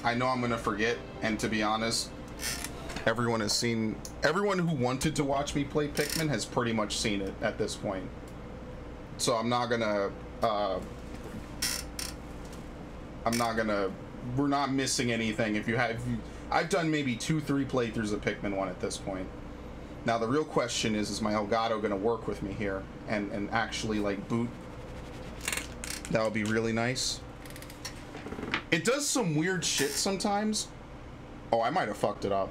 I know I'm gonna forget, and to be honest, everyone who wanted to watch me play Pikmin has pretty much seen it at this point. So I'm not gonna, we're not missing anything. I've done maybe 2-3 playthroughs of Pikmin 1 at this point. Now the real question is my Elgato gonna work with me here and actually like boot? That would be really nice. It does some weird shit sometimes. Oh, I might have fucked it up.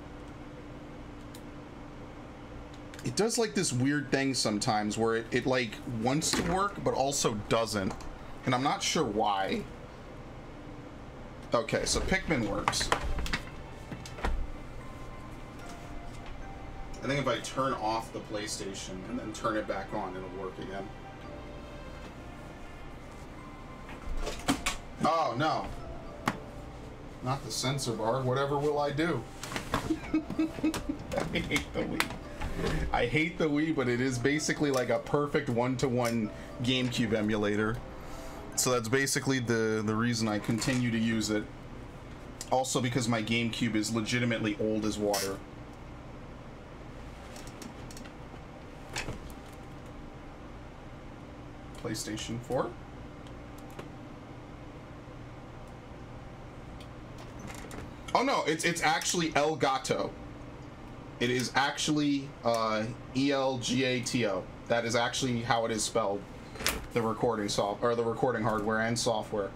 It does like this weird thing sometimes where it like wants to work but also doesn't. And I'm not sure why. Okay, so Pikmin works. I think if I turn off the PlayStation and then turn it back on, it'll work again. Oh, no. Not the sensor bar. Whatever will I do? I hate the Wii. I hate the Wii, but it is basically like a perfect one-to-one GameCube emulator. So that's basically the reason I continue to use it. Also because my GameCube is legitimately old as water. PlayStation 4? Oh no, it's actually Elgato. It is actually E-L-G-A-T-O. That is actually how it is spelled. The recording the recording hardware and software.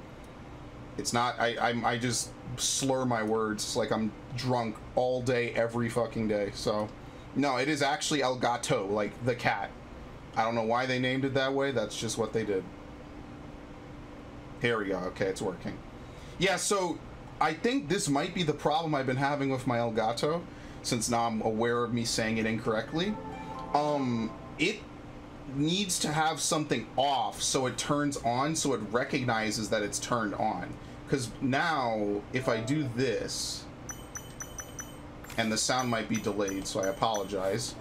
It's not. I just slur my words like I'm drunk all day, every fucking day. So, no, it is actually Elgato, like the cat. I don't know why they named it that way. That's just what they did. Here we go. Okay, it's working. Yeah. So I think this might be the problem I've been having with my Elgato, since now I'm aware of me saying it incorrectly. It needs to have something off so it turns on, so it recognizes that it's turned on. Because now, if I do this, and the sound might be delayed, so I apologize,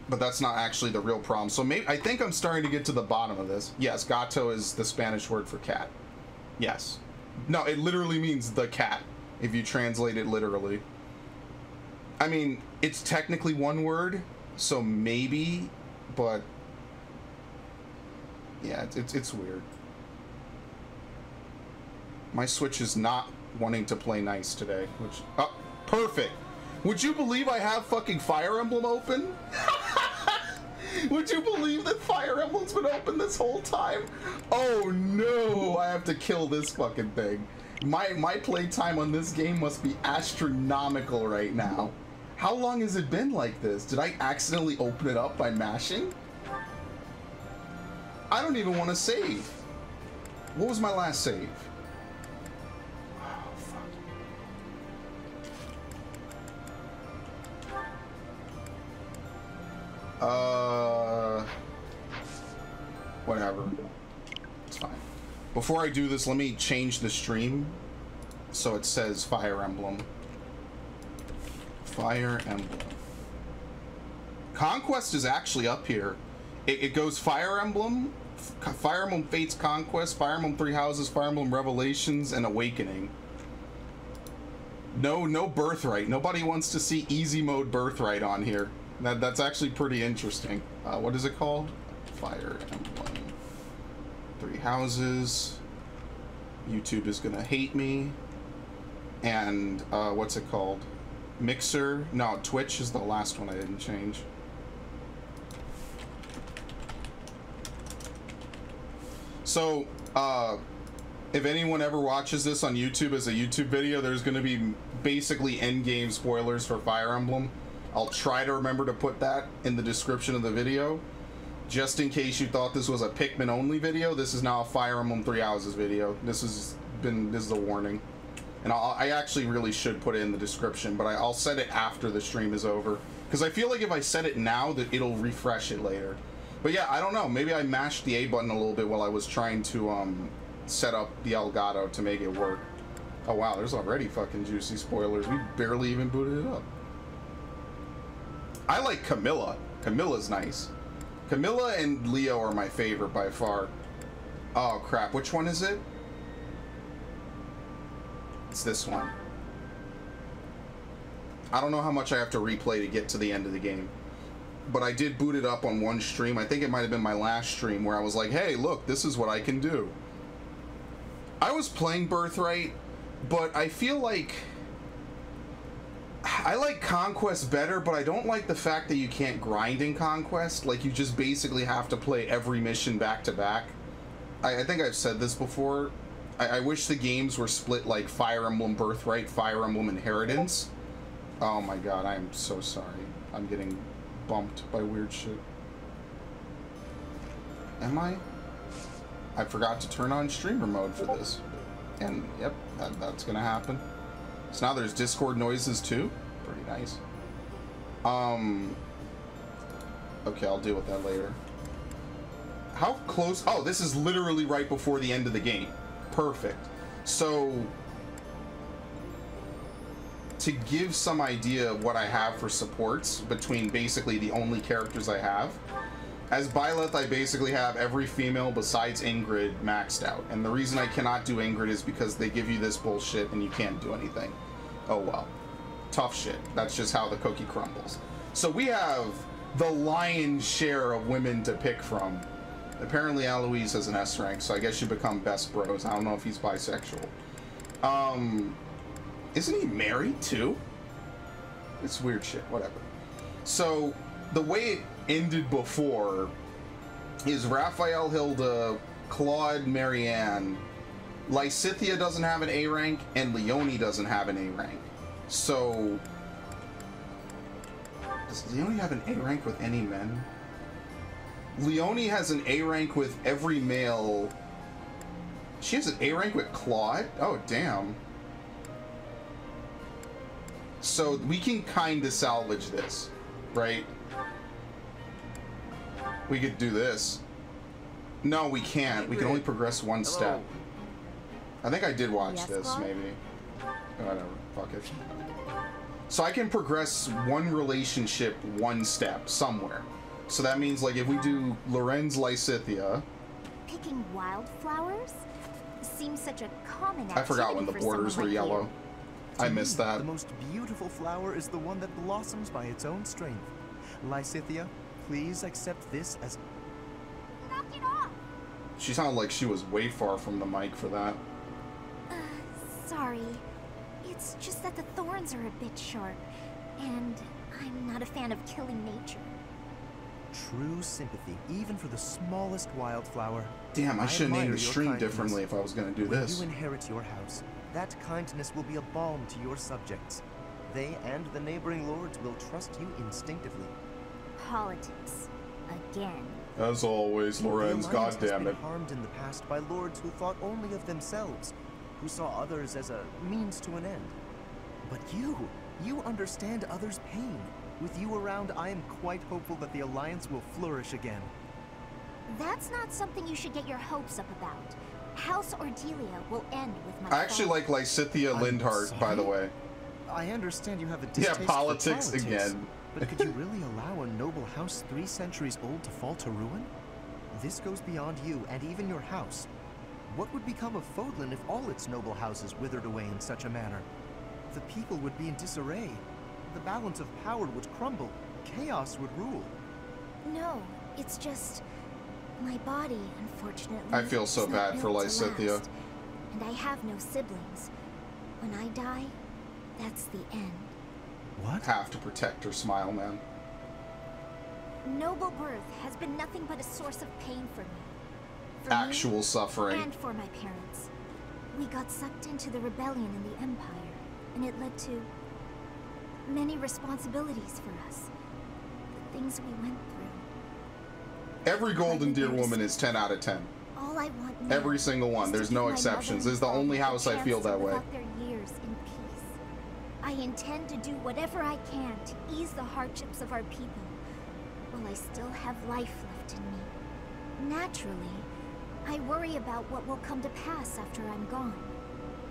but that's not actually the real problem. So maybe I think I'm starting to get to the bottom of this. Yes, gato is the Spanish word for cat. Yes. No, it literally means the cat, if you translate it literally. I mean, it's technically one word, so maybe, but yeah, it's weird. My Switch is not wanting to play nice today, which, oh, perfect. Would you believe I have fucking Fire Emblem open? Would you believe that Fire Emblem's been open this whole time? Oh no, I have to kill this fucking thing. My playtime on this game must be astronomical right now. How long has it been like this? Did I accidentally open it up by mashing? I don't even want to save. What was my last save? Oh, fuck. Whatever. It's fine. Before I do this, let me change the stream so it says Fire Emblem. Fire Emblem. Conquest is actually up here. It goes Fire Emblem, Fire Emblem Fates Conquest, Fire Emblem Three Houses, Fire Emblem Revelations, and Awakening. No Birthright. Nobody wants to see easy mode Birthright on here. That's actually pretty interesting. What is it called? Fire Emblem Three Houses. YouTube is gonna hate me. And what's it called? Mixer. No, Twitch is the last one I didn't change. So, if anyone ever watches this on YouTube as a YouTube video, there's going to be basically endgame spoilers for Fire Emblem. I'll try to remember to put that in the description of the video. Just in case you thought this was a Pikmin only video, this is now a Fire Emblem Three Houses video. This is a warning. And I actually really should put it in the description, but I'll set it after the stream is over. Because I feel like if I set it now, that it'll refresh it later. But yeah, I don't know. Maybe I mashed the A button a little bit while I was trying to set up the Elgato to make it work. Oh wow, there's already fucking juicy spoilers. We barely even booted it up. I like Camilla. Camilla's nice. Camilla and Leo are my favorite by far. Oh crap, which one is it? It's this one. I don't know how much I have to replay to get to the end of the game. But I did boot it up on one stream. I think it might have been my last stream where I was like, hey, look, this is what I can do. I was playing Birthright, but I feel like I like Conquest better, but I don't like the fact that you can't grind in Conquest. Like, you just basically have to play every mission back to back. I think I've said this before. I wish the games were split like Fire Emblem Birthright, Fire Emblem Inheritance. Oh my god, I am so sorry. I'm getting bumped by weird shit. Am I? I forgot to turn on streamer mode for this. And, yep, that's gonna happen. So now there's Discord noises too. Pretty nice. Okay, I'll deal with that later. How close? Oh, this is literally right before the end of the game. Perfect. So, to give some idea of what I have for supports between basically the only characters I have, as Byleth, I basically have every female besides Ingrid maxed out. And the reason I cannot do Ingrid is because they give you this bullshit and you can't do anything. Oh well. Tough shit. That's just how the cookie crumbles. So we have the lion's share of women to pick from. Apparently Aloise has an S rank, so I guess you become best bros. I don't know if he's bisexual. Isn't he married too? It's weird shit, whatever. So, the way it ended before is Raphael, Hilda, Claude, Marianne. Lysithea doesn't have an A rank, and Leonie doesn't have an A rank. So, does Leonie have an A rank with any men? Leonie has an A rank with every male. She has an A rank with Claude? Oh, damn. So we can kind of salvage this, right? We could do this. No, we can't. We can only progress one step. I think I did watch this, maybe. Whatever. Fuck it. So I can progress one relationship one step somewhere. So that means, like, if we do Lorenz Lysithea. Picking wildflowers seems such a common activity. I forgot when the borders were yellow. I missed that. The most beautiful flower is the one that blossoms by its own strength. Lysithea, please accept this as... Knock it off! She sounded like she was way far from the mic for that. Sorry. It's just that the thorns are a bit sharp, and I'm not a fan of killing nature. True sympathy, even for the smallest wildflower. Damn, I should have named the stream differently if I was going to do this. When you inherit your house, that kindness will be a balm to your subjects. They and the neighboring lords will trust you instinctively. Politics. Again. As always, Lorenz, goddammit. Has been harmed in the past by lords who thought only of themselves, who saw others as a means to an end. But you understand others' pain. With you around, I am quite hopeful that the Alliance will flourish again. That's not something you should get your hopes up about. House Ordelia will end with my I actually like Lysithea Lindhart, by the way. I understand you have a distaste for politics again. But could you really allow a noble house 3 centuries old to fall to ruin? This goes beyond you and even your house. What would become of Fodlan if all its noble houses withered away in such a manner? The people would be in disarray. The balance of power would crumble. Chaos would rule. No, it's just... my body, unfortunately... I feel so bad for Lysithea. And I have no siblings. When I die, that's the end. What? Have to protect her smile, man. Noble birth has been nothing but a source of pain for me. For Actual me, suffering. And for my parents. We got sucked into the rebellion in the Empire, and it led to many responsibilities for us. The things we went through. Every Golden Deer woman is 10 out of 10. All I want now Every single one. There's no exceptions. This is the only house I feel that way. Their years in peace. I intend to do whatever I can to ease the hardships of our people, while I still have life left in me. Naturally, I worry about what will come to pass after I'm gone.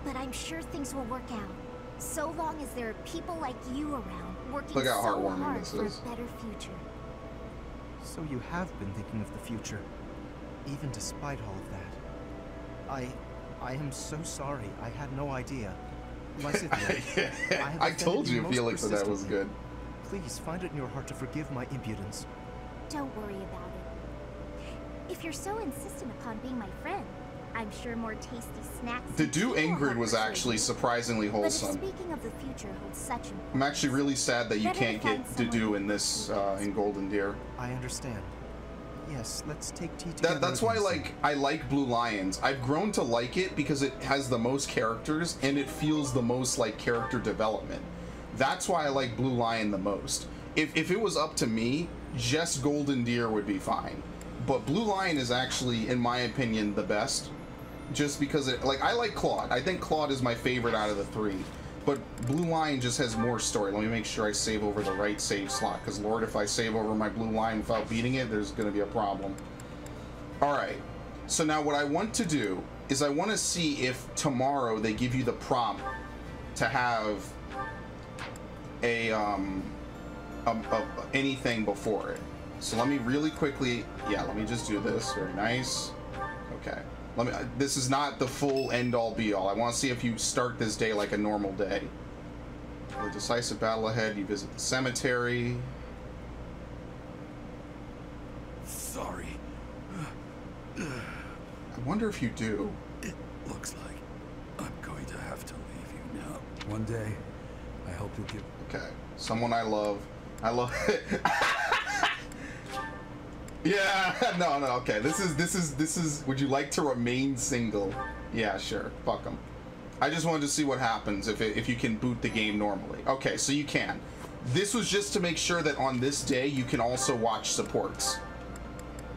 But I'm sure things will work out, so long as there are people like you around working Look how so heartwarming hard this for is. a better future. So you have been thinking of the future, even despite all of that. I am so sorry. I had no idea. Lysithia, I told you, Felix, that was good. Please find it in your heart to forgive my impudence. Don't worry about it. If you're so insistent upon being my friend, I'm sure more tasty snacks. The Do Ingrid was actually surprisingly wholesome. But if speaking of the future holds such importance, I'm actually really sad that you can't get Dudu in this in Golden Deer. I understand. Yes, let's take tea together. That's why, like, I like Blue Lions. I've grown to like it because it has the most characters and it feels the most like character development. That's why I like Blue Lion the most. If it was up to me, just Golden Deer would be fine. But Blue Lion is actually, in my opinion, the best. Just because it, like, I like Claude. I think Claude is my favorite out of the three. But Blue Lion just has more story. Let me make sure I save over the right save slot, because Lord, if I save over my Blue Lion without beating it, there's going to be a problem. Alright, so now what I want to do is I want to see if tomorrow they give you the prompt to have anything before it. So let me really quickly, yeah, let me just do this. Very nice. Okay. This is not the full end-all be-all. I want to see if you start this day like a normal day. The decisive battle ahead, you visit the cemetery. Sorry. I wonder if you do. It looks like I'm going to have to leave you now. One day, I hope you'll give... Okay. Someone I love. I love it. Yeah, no, okay. This is. Would you like to remain single? Yeah, sure. Fuck them. I just wanted to see what happens if you can boot the game normally. Okay, so you can. This was just to make sure that on this day you can also watch supports.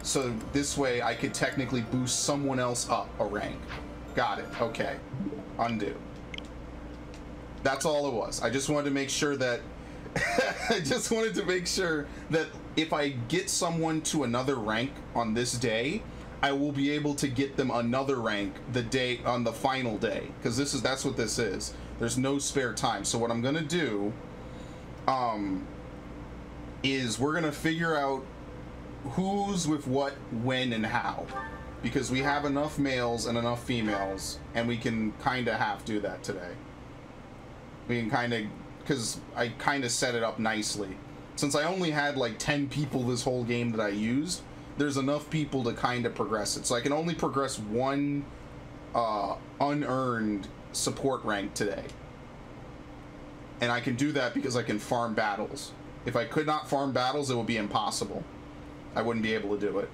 So this way I could technically boost someone else up a rank. Got it. Okay. Undo. That's all it was. I just wanted to make sure that I just wanted to make sure that if I get someone to another rank on this day, I will be able to get them another rank the day on the final day, because that's what this is. There's no spare time. So what I'm gonna do is we're gonna figure out who's with what, when, and how, because we have enough males and enough females, and we can kind of half do that today. We can kind of, because I kind of set it up nicely. Since I only had like 10 people this whole game that I used, there's enough people to kind of progress it. So I can only progress one unearned support rank today. And I can do that because I can farm battles. If I could not farm battles, it would be impossible. I wouldn't be able to do it.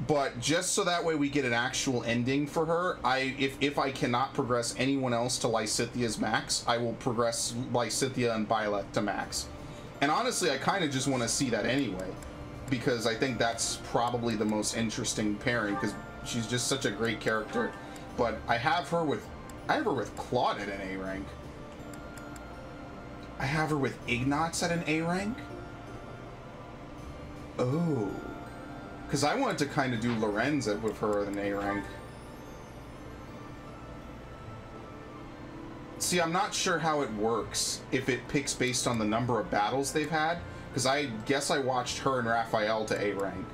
But just so that way we get an actual ending for her, if I cannot progress anyone else to Lysithia's max, I will progress Lysithia and Byleth to max. And honestly, I kind of just want to see that anyway, because I think that's probably the most interesting pairing, because she's just such a great character. But I have her with Claude at an A rank. I have her with Ignatz at an A rank. Oh. Because I wanted to kind of do Lorenz with her at an A rank. See, I'm not sure how it works, if it picks based on the number of battles they've had. Because I guess I watched her and Raphael to A rank.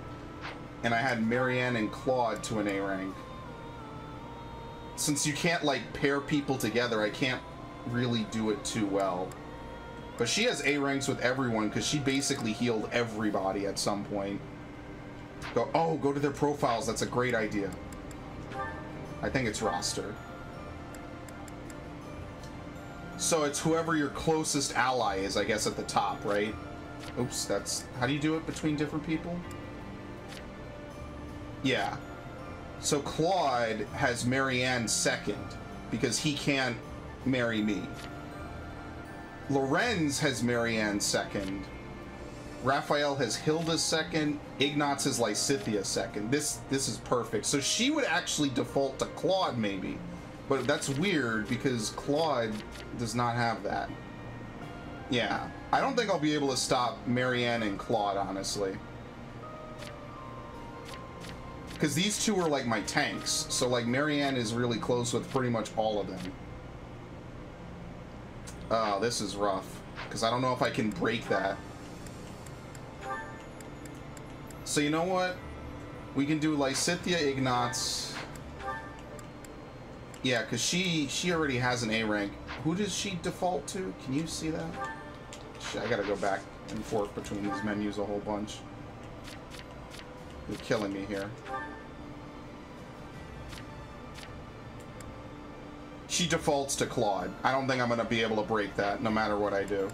And I had Marianne and Claude to an A rank. Since you can't, like, pair people together, I can't really do it too well. But she has A ranks with everyone, because she basically healed everybody at some point. Go to their profiles. That's a great idea. I think it's roster. So it's whoever your closest ally is, I guess, at the top, right? Oops, that's... How do you do it between different people? Yeah. So Claude has Marianne second, because he can't marry me. Lorenz has Marianne second. Raphael has Hilda second. Ignatz has Lysithia second. This is perfect. So she would actually default to Claude, maybe. But that's weird, because Claude does not have that. Yeah. I don't think I'll be able to stop Marianne and Claude, honestly. Because these two are like my tanks. So, like, Marianne is really close with pretty much all of them. Oh, this is rough. Because I don't know if I can break that. So you know what? We can do Lysithia, Ignatz. Yeah, because she already has an A rank. Who does she default to? Can you see that? Shit, I gotta go back and forth between these menus a whole bunch. You're killing me here. She defaults to Claude. I don't think I'm gonna be able to break that no matter what I do.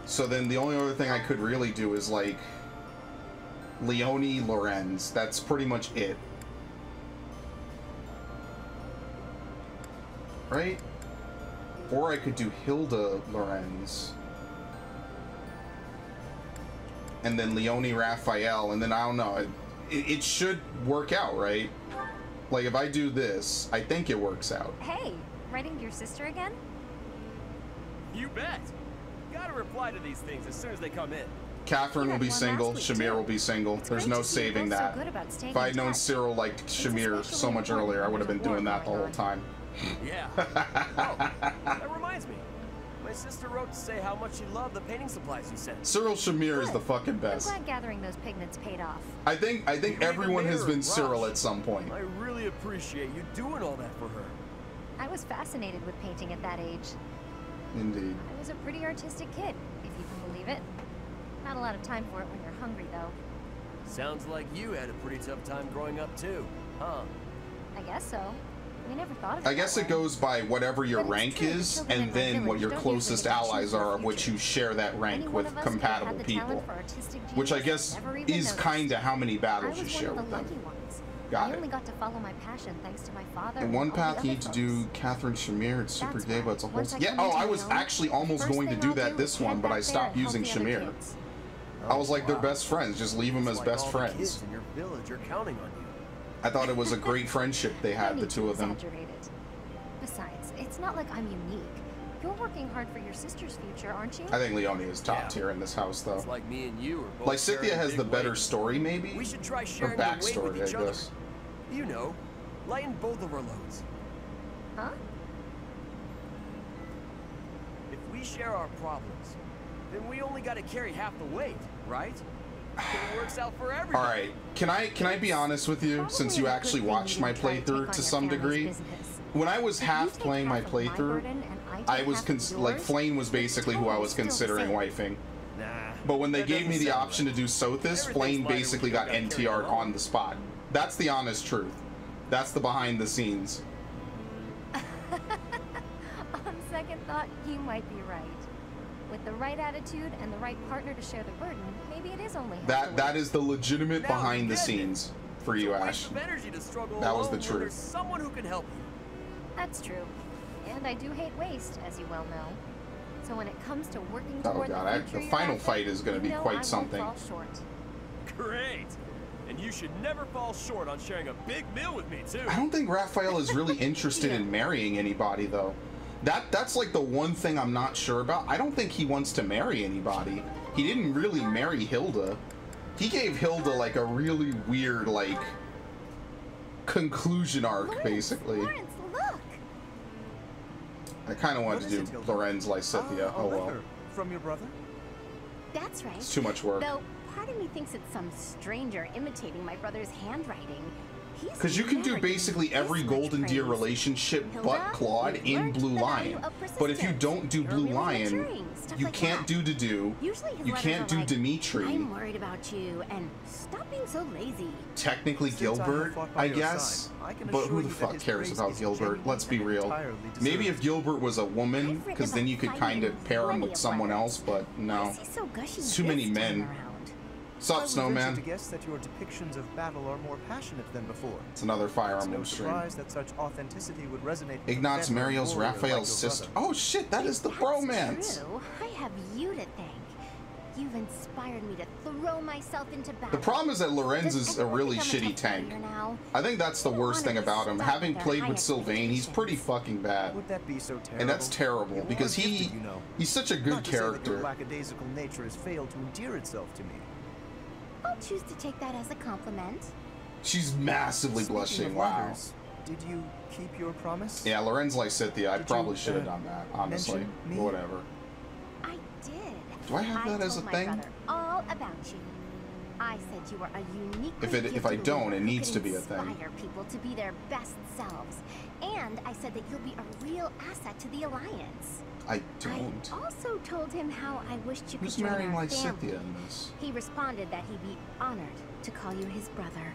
So then the only other thing I could really do is like Leonie Lorenz. That's pretty much it. Right? Or I could do Hilda Lorenz. And then Leonie Raphael, and then I don't know. It should work out, right? Like if I do this, I think it works out. Hey, writing to your sister again? You bet. Gotta reply to these things as soon as they come in. Catherine will be single, Shamir will be single. There's no saving that. If I had known Cyril liked Shamir so much earlier, I would have been doing that the whole time. Yeah. Oh, that reminds me. My sister wrote to say how much she loved the painting supplies you sent. Cyril Shamir is the fucking best. I'm glad gathering those pigments paid off. I think everyone has been Cyril at some point. I really appreciate you doing all that for her. I was fascinated with painting at that age. Indeed. I was a pretty artistic kid, if you can believe it. Not a lot of time for it when you're hungry, though. Sounds like you had a pretty tough time growing up too, huh? I guess so. We never thought of it. I guess it goes by whatever your rank is, and then what your closest allies are, of which you share that rank with compatible people. Which I guess is kinda how many battles you share with them. Got it. I only got to follow my passion thanks to my father. In one path, you need to do Catherine Shamir. It's super gay, but it's a whole. Yeah. Oh, I was actually almost going to do that this one, but I stopped using Shamir. I was like, they're best friends. Just leave them as best friends. In your village are counting on you. I thought it was a great friendship they had, the two of them. Besides, it's not like I'm unique. You're working hard for your sister's future, aren't you? I think Leonie is top tier in this house, though. It's like me and you are both. Like Scythia has the better story, maybe. We should try or sharing the weight backstory, with each I guess. other. You know, lighten both of our loads. Huh? If we share our problems, then we only got to carry half the weight, right? It works out for everyone. All right, can I be honest with you? Since you actually watched my playthrough to some degree, when I was half playing my playthrough, I was like Flame was basically who I was considering wifing. Nah. But when they gave me the option to do Sothis, Flame basically got NTR'd on the spot. That's the honest truth. That's the behind the scenes. On second thought, you might be right. With the right attitude and the right partner to share the burden, maybe it is only that is the legitimate behind the scenes for you, Ash. That was the truth. There's someone who can help you. That's true. And I do hate waste, as you well know. So when it comes to working Oh toward god, the final fight is going to be quite something. Fall short. Great. And you should never fall short on sharing a big meal with me, too. I don't think Raphael is really interested in marrying anybody, though. That's like the one thing I'm not sure about. I don't think he wants to marry anybody. He didn't really marry Hilda. He gave Hilda like a really weird like conclusion arc, basically. Lawrence, look! I kind of wanted to do Lorenz Lysithia. Oh well. From your brother? That's right. It's too much work. Though part of me thinks it's some stranger imitating my brother's handwriting. Because you can do basically every Golden Deer relationship but Claude in Blue Lion. But if you don't do Blue Lion, you can't do Dedue, you can't do Dimitri. I'm worried about you, and stop being so lazy. Technically Gilbert, I guess, but who the fuck cares about Gilbert? Let's be real. Maybe if Gilbert was a woman, because then you could kind of pair him with someone else, but no. It's too many men. Sup, Snowman? To guess that your depictions of battle are more passionate than before. It's another Fire Emblem stream. That such authenticity would resonate. Ignatz Mariel's Raphael's sister. Oh shit, that is the bromance. True. I have you to thank. You've inspired me to throw myself into battle. The problem is that Lorenz is a really shitty tank. I think that's the worst thing about him. Having played with Sylvain, he's pretty fucking bad. Would that be so terrible? And that's terrible because he's such a good character. Your lackadaisical nature has failed to endear itself to me. I'll choose to take that as a compliment. She's massively blushing. Wow. Did you keep your promise? Yeah, Lorenz Lysithia. I probably should have done that, honestly. Whatever. I did. Do I have that as a thing? Brother all about you. I said you are a unique. If I don't, it needs to be a thing. Inspire people to be their best selves, and I said that you'll be a real asset to the Alliance. I don't. I also told him how I wished you Who's could join marrying our Lysithea family. in this? He responded that he'd be honored to call you his brother.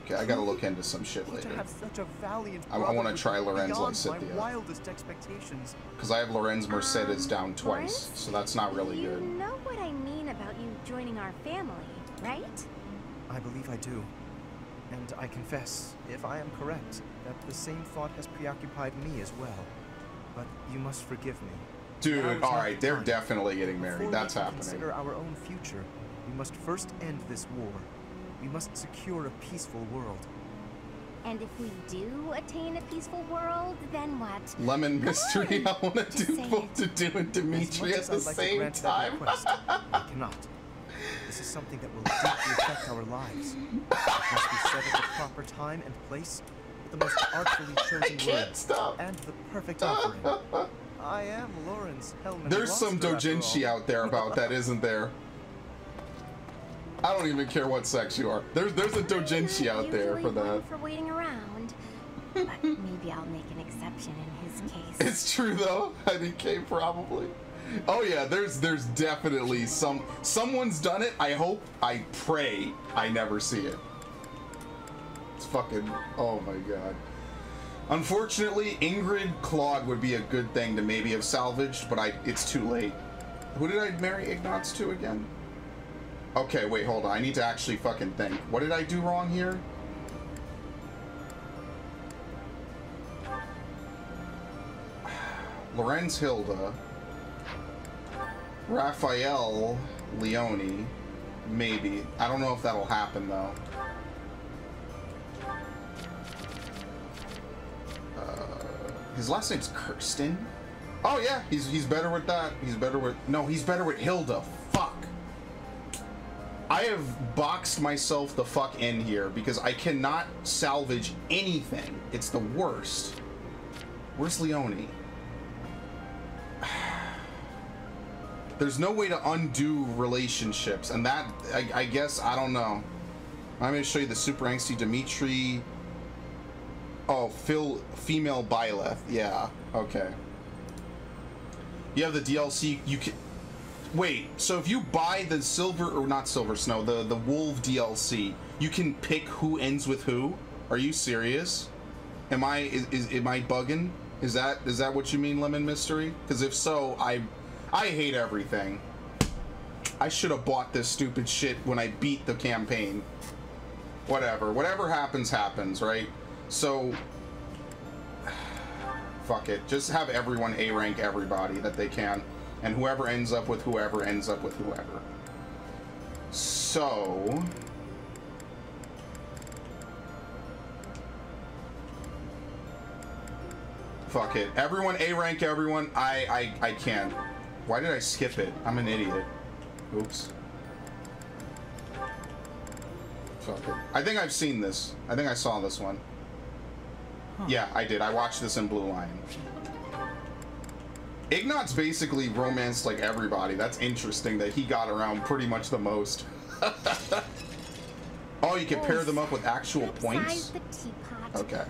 Okay, I gotta look into some shit To later. have such a valiant I want to brother try would be Lorenz beyond Lysithea. my wildest expectations. Because I have Lorenz Mercedes down twice, Lawrence, so that's not really you good. know what I mean about you joining our family, right? I believe I do. And I confess, if I am correct, that the same thought has preoccupied me as well. But you must forgive me. Dude, Now is not alright, the they're time. definitely getting Before married. we That's can happening. Consider our own future. We must first end this war. We must secure a peaceful world. And if we do attain a peaceful world, then what? Lemon Mystery, I want to Just do say both it. to do and Dimitri at As the much as I'd like to same grant that time. request, I cannot. This is something that will deeply affect our lives. It must be said at the proper time and place, with the most artfully chosen can't words, stop. and the perfect offering. I am Lawrence Hellman. There's some Gloucester, after doujinshi all. out there about that, isn't there? I don't even care what sex you are. There's a doujinshi out there for Usually that. one for waiting around. But maybe I'll make an exception in his case. It's true though. I think K probably. Oh yeah, there's definitely someone's done it. I pray I never see it. It's fucking, oh my god. Unfortunately, Ingrid Claude would be a good thing to maybe have salvaged, but it's too late. Who did I marry Ignatz to again? Okay, wait, hold on. I need to actually fucking think. What did I do wrong here? Lorenz Hilda. Raphael Leone. Maybe. I don't know if that'll happen, though. His last name's Kirsten? Oh, yeah. He's better with that. He's better with... No, he's better with Hilda. Fuck. I have boxed myself the fuck in here because I cannot salvage anything. It's the worst. Where's Leone? There's no way to undo relationships, and that, I guess, I don't know. I'm going to show you the super angsty Dimitri. Oh, female Byleth. Yeah, okay. You have the DLC, you can... Wait, so if you buy the Silver, or not Silver Snow, the Wolf DLC, you can pick who ends with who? Are you serious? Am I bugging? Is that what you mean, Lemon Mystery? Because if so, I hate everything. I should have bought this stupid shit when I beat the campaign. Whatever happens, happens, right? So, fuck it. Just have everyone A-rank everybody that they can. And whoever ends up with whoever ends up with whoever. So... Fuck it. Everyone A-rank everyone. I can't. Why did I skip it? I'm an idiot. Oops. Fuck it. I think I've seen this. I think I saw this one. Yeah, I did. I watched this in Blue Lion. Ignatz basically romanced like everybody. That's interesting that he got around pretty much the most. Oh, you can pair them up with actual points? The teapot. Okay.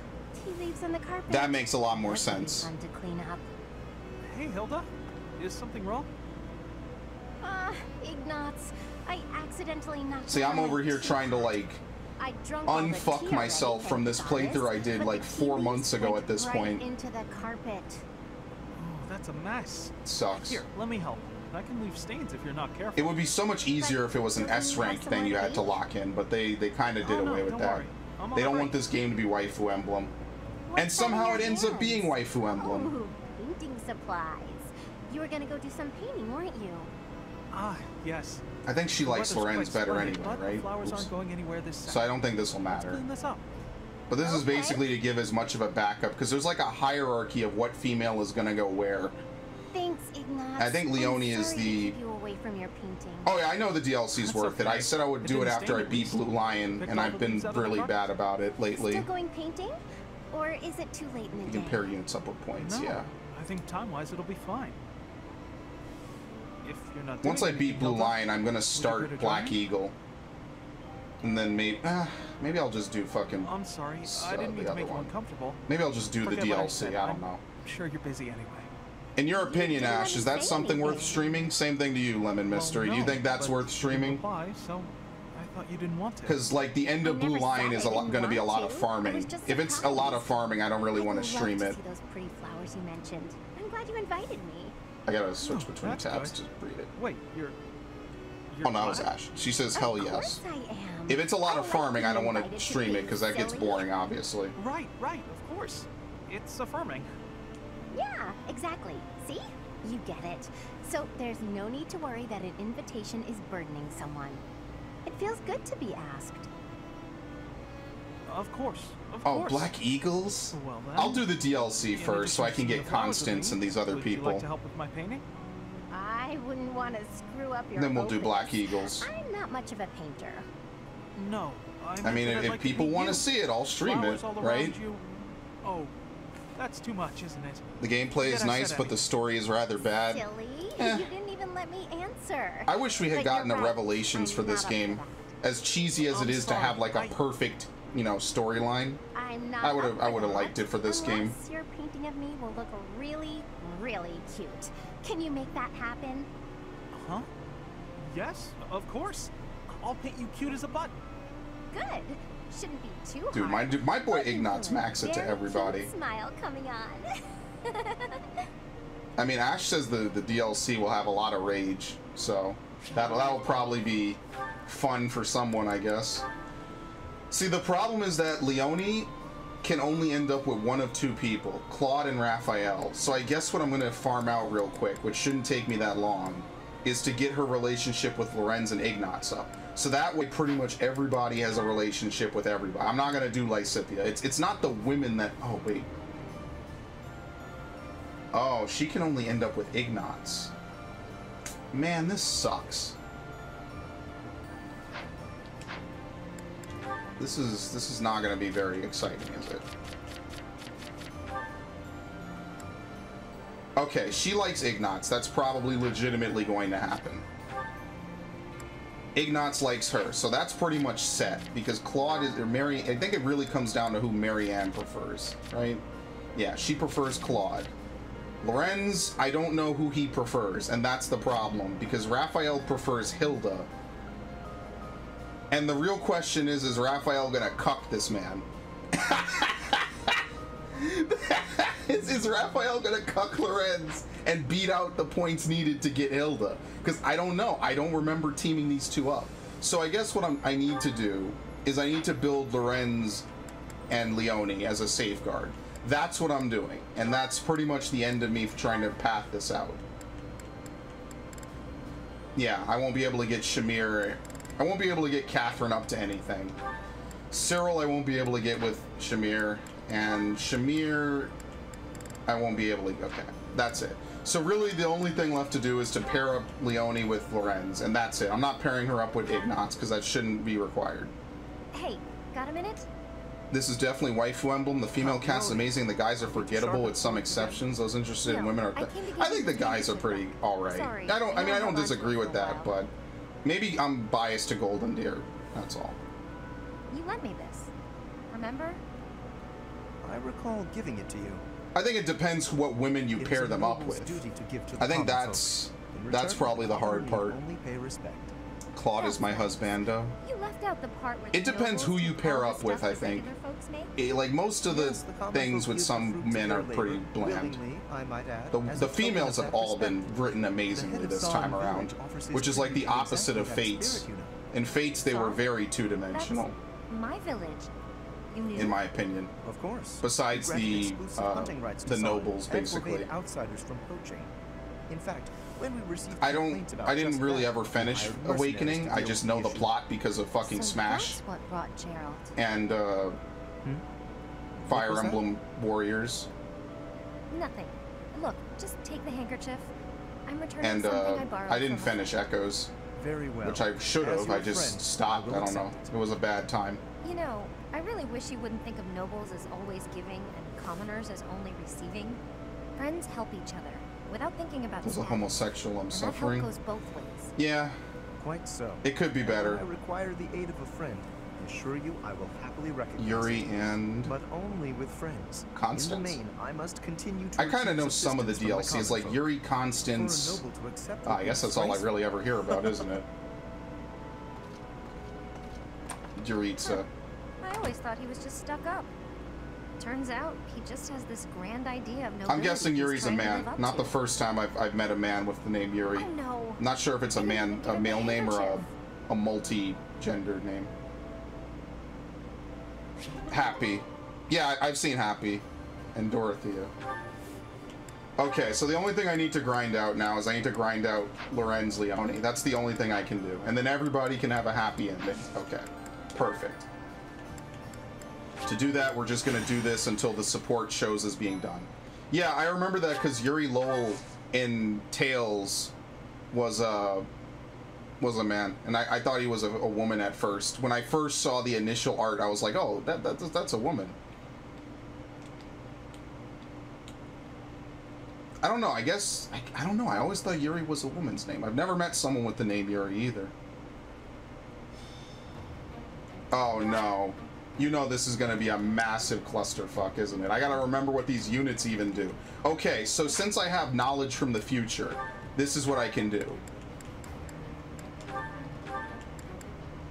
Tea leaves on the carpet. That makes a lot more That would be sense. fun to clean up. Hey, Hilda. Is something wrong? Ignatz, I accidentally knocked See, I'm down over my here trying to teapot. like I drunk all the unfuck tea myself already, from this thank playthrough I goddess, did but like the 4 tea months leaves ago went at this right point. into the carpet. Oh, that's a mess. Sucks. Here, let me help. That can leave stains if you're not careful. It would be so much easier if it was an S rank thing you had to lock in, but they kind of did Oh, no, away with don't that. worry. I'm They don't alright. want this game to be waifu emblem. What's And somehow that in it your ends up hands? being waifu emblem. Oh, painting supplies. You were gonna go do some painting, weren't you? Ah, yes. I think she The likes weather's Lorenz quite better splendid, anyway, but right? The flowers Oops. aren't going anywhere this So I don't think this will Let's matter. clean this up. But this is Okay. basically to give as much of a backup, because there's like a hierarchy of what female is going to go where. Thanks, Ignatz. I think Leone I'm is sorry to the... keep you away from your painting. Oh yeah, I know the DLC's That's worth it. I okay. said I would It do it didn't after I stain beat it. Blue Lion, Picked and all I've the been leaves out of the really carpet. bad about it lately. Still going painting? Or is it too late in the You day? can pair units up with points, No, yeah. I think time-wise it'll be fine. If you're not Once I doing beat anything, Blue Hilda, Lion, I'm going to would you care start to Black join me? Eagle. And then maybe I'll just do fucking... I'm sorry, I didn't mean to make you uncomfortable. Maybe I'll just do the Forget what I DLC, said. I don't know. I'm sure you're busy anyway. In your opinion, didn't Ash, is that say something worth anything. streaming? Same thing to you, Lemon Mystery. Well, Do you no, think that's but worth you streaming? reply, so I thought you didn't want to. Because, like, the end of I Blue never Line said is I didn't going to be a lot want of to. I farming. was just If it's a lot of surprised. farming, I don't really want I'd to love stream to it. see those pretty flowers you mentioned. I'm glad you invited me. I gotta switch Oh, between that's tabs good. to read it. Wait, you're Oh, no, that was glad? Ash. She says, hell Of yes. course I am. If it's a lot I of like farming, I being don't want invited to to stream it things, because that gets silly. boring, obviously. Right, of course. It's affirming. Yeah, exactly. See? You get it. So there's no need to worry that an invitation is burdening someone. It feels good to be asked. Of course. Oh, Black Eagles? Well, then, I'll do the DLC in first so I addition can to get the flowers with Constance me, and these other would you people. like to help with my painting? I wouldn't want to screw up your Then we'll do opens. Black Eagles. I'm not much of a painter. No. I mean, if people want to see it, I'll stream it, Flowers all right? around you. Oh, that's too much, isn't it? The gameplay is Forget I nice, said but the story is rather bad. Silly. Eh. You didn't even let me answer. I wish we had But gotten a you're right. Revelations I'm for this not up game. that. As cheesy as it I'm is to sorry, have like a I- perfect, you know, storyline. I'm not I would've- up I for would've that, liked it for this game. unless your painting of me will look really, really cute. Can you make that happen? Huh? Yes, of course. I'll paint you cute as a button. Good. Shouldn't be too Dude, hard. my boy Looking Ignatz for a max it to very everybody. cute smile coming on. I mean, Ash says the DLC will have a lot of rage, so that'll probably be fun for someone, I guess. See, the problem is that Leonie can only end up with one of two people, Claude and Raphael. So I guess what I'm going to farm out real quick, which shouldn't take me that long, is to get her relationship with Lorenz and Ignatz up. So that way pretty much everybody has a relationship with everybody. I'm not going to do Lysithia. It's not the women that... Oh, wait. Oh, she can only end up with Ignatz. Man, this sucks. This is not going to be very exciting, is it? Okay, she likes Ignatz. That's probably legitimately going to happen. Ignatz likes her, so that's pretty much set, because Claude is, or Mary, I think it really comes down to who Marianne prefers, right? Yeah, she prefers Claude. Lorenz, I don't know who he prefers, and that's the problem, because Raphael prefers Hilda. And the real question is Raphael gonna cuck this man? Is Raphael gonna cuck Lorenz and beat out the points needed to get Hilda? Because I don't know. I don't remember teaming these two up. So I guess what I need to do is I need to build Lorenz and Leonie as a safeguard. That's what I'm doing. And that's pretty much the end of me trying to path this out. Yeah, I won't be able to get Shamir. I won't be able to get Catherine up to anything. Cyril I won't be able to get with Shamir. And Shamir I won't be able to... Okay, that's it. So really the only thing left to do is to pair up Leonie with Lorenz. And that's it. I'm not pairing her up with Ignatz because that shouldn't be required. Hey, got a minute? This is definitely waifu emblem. The female cast is amazing. The guys are forgettable with some exceptions. Those interested in women are... I think the guys are pretty alright. I don't disagree with that, but maybe I'm biased to Golden Deer. That's all. You lent me this. Remember? I recall giving it to you. I think it depends what women you It is pair a them up noble's with. duty to give to the I think common that's folk. In return, probably the hard common part. need only pay respect. Claude is my husbando. You left out the part where It depends who you pair up with, I think. Like most of the Yes, common things folk with use some the fruits men of are their pretty labor, bland. willingly, I might add, The as a token females of have that all been respect. written The amazingly head of this Solemn time around, Village offers his which is like the tribute to opposite of exactly that Fates. spirit, you know. In Fates, they were Sorry? very two-dimensional, My village. You knew? in my opinion. Of course. Besides We granted the, exclusive hunting rights to the Solemn nobles, and basically. forbade outsiders from poaching. In fact, when we received I complaints about didn't just really that, ever we finish hired mercenaries Awakening. to I deal just with know the issue. plot because of fucking So Smash that's what brought Gerald. and What Fire was that? Emblem Warriors. Nothing. Look, just take the handkerchief. I'm returning And something I borrowed I didn't from my finish friend. Echoes, Very well. which I should As have. your I just friend, stopped. will I don't know. accept It was a bad time. You know, I really wish you wouldn't think of nobles as always giving and commoners as only receiving. Friends help each other without thinking about As a status. homosexual, I'm And that suffering. help goes both ways. Yeah, Quite so. It could be better. I require the aid of a friend. I assure you I will happily recognize Yuri it. and... But only with friends. Constance? In the main, I must continue to I kind of know some of the assistance from DLCs, my like common Yuri, folk. Constance... For a noble to accept I guess that's all I really ever hear about, isn't it? Yuritsa. I always thought he was just stuck up. Turns out, he just has this grand idea of nobility. I'm guessing he's Yuri's a trying to man. live up Not to. the first time I've met a man with the name Yuri. Oh no. I'm not sure if it's a man, a male name or a multi-gendered name. Happy. Yeah, I've seen Happy. And Dorothea. Okay, so the only thing I need to grind out now is I need to grind out Lorenz Leone. That's the only thing I can do. And then everybody can have a happy ending. Okay. Perfect. To do that, we're just going to do this until the support shows as being done. Yeah, I remember that because Yuri Lowell in Tales was a man, and I thought he was a woman at first. When I first saw the initial art, I was like, oh, that's a woman. I don't know, I guess, I don't know, I always thought Yuri was a woman's name. I've never met someone with the name Yuri either. Oh no. You know this is going to be a massive clusterfuck, isn't it? I got to remember what these units even do. Okay, so since I have knowledge from the future, this is what I can do.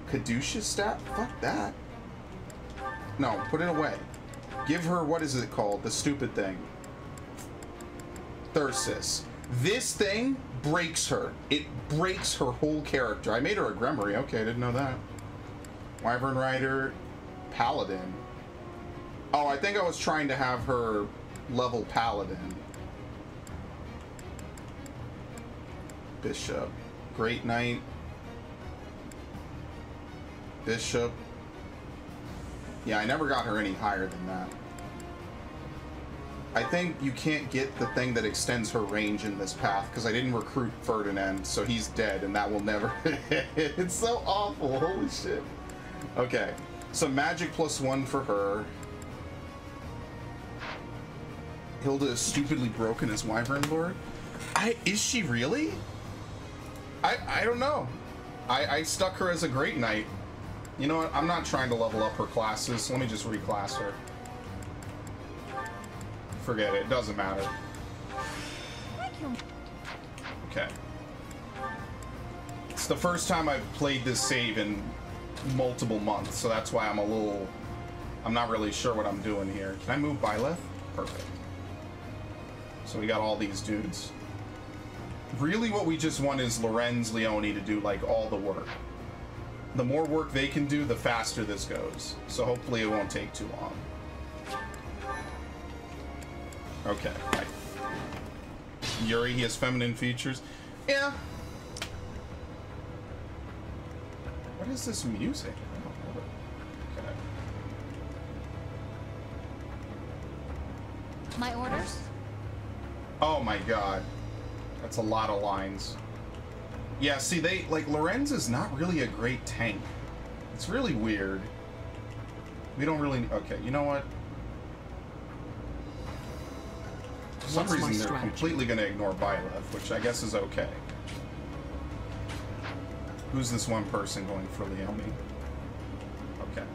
Caduceus stat? Fuck that. No, put it away. Give her, what is it called? The stupid thing. Thyrsis. This thing breaks her. It breaks her whole character. I made her a Gremory. Okay, I didn't know that. Wyvern Rider... Paladin. Oh, I think I was trying to have her level Paladin. Bishop. Great Knight. Bishop. Yeah, I never got her any higher than that. I think you can't get the thing that extends her range in this path because I didn't recruit Ferdinand, so he's dead and that will never... It's so awful. Holy shit. Okay. So magic +1 for her. Hilda is stupidly broken as Wyvern Lord. Is she really? I don't know. I stuck her as a Great Knight. You know what? I'm not trying to level up her classes. Let me just reclass her. Forget it. It doesn't matter. Okay. It's the first time I've played this save in multiple months, so that's why I'm not really sure what I'm doing here. Can I move Byleth? Perfect. So we got all these dudes. Really what we just want is Lorenz Leone to do like all the work. The more work they can do, the faster this goes. So hopefully it won't take too long. Okay. Right. Yuri, he has feminine features. Yeah. What is this music? Okay. My orders? Oh my god. That's a lot of lines. Yeah, see, Lorenz is not really a great tank. It's really weird. We don't really... Okay, you know what? For some reason, they're completely going to ignore Byleth, which I guess is okay. Who's this one person going for Leone? Okay.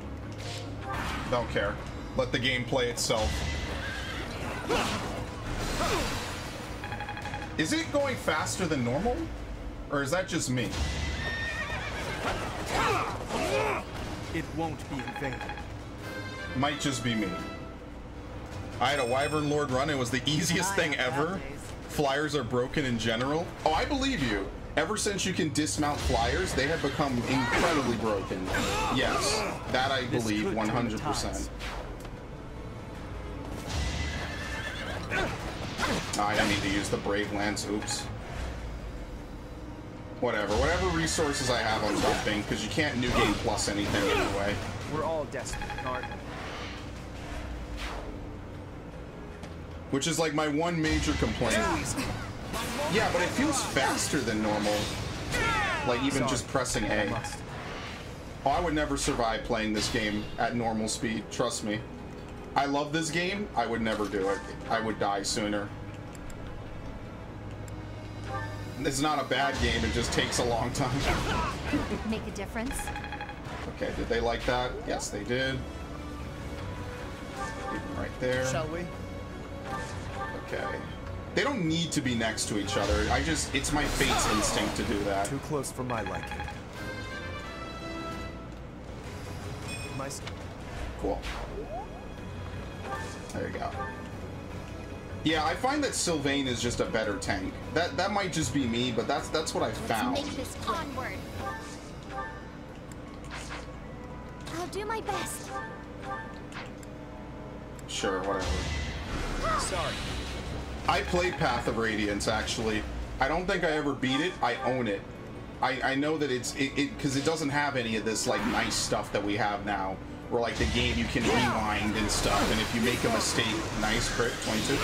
Don't care. Let the game play itself. Is it going faster than normal? Or is that just me? It won't be in vain. Might just be me. I had a Wyvern Lord run. It was the easiest thing ever. Flyers are broken in general. Oh, I believe you. Ever since you can dismount flyers, they have become incredibly broken. Yes, that I believe 100%. Oh, I didn't need to use the Brave Lance. Oops. Whatever resources I have, I'm dumping, because you can't new game plus anything anyway. We're all desperate, aren't we? Which is like my one major complaint. Yeah, but it feels faster than normal. Like even just pressing A. Oh, I would never survive playing this game at normal speed, trust me. I love this game, I would never do it. I would die sooner. it's not a bad game, it just takes a long time. Make a difference? Okay, did they like that? Yes, they did. Even right there. Shall we? Okay. They don't need to be next to each other. It's my fate's instinct to do that. Too close for my liking. Cool. There you go. Yeah, I find that Sylvain is just a better tank. That might just be me, but that's what I found. Let's make this onward. I'll do my best. Sure, whatever. Sorry. I played Path of Radiance, actually. I don't think I ever beat it. I own it. I know that it's because it doesn't have any of this like nice stuff that we have now, where like the game you can rewind and stuff, and if you make a mistake, nice crit, 22.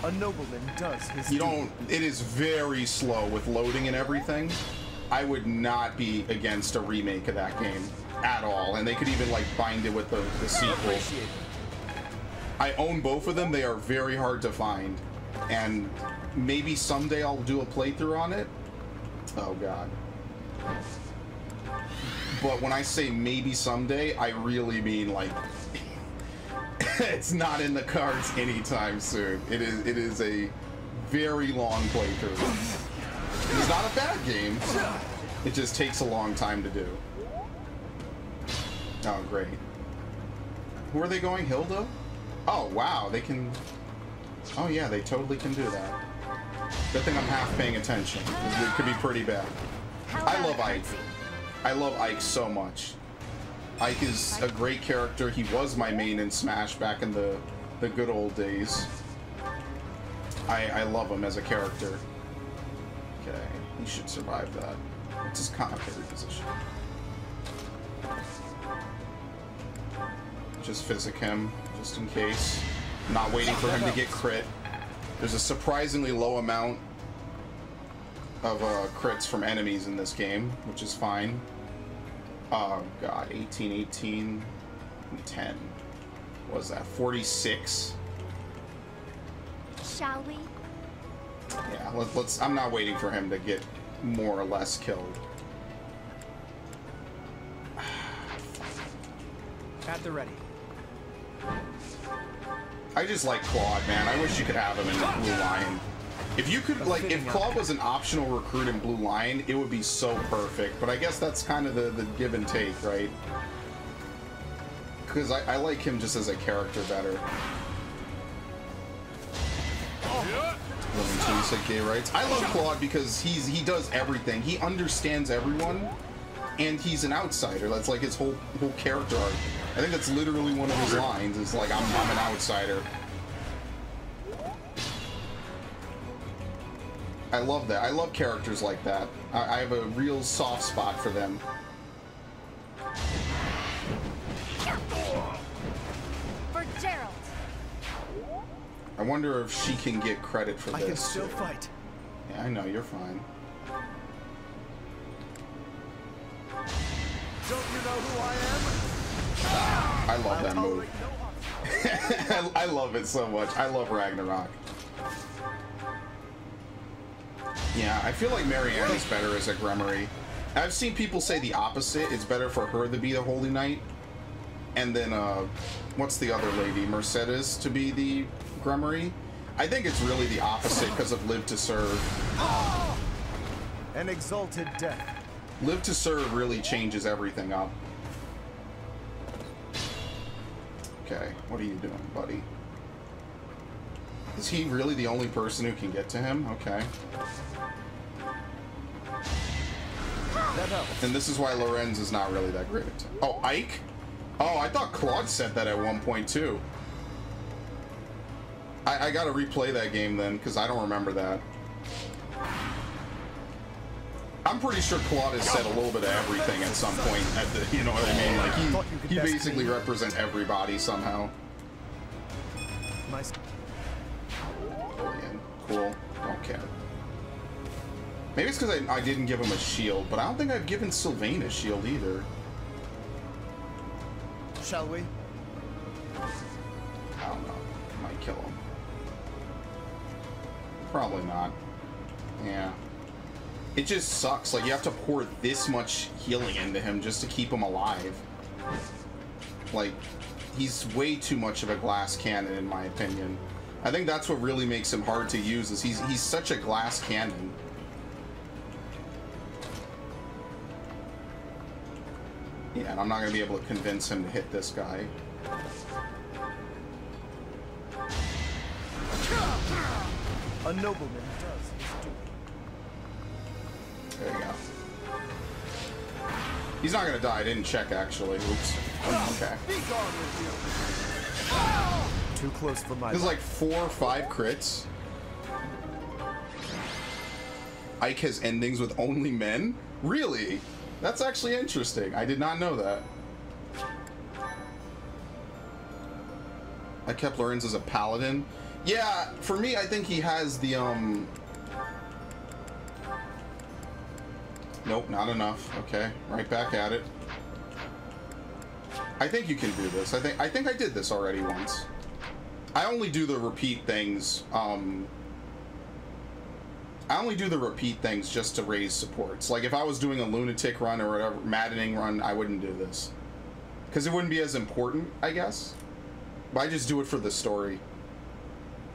A nobleman does his You don't. It is very slow with loading and everything. I would not be against a remake of that game at all, and they could even like bind it with the sequel. I own both of them. They are very hard to find, and maybe someday I'll do a playthrough on it. Oh god. But when I say maybe someday, I really mean like it's not in the cards anytime soon. It is a very long playthrough. It's not a bad game. It just takes a long time to do. Oh great. Who are they going? Hilda? Oh wow, they can. Oh yeah, they totally can do that. Good thing I'm half paying attention, because it could be pretty bad. I love Ike. I love Ike so much. Ike is a great character. He was my main in Smash back in the good old days. I love him as a character. Okay, he should survive that. What's his commentary position? Just physic him, just in case. Not waiting for him to get crit. There's a surprisingly low amount of crits from enemies in this game, which is fine. Oh god, 18, 18, and 10. What was that? 46? Shall we? Yeah, let's. I'm not waiting for him to get more or less killed. At the ready. I just like Claude, man. I wish you could have him in Blue Lion. If you could, like, if Claude was an optional recruit in Blue Lion, it would be so perfect. But I guess that's kind of the give and take, right? Because I like him just as a character better. You said gay rights. I love Claude because he does everything. He understands everyone, and he's an outsider. That's like his whole character arc. I think that's literally one of his lines. It's like, I'm an outsider. I love that. I love characters like that. I have a real soft spot for them. For Gerald. I wonder if she can get credit for this. I can still fight. Yeah, I know, you're fine. Don't you know who I am? I love that move. I love it so much. I love Ragnarok. Yeah, I feel like Marianne is better as a Gremmery. I've seen people say the opposite. It's better for her to be the Holy Knight. And then, what's the other lady? Mercedes to be the Gremmery? I think it's really the opposite because of Live to Serve. An exalted death. Live to Serve really changes everything up. Okay, what are you doing, buddy? Is he really the only person who can get to him? Okay. And this is why Lorenz is not really that great. Oh, Ike? Oh, I thought Claude said that at one point, too. I gotta replay that game then, because I don't remember that. I'm pretty sure Claude has said a little bit of everything at some point. You know what I mean? Like, he basically represents everybody somehow. Cool. Don't care. Maybe it's because I didn't give him a shield, but I don't think I've given Sylvain a shield either. Shall we? I don't know. Might kill him. Probably not. Yeah. It just sucks. Like, you have to pour this much healing into him just to keep him alive. Like, he's way too much of a glass cannon, in my opinion. I think that's what really makes him hard to use, is he's such a glass cannon. Yeah, and I'm not going to be able to convince him to hit this guy. A nobleman does his duty. There you go. He's not gonna die. I didn't check, actually. Oops. Okay. Too close for my... This is like 4 or 5 crits. Ike has endings with only men? Really? That's actually interesting. I did not know that. I kept Lorenz as a paladin. Yeah, for me, I think he has the, Nope, not enough. Okay, right back at it. I think you can do this. I think I did this already once. I only do the repeat things, I only do the repeat things just to raise supports. Like, if I was doing a lunatic run or whatever, maddening run, I wouldn't do this. Because it wouldn't be as important, I guess. But I just do it for the story.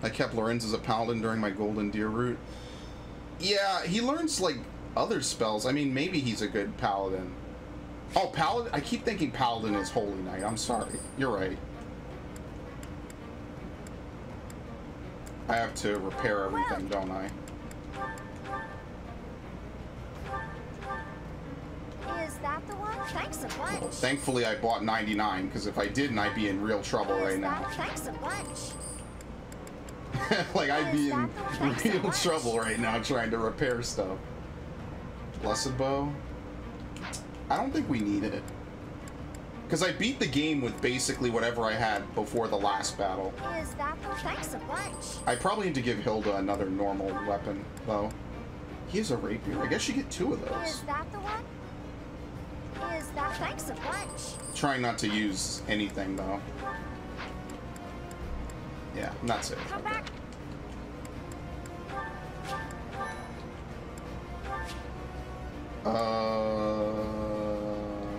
I kept Lorenz as a paladin during my Golden Deer route. Yeah, he learns, like, other spells. I mean, maybe he's a good paladin. Oh, paladin? I keep thinking paladin is Holy Knight. I'm sorry. You're right. I have to repair everything, don't I? Is that the one? Thanks a bunch. Well, thankfully, I bought 99, because if I didn't, I'd be in real trouble right now. Thanks a bunch. Like, I'd be in real trouble right now trying to repair stuff. Blessed Bow? I don't think we need it. Because I beat the game with basically whatever I had before the last battle. Is that the... Thanks a bunch. I probably need to give Hilda another normal weapon, though. He has a rapier. I guess you get 2 of those. Is that the one? Is that... Thanks a bunch. Trying not to use anything, though. Yeah, and that's it. Come back.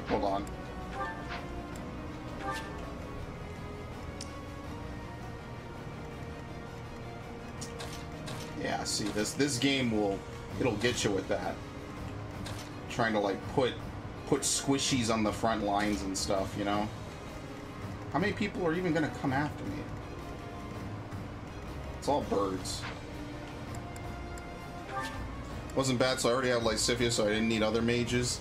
Hold on. Yeah, see, this game it'll get you with that. Trying to, like, put squishies on the front lines and stuff, you know? How many people are even gonna come after me? It's all birds. Wasn't bad, so I already had Lysithia, so I didn't need other mages.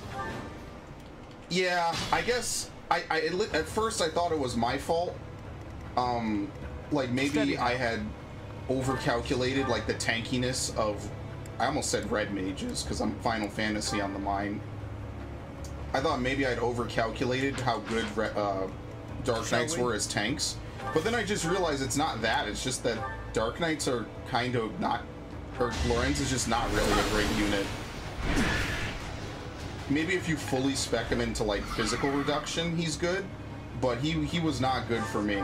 Yeah, I guess at first I thought it was my fault. Like, maybe I had overcalculated, like, the tankiness of... I almost said red mages, because I'm Final Fantasy on the mind. I thought maybe I'd overcalculated how good Dark Knights were as tanks. But then I just realized it's not that, it's just that Dark Knights are kind of not... Or Lorenz is just not really a great unit. Maybe if you fully spec him into, like, physical reduction, he's good. But he was not good for me.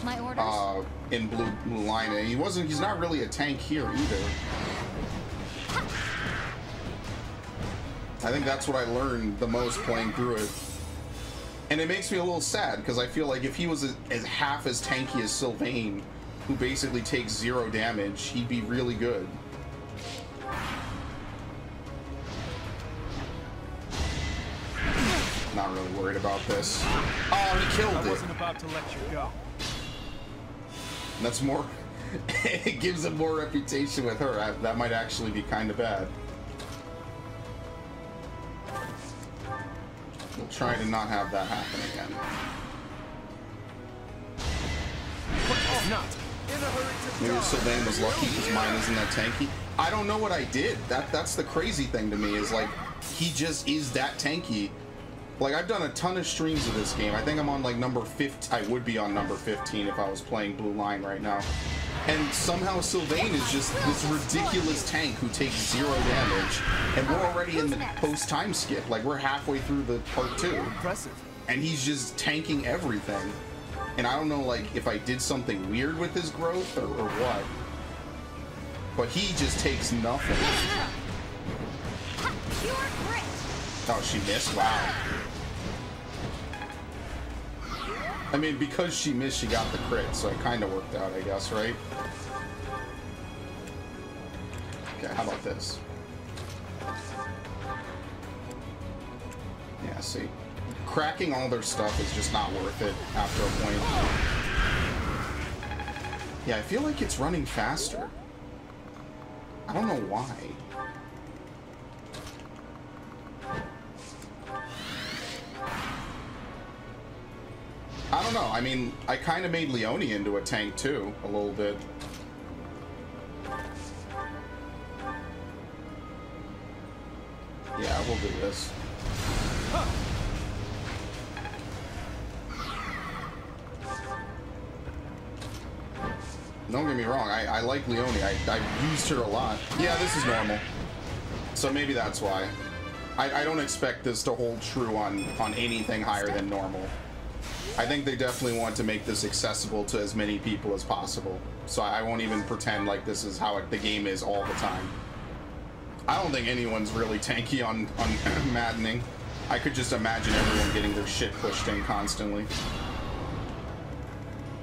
My orders? In Blue Line. And he's not really a tank here either. I think that's what I learned the most playing through it. And it makes me a little sad, because I feel like if he was as half as tanky as Sylvain, who basically takes 0 damage, he'd be really good. Not really worried about this. Oh, he killed it. I wasn't about to let you go. And that's more... it gives him more reputation with her. That might actually be kind of bad. We'll try to not have that happen again. Maybe Sylvain was lucky because mine isn't that tanky. I don't know what I did. That's the crazy thing to me, is like, he just is that tanky. Like, I've done a ton of streams of this game. I think I'm on, like, number 15. I would be on number 15 if I was playing Blue Line right now. And somehow Sylvain is just this ridiculous tank who takes 0 damage. And we're already in the post-time skip. Like, we're halfway through the part 2. Impressive. And he's just tanking everything. And I don't know, like, if I did something weird with his growth or what. But he just takes nothing. Oh, she missed? Wow. I mean, because she missed, she got the crit, so it kind of worked out, I guess, right? Okay, how about this? Yeah, see. Cracking all their stuff is just not worth it after a point. Yeah, I feel like it's running faster. I don't know why. I don't know. I mean, I kind of made Leone into a tank too, a little bit. Yeah, we'll do this. Don't get me wrong, I like Leone. I've used her a lot. Yeah, this is normal. So maybe that's why. I don't expect this to hold true on anything higher than normal. I think they definitely want to make this accessible to as many people as possible. So I won't even pretend like this is how the game is all the time. I don't think anyone's really tanky on maddening. I could just imagine everyone getting their shit pushed in constantly.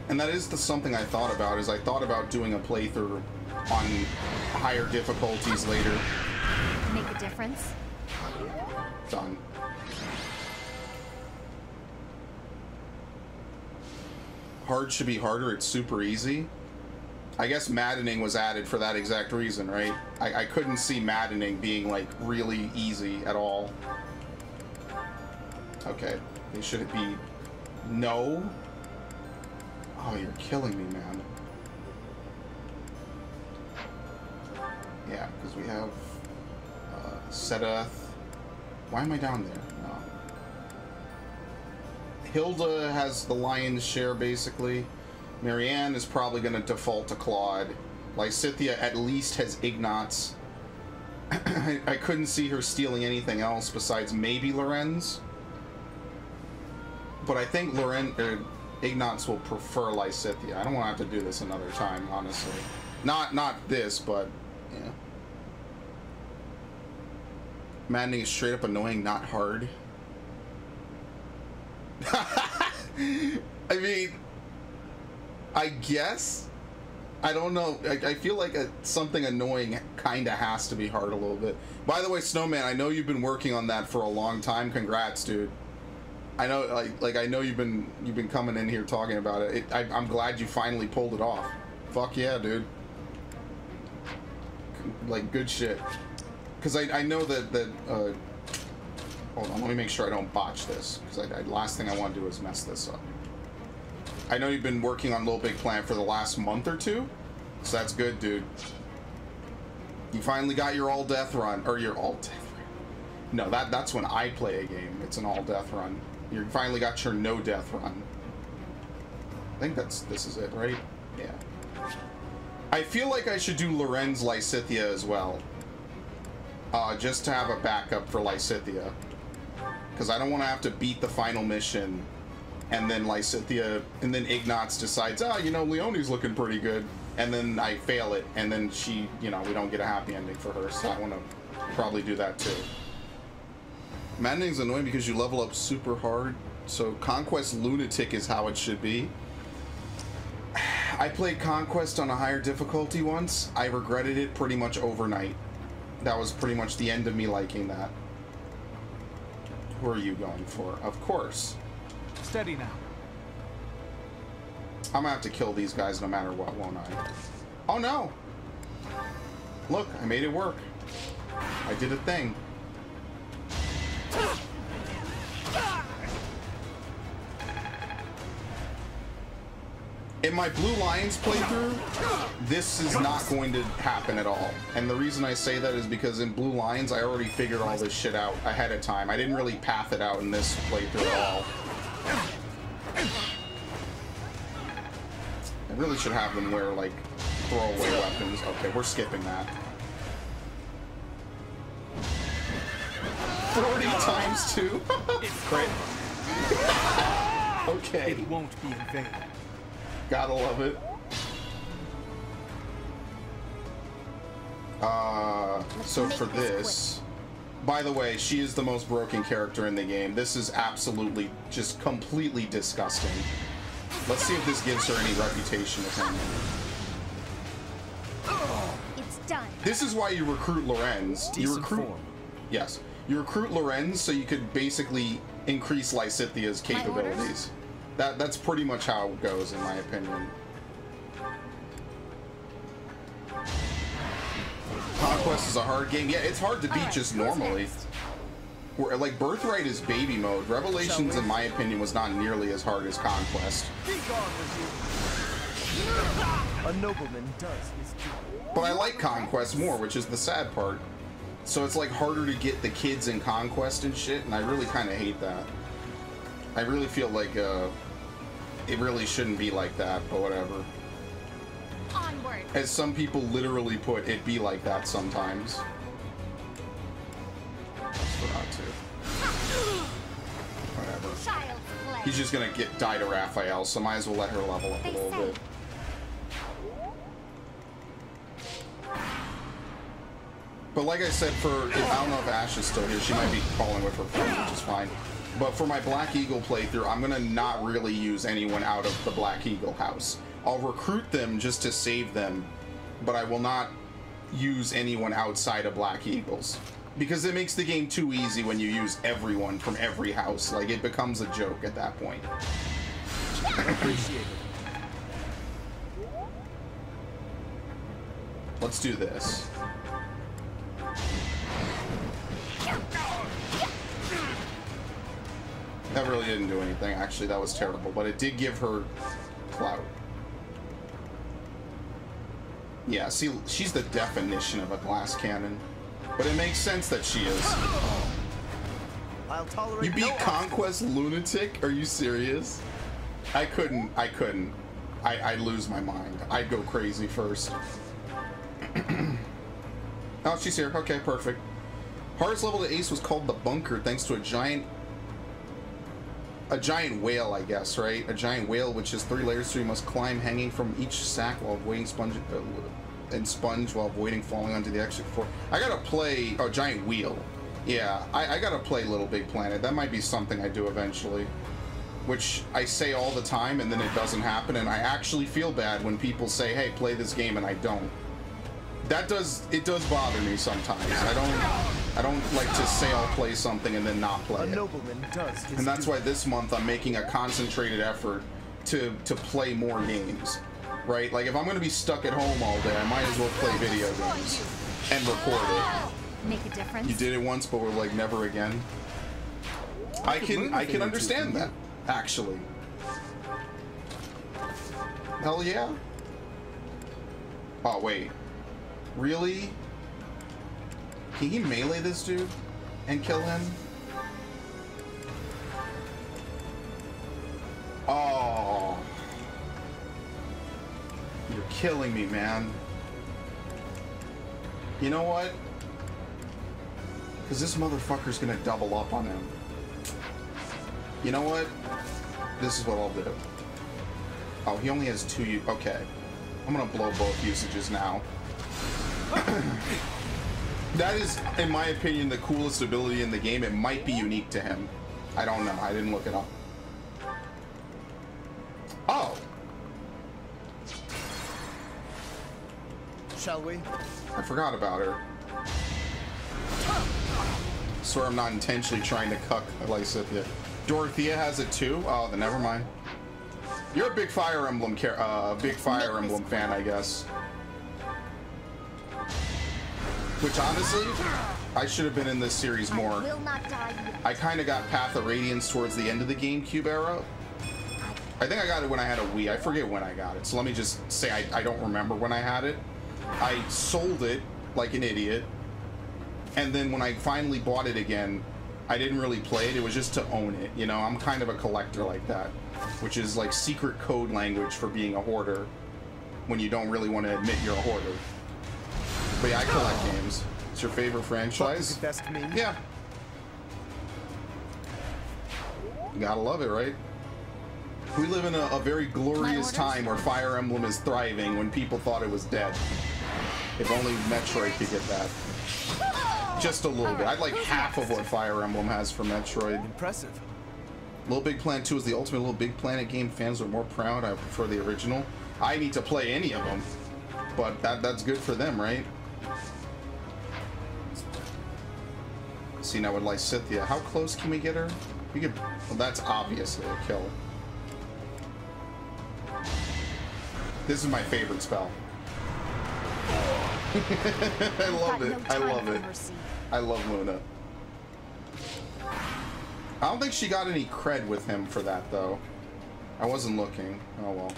And that is something I thought about, is I thought about doing a playthrough on higher difficulties later. Make a difference? Done. Hard should be harder, it's super easy. I guess maddening was added for that exact reason, right? I couldn't see maddening being like really easy at all. Okay, should it be no? Oh, you're killing me, man. Yeah, because we have Setath. Why am I down there? No. Hilda has the lion's share, basically. Marianne is probably going to default to Claude. Lysithea at least has Ignatz. I couldn't see her stealing anything else besides maybe Lorenz. But I think Ignatz will prefer Lysithea. I don't want to have to do this another time, honestly. Not this, but yeah. Maddening is straight up annoying, not hard. I mean, I guess. I don't know. I feel like something annoying kind of has to be hard a little bit. By the way, Snowman, I know you've been working on that for a long time. Congrats, dude. I know, like I know you've been coming in here talking about it. I'm glad you finally pulled it off. Fuck yeah, dude. Like, good shit. Because I know that hold on, let me make sure I don't botch this. Because last thing I want to do is mess this up. I know you've been working on Little Big Planet for the last month or two, so that's good, dude. You finally got your all-death run, or your all-death run. No, that's when I play a game. It's an all-death run. You finally got your no-death run. I think this is it, right? Yeah. I feel like I should do Lorenz Lysithea as well. Just to have a backup for Lysithea. Because I don't want to have to beat the final mission, and then Lysithea, and then Ignatz decides, oh, you know, Leone's looking pretty good, and then I fail it, and then she, you know, we don't get a happy ending for her, so I want to probably do that too. Maddening's annoying because you level up super hard, so Conquest Lunatic is how it should be. I played Conquest on a higher difficulty once. I regretted it pretty much overnight. That was pretty much the end of me liking that. Who are you going for? Of course. Steady now. I'm gonna have to kill these guys no matter what, won't I? Oh no! Look, I made it work. I did a thing. In my Blue Lions playthrough, this is not going to happen at all. And the reason I say that is because in Blue Lions, I already figured all this shit out ahead of time. I didn't really path it out in this playthrough at all. I really should have them wear, like, throwaway weapons. Okay, we're skipping that. 40 times 2? Crit. Okay. It won't be in vain. Gotta love it. So for this, By the way, she is the most broken character in the game. This is absolutely just completely disgusting. Let's see if this gives her any reputation with him. It's done. This is why you recruit Lorenz. You recruit, yes, you recruit Lorenz so you could basically increase Lysithia's capabilities. That's pretty much how it goes, in my opinion. Conquest is a hard game. Yeah, it's hard to beat just normally. Where, like, Birthright is baby mode. Revelations, in my opinion, was not nearly as hard as Conquest. A nobleman does his duty. But I like Conquest more, which is the sad part. So it's like harder to get the kids in Conquest and shit, and I really kind of hate that. I really feel like it really shouldn't be like that, but whatever. Onward. As some people literally put, it be like that sometimes. That's forgot to. Whatever. Child's play. He's just gonna die to Raphael, so might as well let her level up a little bit. But like I said, I don't know if Ash is still here. She might be calling with her phone, which is fine. But for my Black Eagle playthrough, I'm gonna not really use anyone out of the Black Eagle house. I'll recruit them just to save them, but I will not use anyone outside of Black Eagles. Because it makes the game too easy when you use everyone from every house. Like, it becomes a joke at that point. Appreciate it. Let's do this. That really didn't do anything, actually. That was terrible, but it did give her clout. Yeah, see, she's the definition of a glass cannon. But it makes sense that she is. I'll tolerate You beat no Conquest Lunatic? Are you serious? I couldn't. I'd lose my mind. I'd go crazy first. Oh, she's here. Okay, perfect. Hardest level to ace was called the Bunker, thanks to a giant whale, I guess, right? A giant whale, which has 3 layers, so you must climb hanging from each sack while avoiding sponge while avoiding falling onto the exit floor. I gotta play giant wheel. Yeah, I gotta play Little Big Planet. That might be something I do eventually, which I say all the time, and then it doesn't happen, and I actually feel bad when people say, "Hey, play this game," and I don't. It does bother me sometimes. I don't like to say I'll play something and then not play it. A nobleman does his And that's duty. why this month I'm making a concentrated effort to play more games, right? Like, if I'm gonna be stuck at home all day, I might as well play video games and record it. Make a difference. You did it once, but we're like never again. I can understand that, actually. Hell yeah. Oh wait, really? Can he melee this dude and kill him? Oh, you're killing me, man. You know what? Because this motherfucker's gonna double up on him. You know what? This is what I'll do. Oh, he only has 2 okay. I'm gonna blow both usages now. That is, in my opinion, the coolest ability in the game. It might be unique to him. I don't know. I didn't look it up. Oh. Shall we? I forgot about her. Swear I'm not intentionally trying to cuck Lysithia. Dorothea has it too? Oh, then never mind. You're a big Fire Emblem fan, I guess. Which, honestly, I should have been in this series more. I will not die yet. I kind of got Path of Radiance towards the end of the GameCube era. I think I got it when I had a Wii. I forget when I got it, so let me just say I don't remember when I had it. I sold it like an idiot, and then when I finally bought it again, I didn't really play it. It was just to own it, you know? I'm kind of a collector like that, which is like secret code language for being a hoarder when you don't really want to admit you're a hoarder. But yeah, I collect games. It's your favorite franchise? Best me. Yeah. You gotta love it, right? We live in a very glorious time where Fire Emblem is thriving when people thought it was dead. If only Metroid could get that. just a little bit. I'd like half of what Fire Emblem has for Metroid. Impressive. Little Big Planet 2 is the ultimate Little Big Planet game. Fans are more proud. I prefer the original. I need to play any of them, but that's good for them, right? See now with Lysithea, how close can we get her? We could. Well, that's obviously a kill. This is my favorite spell. I love it. I love it. I love Luna. I don't think she got any cred with him for that, though. I wasn't looking. Oh, well.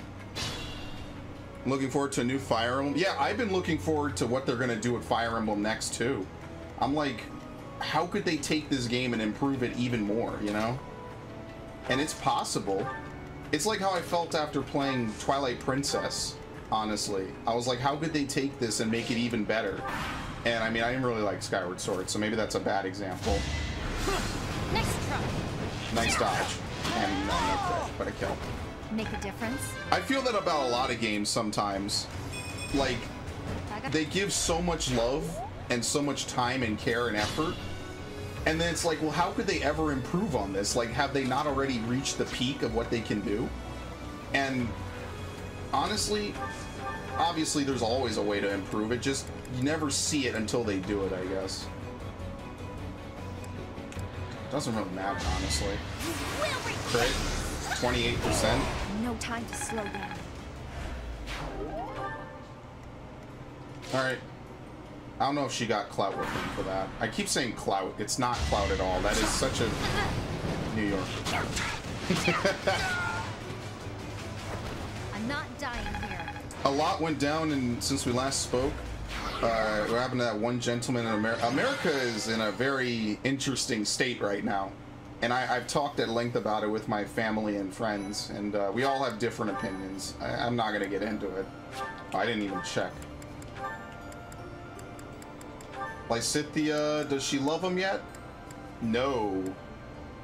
Looking forward to a new Fire Emblem. Yeah, I've been looking forward to what they're going to do with Fire Emblem next, too. I'm like, how could they take this game and improve it even more, you know? And it's possible. It's like how I felt after playing Twilight Princess, honestly. I was like, how could they take this and make it even better? And, I mean, I didn't really like Skyward Sword, so maybe that's a bad example. Nice try. Nice dodge. And no crit, but a kill. Make a difference? I feel that about a lot of games sometimes. Like, they give so much love and so much time and care and effort, and then it's like, well, how could they ever improve on this? Like, have they not already reached the peak of what they can do? And honestly, obviously there's always a way to improve it, just you never see it until they do it, I guess. Doesn't really matter, honestly. Crit, 28%. No time to slow down. Alright. I don't know if she got clout with him for that. I keep saying clout. It's not clout at all. That is such a New Yorker. I'm not dying here. A lot went down since we last spoke. What happened to that one gentleman in America? America is in a very interesting state right now. And I've talked at length about it with my family and friends. And we all have different opinions. I'm not going to get into it. Oh, I didn't even check. Lysithea, does she love him yet? No.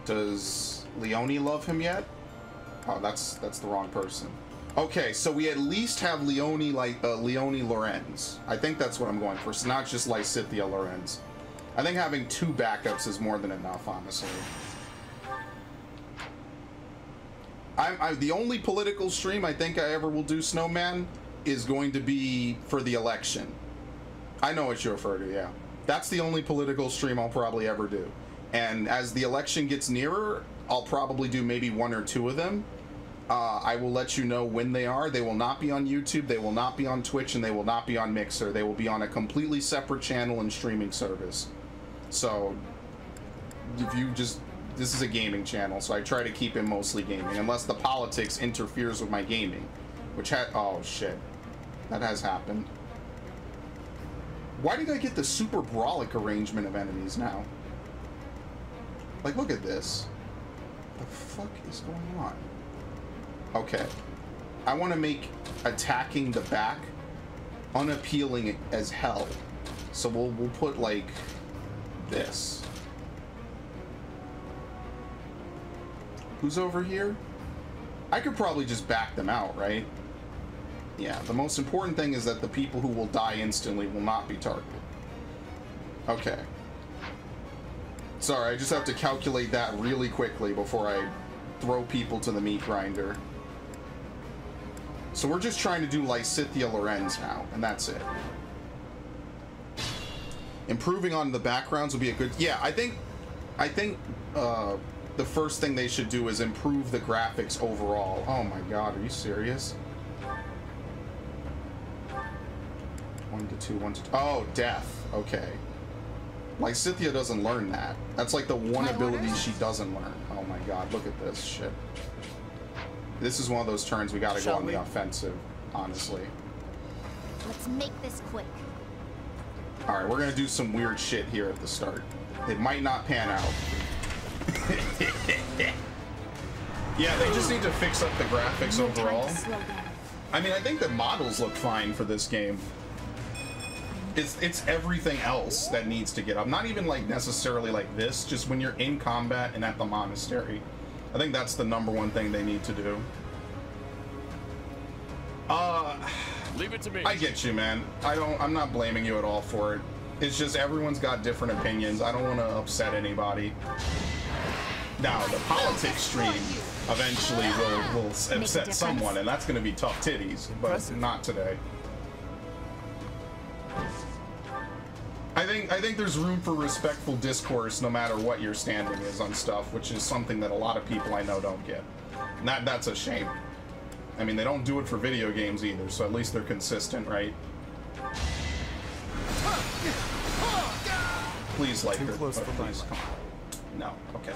Does Leonie love him yet? Oh, that's the wrong person. Okay, so we at least have Leonie Lorenz. I think that's what I'm going for. So not just Lysithea Lorenz. I think having 2 backups is more than enough, honestly. The only political stream I think I ever will do, Snowman, is going to be for the election. I know what you refer to, yeah. That's the only political stream I'll probably ever do. And as the election gets nearer, I'll probably do maybe 1 or 2 of them. I will let you know when they are. They will not be on YouTube, they will not be on Twitch, and they will not be on Mixer. They will be on a completely separate channel and streaming service. So, if you just... This is a gaming channel, so I try to keep it mostly gaming, unless the politics interferes with my gaming. Which had... Oh, shit. That has happened. Why did I get the super brawlic arrangement of enemies now? Like, look at this. What the fuck is going on? Okay. I want to make attacking the back unappealing as hell. So we'll put, like, this. Who's over here? I could probably just back them out, right? Yeah, the most important thing is that the people who will die instantly will not be targeted. Okay. Sorry, I just have to calculate that really quickly before I throw people to the meat grinder. So we're just trying to do Lysithea Lorenz now, and that's it. Improving on the backgrounds will be a good... Yeah, I think the first thing they should do is improve the graphics overall. Oh my god, are you serious? 1 to 2, 1 to 2. Oh, death. Okay. Lysithea doesn't learn that. That's like the one ability she doesn't learn. Oh my god, look at this shit. This is one of those turns we gotta go on the offensive, honestly. Let's make this quick. Alright, we're gonna do some weird shit here at the start. It might not pan out. Yeah, they just need to fix up the graphics overall. I mean, I think the models look fine for this game. It's everything else that needs to get up. Not even like necessarily like this, just when you're in combat and at the monastery. I think that's the #1 thing they need to do. Leave it to me. I get you, man. I'm not blaming you at all for it. It's just everyone's got different opinions. I don't want to upset anybody. Now, the politics stream eventually will upset someone, and that's going to be tough titties, but not today. I think there's room for respectful discourse no matter what your standing is on stuff, which is something that a lot of people I know don't get. And that's a shame. I mean, they don't do it for video games either, so at least they're consistent, right? Please like her. Please, come on. No, okay.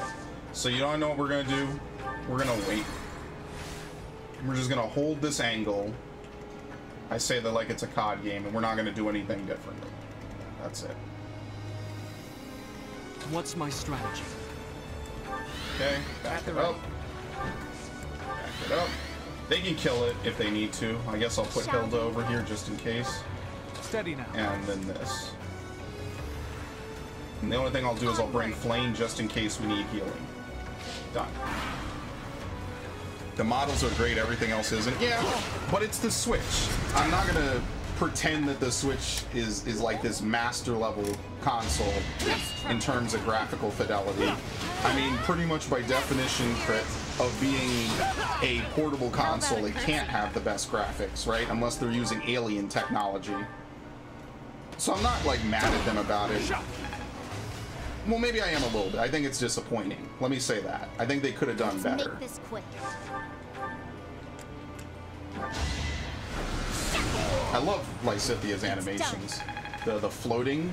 So you don't know what we're gonna do? We're gonna wait. We're just gonna hold this angle. I say that like it's a COD game, and we're not gonna do anything differently. That's it. What's my strategy? Okay, back it up. Back it up. They can kill it if they need to. I guess I'll put Hilda over here just in case. Steady now. And then this. And the only thing I'll do is I'll bring Flame just in case we need healing. Done. The models are great, everything else isn't. Yeah, but it's the Switch. I'm not gonna pretend that the Switch is like this master level console in terms of graphical fidelity. I mean, pretty much by definition of being a portable console, it can't have the best graphics, right? Unless they're using alien technology. So I'm not like mad at them about it. Well, maybe I am a little bit. I think it's disappointing. Let me say that. I think they could have done better. Make this quick. I love Lysithia's animations. The floating.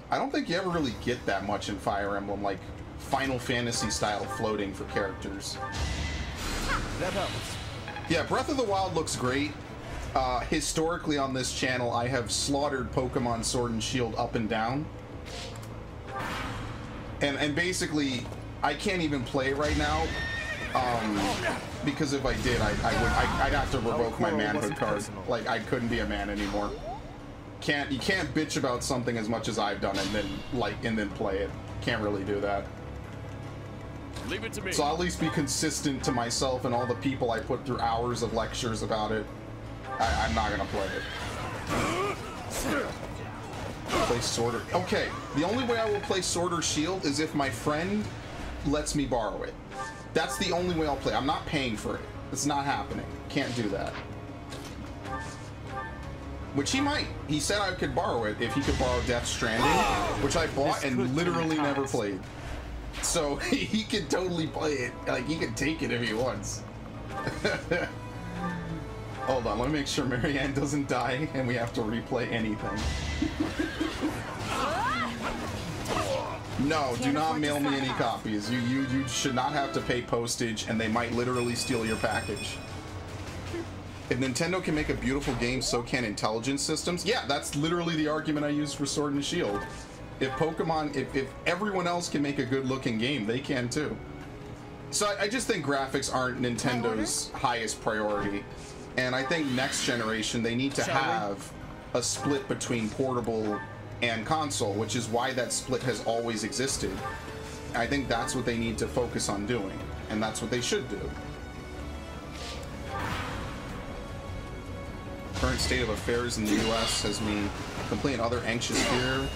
I don't think you ever really get that much in Fire Emblem, like Final Fantasy style floating for characters. That helps. Yeah, Breath of the Wild looks great. Historically on this channel, I have slaughtered Pokemon Sword and Shield up and down. And basically, I can't even play right now. Because if I did, I'd have to revoke my manhood card. Like, I couldn't be a man anymore. You can't bitch about something as much as I've done and then play it. Can't really do that. Leave it to me. So I'll at least be consistent to myself and all the people I put through hours of lectures about it. I'm not gonna play it. Play Sword or... Okay, the only way I will play Sword or Shield is if my friend lets me borrow it. That's the only way I'll play. I'm not paying for it. It's not happening. Can't do that. Which he might. He said I could borrow it if he could borrow Death Stranding, which I bought and literally never played. So he could totally play it. Like, he could take it if he wants. Hold on, let me make sure Marianne doesn't die and we have to replay anything. No, do not mail me any copies. You should not have to pay postage, and they might literally steal your package. If Nintendo can make a beautiful game, so can intelligence systems. Yeah, that's literally the argument I use for Sword and Shield. If Pokemon, if everyone else can make a good-looking game, they can too. So I just think graphics aren't Nintendo's highest priority. And I think next generation, they need to have a split between portable and console, which is why that split has always existed. I think that's what they need to focus on doing, and that's what they should do. Current state of affairs in the US has me complete and other anxious fear.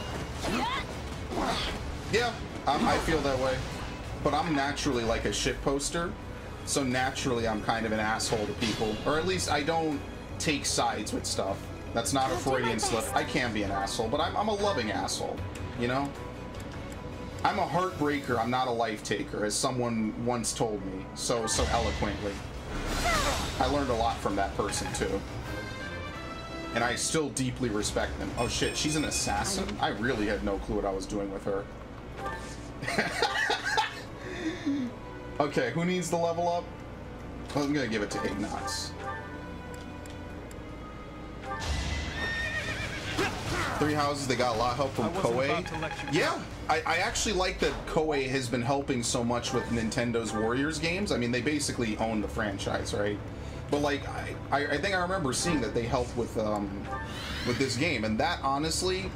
Yeah, I feel that way. But I'm naturally like a shit poster, so naturally I'm kind of an asshole to people. Or at least I don't take sides with stuff. That's not a Freudian slip. I can be an asshole, but I'm a loving asshole, you know? I'm a heartbreaker, I'm not a life taker, as someone once told me so eloquently. I learned a lot from that person too. And I still deeply respect them. Oh shit, she's an assassin? I really had no clue what I was doing with her. Okay, who needs to level up? Well, I'm gonna give it to Ignots. 3 houses, they got a lot of help from Koei. Yeah, I actually like that Koei has been helping so much with Nintendo's Warriors games. I mean, they basically own the franchise, right? But like, I think I remember seeing that they helped with this game, and that honestly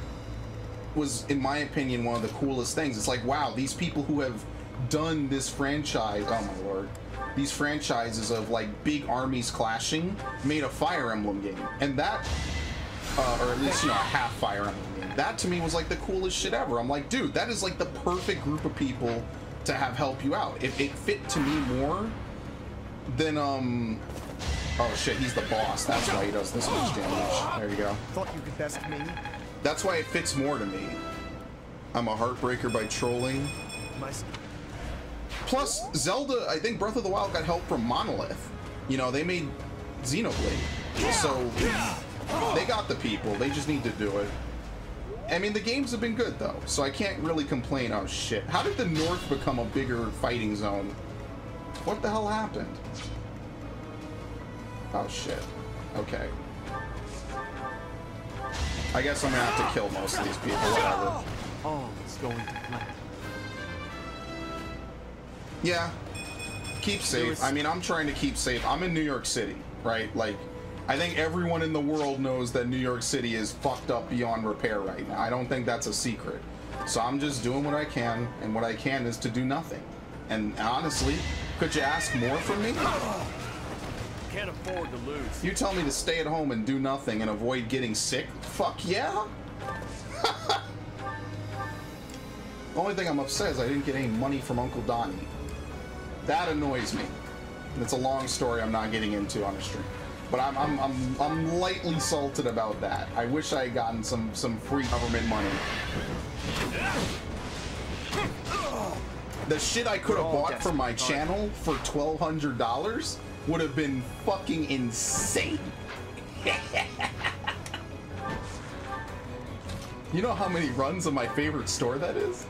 was, in my opinion, one of the coolest things. It's like, wow, these people who have done this franchise, oh my lord, these franchises of like big armies clashing, made a Fire Emblem game, and that or at least, you know, a half Fire Emblem game. That to me was like the coolest shit ever. I'm like, dude, that is like the perfect group of people to have help you out. It fit to me more than, oh shit, he's the boss. That's why he does this much damage. There you go. Thought you could best me? That's why it fits more to me. I'm a heartbreaker by trolling. Plus, Zelda, I think Breath of the Wild got help from Monolith. You know, they made Xenoblade. So, they got the people. They just need to do it. I mean, the games have been good, though. So I can't really complain. Oh, shit. How did the North become a bigger fighting zone? What the hell happened? Oh, shit. Okay. I guess I'm gonna have to kill most of these people. Whatever. All is going to plan. Yeah, keep safe. I mean, I'm trying to keep safe. I'm in New York City, right? Like, I think everyone in the world knows that New York City is fucked up beyond repair right now. I don't think that's a secret. So I'm just doing what I can, and what I can is to do nothing. And honestly, could you ask more from me? Can't afford to lose. You tell me to stay at home and do nothing and avoid getting sick? Fuck yeah! The only thing I'm upset is I didn't get any money from Uncle Donnie. That annoys me. It's a long story I'm not getting into on the stream. But I'm lightly salted about that. I wish I had gotten some free government money. The shit I could have bought for my channel for $1,200 would have been fucking insane. You know how many runs of my favorite store that is?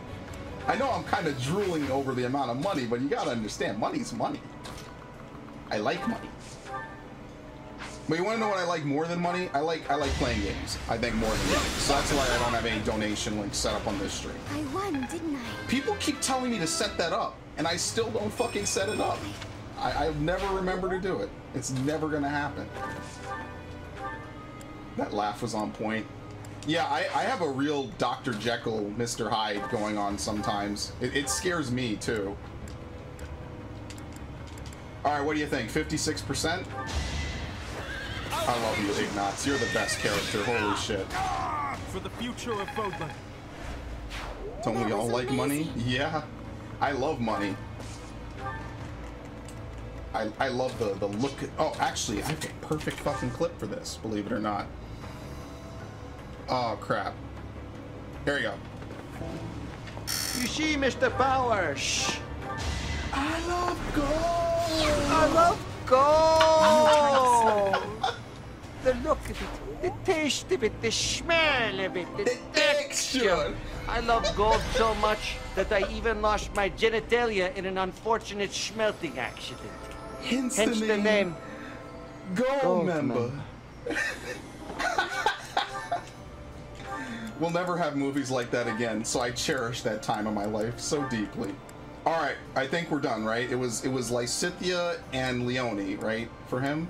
I know I'm kind of drooling over the amount of money, but you gotta understand, money's money. I like money. But you wanna know what I like more than money? I like playing games, I think, more than money. So that's why I don't have any donation links set up on this stream. I won, didn't I? People keep telling me to set that up, and I still don't fucking set it up. I've never remembered to do it. It's never gonna happen. That laugh was on point. Yeah, I have a real Dr. Jekyll, Mr. Hyde going on sometimes. It scares me, too. Alright, what do you think? 56%? I love you, Ignatz. You're the best character. Holy shit. For the future of Fodlan. Don't we all like money? Yeah. I love money. I love the look. Oh, actually, I have a perfect fucking clip for this, believe it or not. Oh, crap. Here you go. You see, Mr. Powers. I love gold! I love gold! The look of it, the taste of it, the smell of it, the texture. I love gold so much that I even lost my genitalia in an unfortunate smelting accident. Hence the name Gold Member. We'll never have movies like that again, so I cherish that time of my life so deeply. All right, I think we're done, right? It was Lysithea and Leone, right, for him?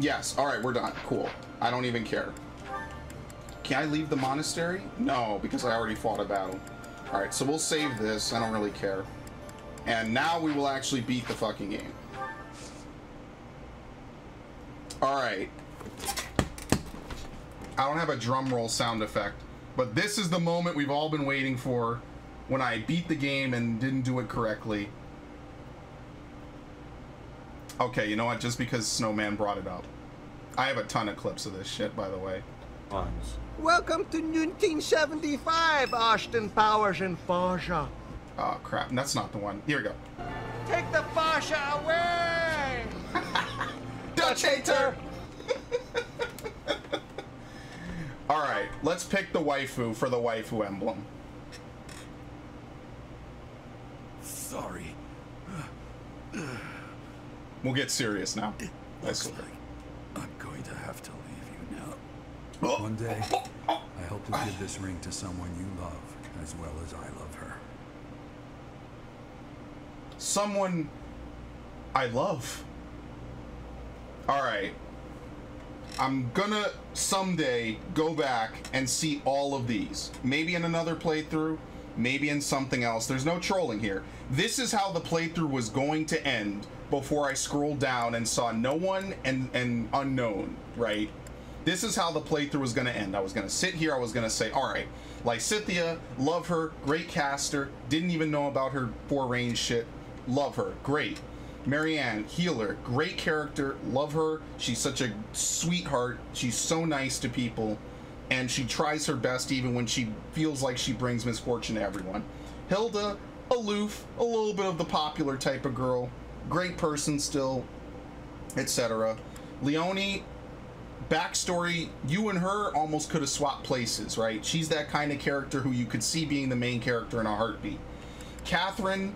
Yes. All right, we're done. Cool. I don't even care. Can I leave the monastery? No, because I already fought a battle. All right, so we'll save this. I don't really care. And now we will actually beat the fucking game. All right. I don't have a drum roll sound effect, but this is the moment we've all been waiting for when I beat the game and didn't do it correctly. Okay, you know what? Just because Snowman brought it up. I have a ton of clips of this shit, by the way. Welcome to 1975, Austin Powers and Fasha. Oh, crap. That's not the one. Here we go. Take the Fasha away! Dutch hater! Alright, let's pick the waifu for the waifu emblem. Sorry. We'll get serious now. Looks like I'm going to have to leave you now. One day, I hope to give this ring to someone you love as well as I love her. Someone I love. Alright. I'm gonna someday go back and see all of these. Maybe in another playthrough, maybe in something else. There's no trolling here. This is how the playthrough was going to end before I scrolled down and saw no one and unknown, right? this is how the playthrough was going to end. I was going to sit here, I was going to say, all right, Lysithea, love her, great caster, didn't even know about her 4-range shit, love her, great. Marianne, healer, great character, love her, she's such a sweetheart, she's so nice to people, and she tries her best even when she feels like she brings misfortune to everyone. Hilda, aloof, a little bit of the popular type of girl, great person still, etc. Leonie, backstory, you and her almost could have swapped places, right? She's that kind of character who you could see being the main character in a heartbeat. Catherine,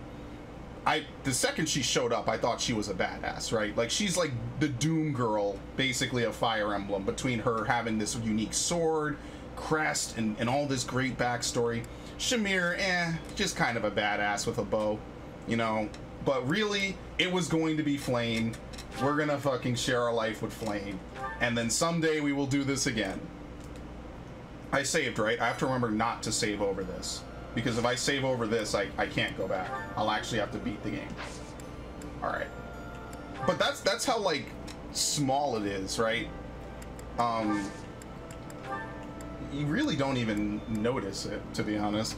the second she showed up, I thought she was a badass, right? Like, she's like the Doom girl, basically, of Fire Emblem, between her having this unique sword, crest, and all this great backstory. Shamir, just kind of a badass with a bow, you know? But really, it was going to be Flame. We're gonna fucking share our life with Flame. And then someday we will do this again. I saved, right? I have to remember not to save over this. Because if I save over this, I can't go back. I'll actually have to beat the game. Alright. But that's how, like, small it is, right? You really don't even notice it, to be honest.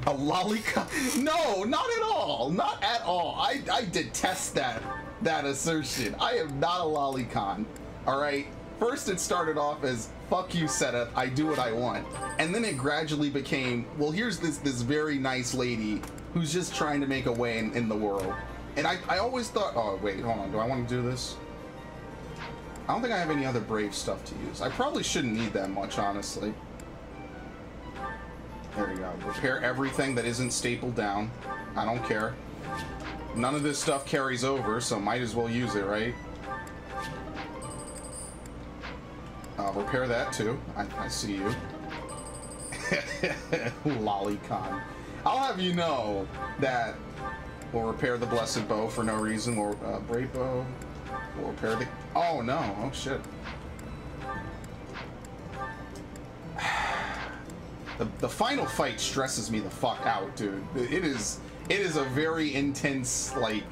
A lolicon? No, not at all. Not at all. I detest that assertion. I am not a lolicon. Alright? First it started off as, fuck you, Seta, I do what I want. And then it gradually became, well, here's this very nice lady who's just trying to make a way in the world. And I always thought, oh, wait, hold on, do I want to do this? I don't think I have any other brave stuff to use. I probably shouldn't need that much, honestly. There we go. Repair everything that isn't stapled down. I don't care. None of this stuff carries over, so might as well use it, right? Repair that too. I see you. Lolicon. I'll have you know that we'll repair the Blessed Bow for no reason. We'll Brave Bow. We'll repair the... Oh no. Oh shit. The final fight stresses me the fuck out, dude. It is a very intense, like,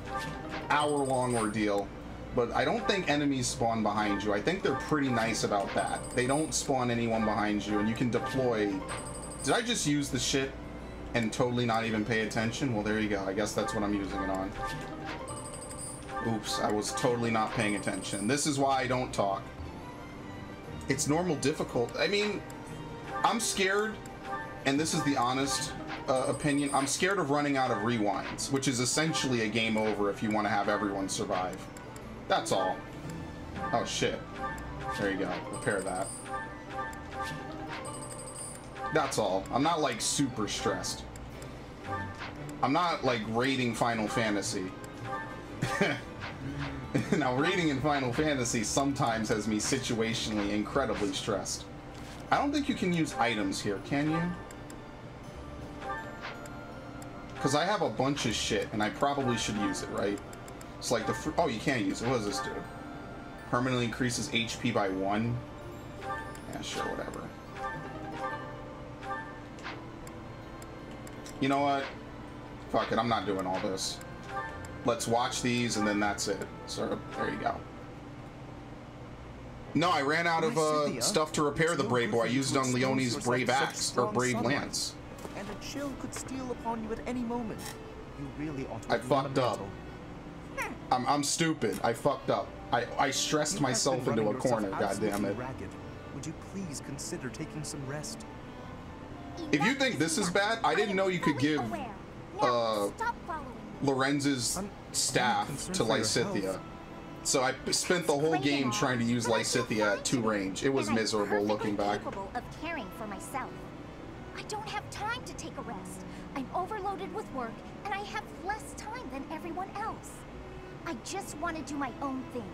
hour-long ordeal. But I don't think enemies spawn behind you. I think they're pretty nice about that. They don't spawn anyone behind you, and you can deploy... Did I just use the shit and totally not even pay attention? Well, there you go. I guess that's what I'm using it on. Oops, I was totally not paying attention. This is why I don't talk. It's normal difficult. I mean, I'm scared, and this is the honest opinion, I'm scared of running out of rewinds, which is essentially a game over if you want to have everyone survive. That's all. Oh shit. There you go. Repair that. That's all. I'm not like super stressed. I'm not like raiding Final Fantasy. Now raiding in Final Fantasy sometimes has me situationally incredibly stressed. I don't think you can use items here, can you? Because I have a bunch of shit and I probably should use it, right? It's like the oh, you can't use it. What does this do? Permanently increases HP by 1. Yeah, sure, whatever. You know what? Fuck it, I'm not doing all this. Let's watch these and then that's it. So, there you go. No, I ran out of stuff to repair the Brave Bow. I used it on Leonie's Brave Axe, or Brave Lance. And a chill could steal upon you at any moment. You really ought to I fucked up. I'm stupid. I fucked up. I stressed myself into a corner, goddammit. Would you please consider taking some rest? If you think this is bad, I didn't know you could give Lorenz's staff to Lysithea. So I spent the whole game trying to use Lysithea at 2 range. It was miserable looking back. Capable of caring for myself. I don't have time to take a rest. I'm overloaded with work, and I have less time than everyone else. I just want to do my own thing.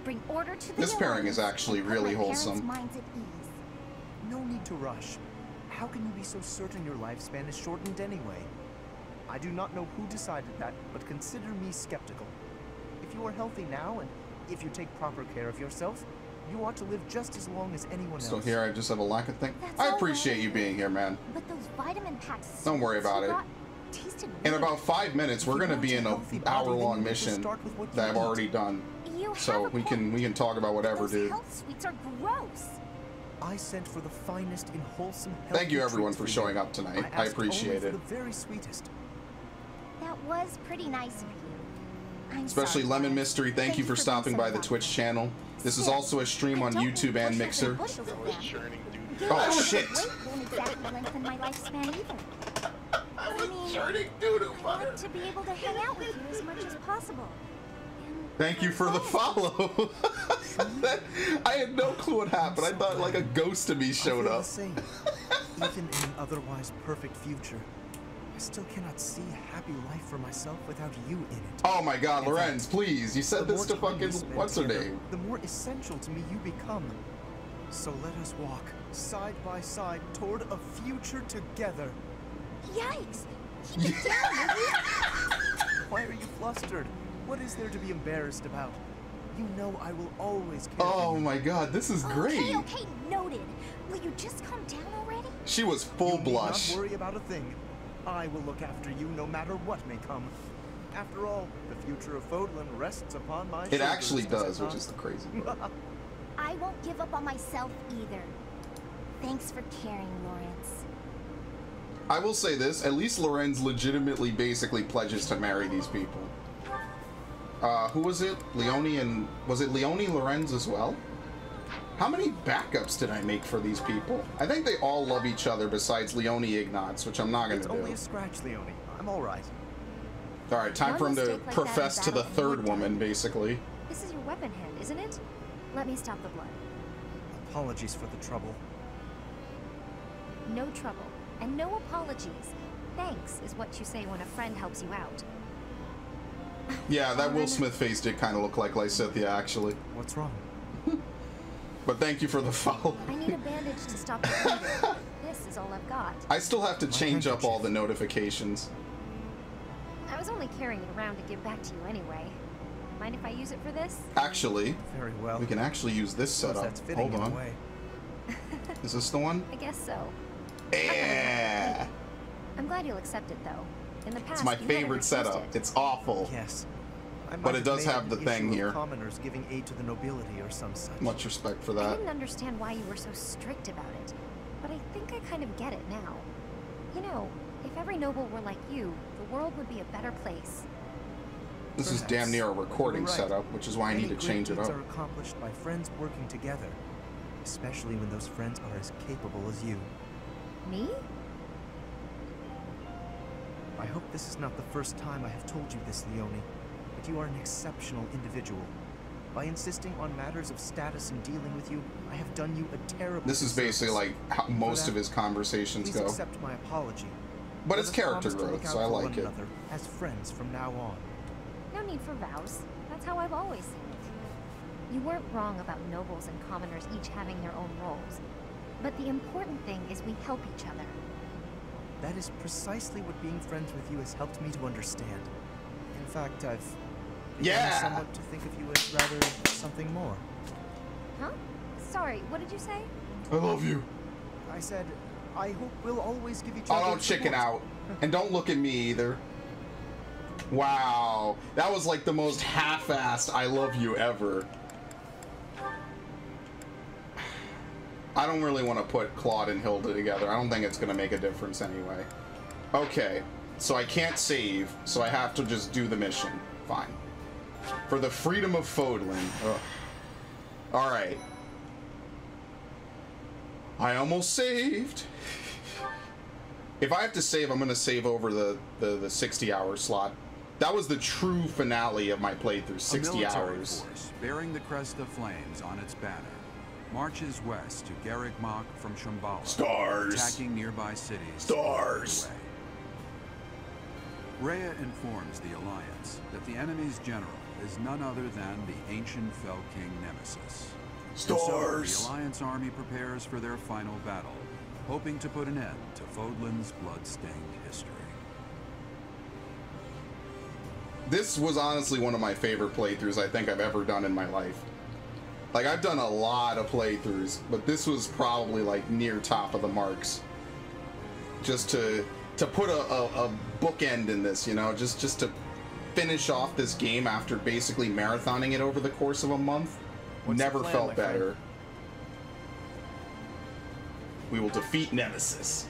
Bring order to the This pairing is actually really wholesome. Minds at ease. No need to rush. How can you be so certain your lifespan is shortened anyway? I do not know who decided that, but consider me skeptical. If you are healthy now, and if you take proper care of yourself, you ought to live just as long as anyone else. So here I just have a lack of thing. I appreciate you being here, man. But those vitamin packs. Don't worry about it. In about 5 minutes, we're going to be in an hour-long mission that I've already done. You so we can talk about whatever, Those dude. health sweets are gross. I sent for the finest in wholesome health. Thank you everyone for showing up tonight. I appreciate it. The very sweetest. That was pretty nice of you. I'm Especially sorry, Lemon Lauren. Mystery, thank you for being stopping so by the thoughtful. Twitch channel. This is also a stream I on don't YouTube need and bushels Mixer. and bushels of them. Oh shit! Weight won't exactly lengthen my lifespan either. I mean, Churning doo-doo I butter. want to be able to hang out with you as much as possible. And Thank you for the follow. I had no clue what happened. I thought like a ghost of me showed I feel up. the same. Even in an otherwise perfect future, I still cannot see a happy life for myself without you in it. Oh my god, In Lorenz, fact, please. You the said this more to time we fucking, spend what's her together, name? the more essential to me you become. So let us walk side by side toward a future together. yikes! Keep it down, will you? Why are you flustered? What is there to be embarrassed about? You know I will always care Oh for you. my god, this is great. Okay, noted. Will you just calm down already? She was full You need blush. not worry about a thing. I will look after you no matter what may come. After all, the future of Fodlan rests upon my It shoulders, actually does, which not? is the crazy part. I won't give up on myself either. Thanks for caring, Lawrence. I will say this, at least Lorenz legitimately basically pledges to marry these people. Who was it? Leone and... Was it Leone Lorenz as well? How many backups did I make for these people? I think they all love each other besides Leone Ignatz, which I'm not going It's to only do. a scratch, Leone. I'm all right. Alright, time One for him to mistake like that profess in to the battle and third you're woman, done. basically. This is your weapon hand, isn't it? Let me stop the blood. Apologies for the trouble. No trouble, and no apologies. Thanks is what you say when a friend helps you out. Yeah, that Will Alright. Smith face did kind of look like Lysithia, actually. What's wrong? But thank you for the follow. I need a bandage to stop the bleeding. This is all I've got. I still have to change up all the notifications. I was only carrying it around to give back to you anyway. Mind if I use it for this? Actually, Very well. we can actually use this Suppose setup. that's fitting Hold in on. a way. Is this the one? I guess so. Yeah! I'm glad you'll accept it though. In the past, It's my you hadn't favorite refused setup. it. It's awful. Yes. I But might it does made have the an thing issue here. of commoners giving aid to the nobility or some such. Much respect for I that. didn't understand why you were so strict about it, but I think I kind of get it now. You know, if every noble were like you, the world would be a better place. This is damn Perhaps. near a recording You're right. setup, which is why I need Many to change it great deeds up. are accomplished by friends working together, especially when those friends are as capable as you. Me? I hope this is not the first time I have told you this, Leone, but you are an exceptional individual. By insisting on matters of status and dealing with you, I have done you a terrible This is basically disservice. like how most that, of his conversations Please go. accept my apology. But Let it's us character promise to look growth, out so I for like one it. another as friends from now on. No need for vows. That's how I've always seen it. You weren't wrong about nobles and commoners each having their own roles. But the important thing is we help each other. That is precisely what being friends with you has helped me to understand. In fact, I've begun Yeah! somewhat to think of you as rather something more. Huh? Sorry, what did you say? I love you. I said, I hope we'll always give each Oh, other don't chicken support. out. And don't look at me either. Wow. That was like the most half-assed I love you ever. I don't really want to put Claude and Hilda together. I don't think it's going to make a difference anyway. Okay. So I can't save, so I have to just do the mission. Fine. For the freedom of Fodlan. Ugh. Alright. I almost saved. If I have to save, I'm going to save over the 60-hour slot. That was the true finale of my playthrough, 60 A military hours. force bearing the crest of flames on its banner marches west to Garrigmach from Shambhala, Stars. attacking nearby cities. Stars. Rhea informs the Alliance that the enemy's general is none other than the ancient Fell King Nemesis. And so the Alliance army prepares for their final battle, hoping to put an end to Fodlan's blood-stained history. This was honestly one of my favorite playthroughs I think I've ever done in my life. Like, I've done a lot of playthroughs, but this was probably like near top of the marks. Just to put a bookend in this, you know, just to finish off this game after basically marathoning it over the course of a month. Never felt better. We will defeat Nemesis.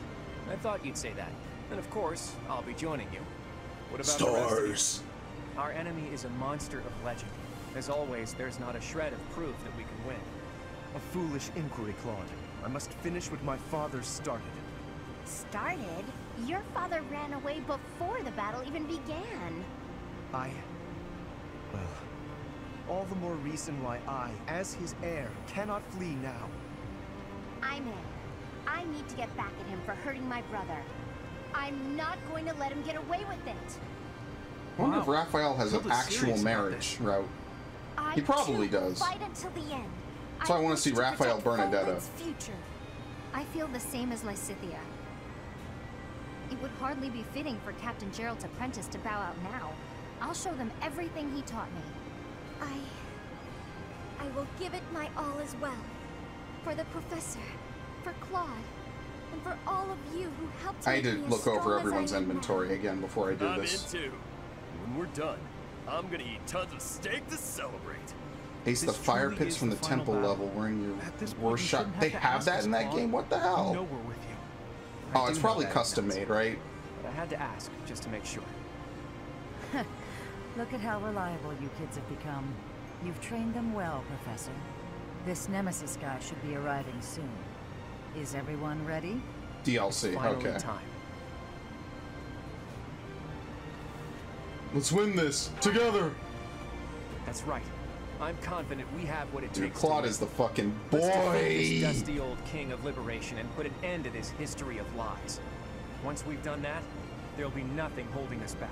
I thought you'd say that. And of course, I'll be joining you. What about the rest of you? Our enemy is a monster of legend. As always, there's not a shred of proof that we can win. A foolish inquiry, Claude. I must finish what my father started. Started? Your father ran away before the battle even began. Well, all the more reason why I, as his heir, cannot flee now. I'm in. I need to get back at him for hurting my brother. I'm not going to let him get away with it. I wonder if Raphael has an actual marriage route. He probably does. Fight until the end. So I want to see Raphael Bernadetta. Future. I feel the same as Lysithea. It would hardly be fitting for Captain Gerald's apprentice to bow out now. I'll show them everything he taught me. I will give it my all as well. For the professor, for Claude, and for all of you who helped me. I need to look over everyone's inventory again before I do this. I'm in too. When we're done, I'm gonna eat tons of steak to celebrate. Ace the fire pits from the temple level wearing your worst shot. They have that in that game? What the hell? You know we're with you. Oh, it's probably custom made, right? But I had to ask, just to make sure. Look at how reliable you kids have become. You've trained them well, Professor. This Nemesis guy should be arriving soon. Is everyone ready? DLC, okay. Time. Let's win this together. That's right. I'm confident we have what it Dude, takes. Claude is the fucking boy. Let's defeat this dusty old king of liberation and put an end to this history of lies. Once we've done that, there'll be nothing holding us back.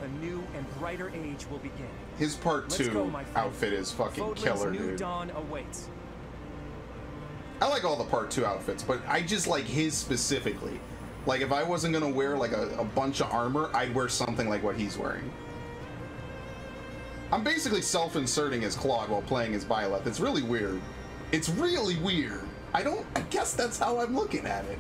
A new and brighter age will begin. His part 2 outfit is fucking killer, new dude. dawn awaits. I like all the part 2 outfits, but I just like his specifically. Like, if I wasn't gonna wear like a bunch of armor, I'd wear something like what he's wearing. I'm basically self-inserting as Claude while playing as Byleth. It's really weird. It's really weird. I guess that's how I'm looking at it.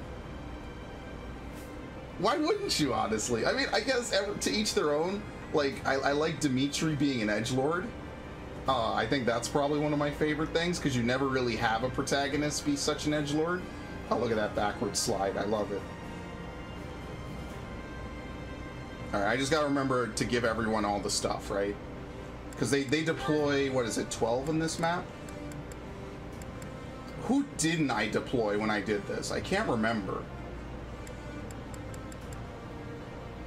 Why wouldn't you, honestly? I mean, I guess to each their own. Like, I like Dimitri being an edgelord. I think that's probably one of my favorite things, because you never really have a protagonist be such an edgelord. Oh, look at that backward slide. I love it. Alright, I just gotta remember to give everyone all the stuff, right? Because they deploy, what is it, 12 in this map? Who didn't I deploy when I did this? I can't remember.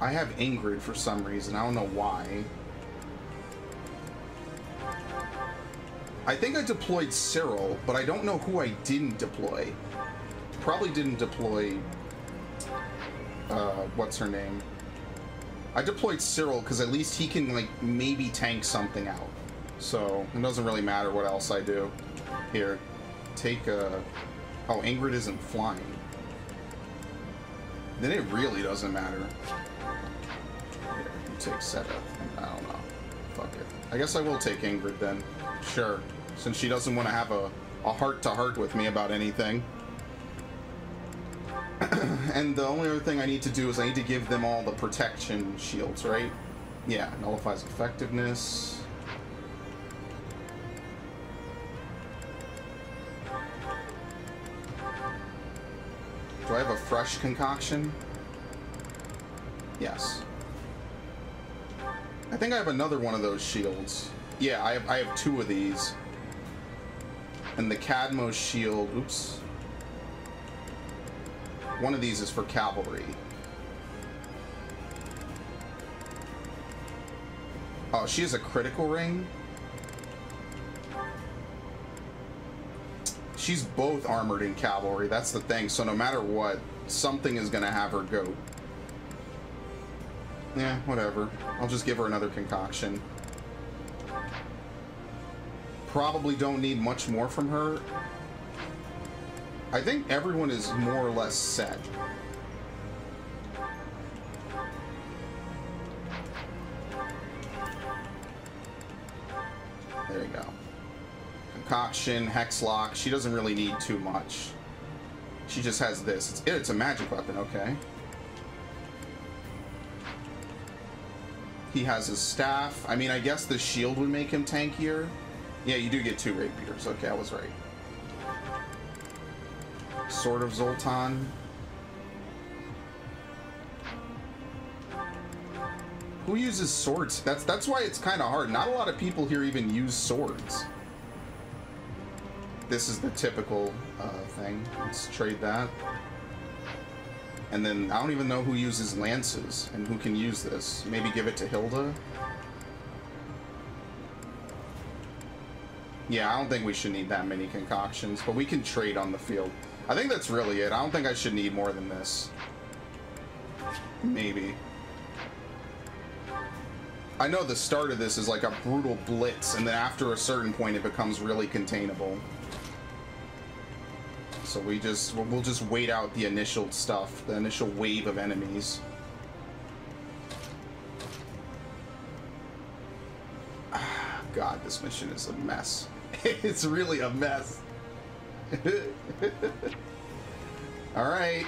I have Ingrid for some reason. I don't know why. I think I deployed Cyril, but I don't know who I didn't deploy. Probably didn't deploy... what's her name? I deployed Cyril because at least he can, like, maybe tank something out. So, it doesn't really matter what else I do. Here, take a... Oh, Ingrid isn't flying. Then it really doesn't matter. Here, you take Seta. I don't know. Fuck it. I guess I will take Ingrid then. Sure. Since she doesn't want to have a heart-to-heart with me about anything. And the only other thing I need to do is I need to give them all the protection shields, right? Yeah, nullifies effectiveness. Do I have a fresh concoction? Yes. I think I have another one of those shields. Yeah, I have 2 of these. And the Cadmo shield, oops. One of these is for cavalry. Oh, she has a critical ring? She's both armored in cavalry, that's the thing. So no matter what, something is gonna have her go. Yeah, whatever. I'll just give her another concoction. Probably don't need much more from her. I think everyone is more or less set. There you go. Concoction, Hexlock. She doesn't really need too much. She just has this. It's a magic weapon, okay. He has his staff. I mean, I guess the shield would make him tankier. Yeah, you do get 2 rapiers. Okay, I was right. Sword of Zoltan. Who uses swords? That's why it's kind of hard. Not a lot of people here even use swords. This is the typical thing. Let's trade that. And then I don't even know who uses lances and who can use this. Maybe give it to Hilda. Yeah, I don't think we should need that many concoctions, but we can trade on the field. I think that's really it. I don't think I should need more than this. Maybe. I know the start of this is like a brutal blitz, and then after a certain point it becomes really containable. So we'll just wait out the initial stuff, the initial wave of enemies. God, this mission is a mess. It's really a mess. All right.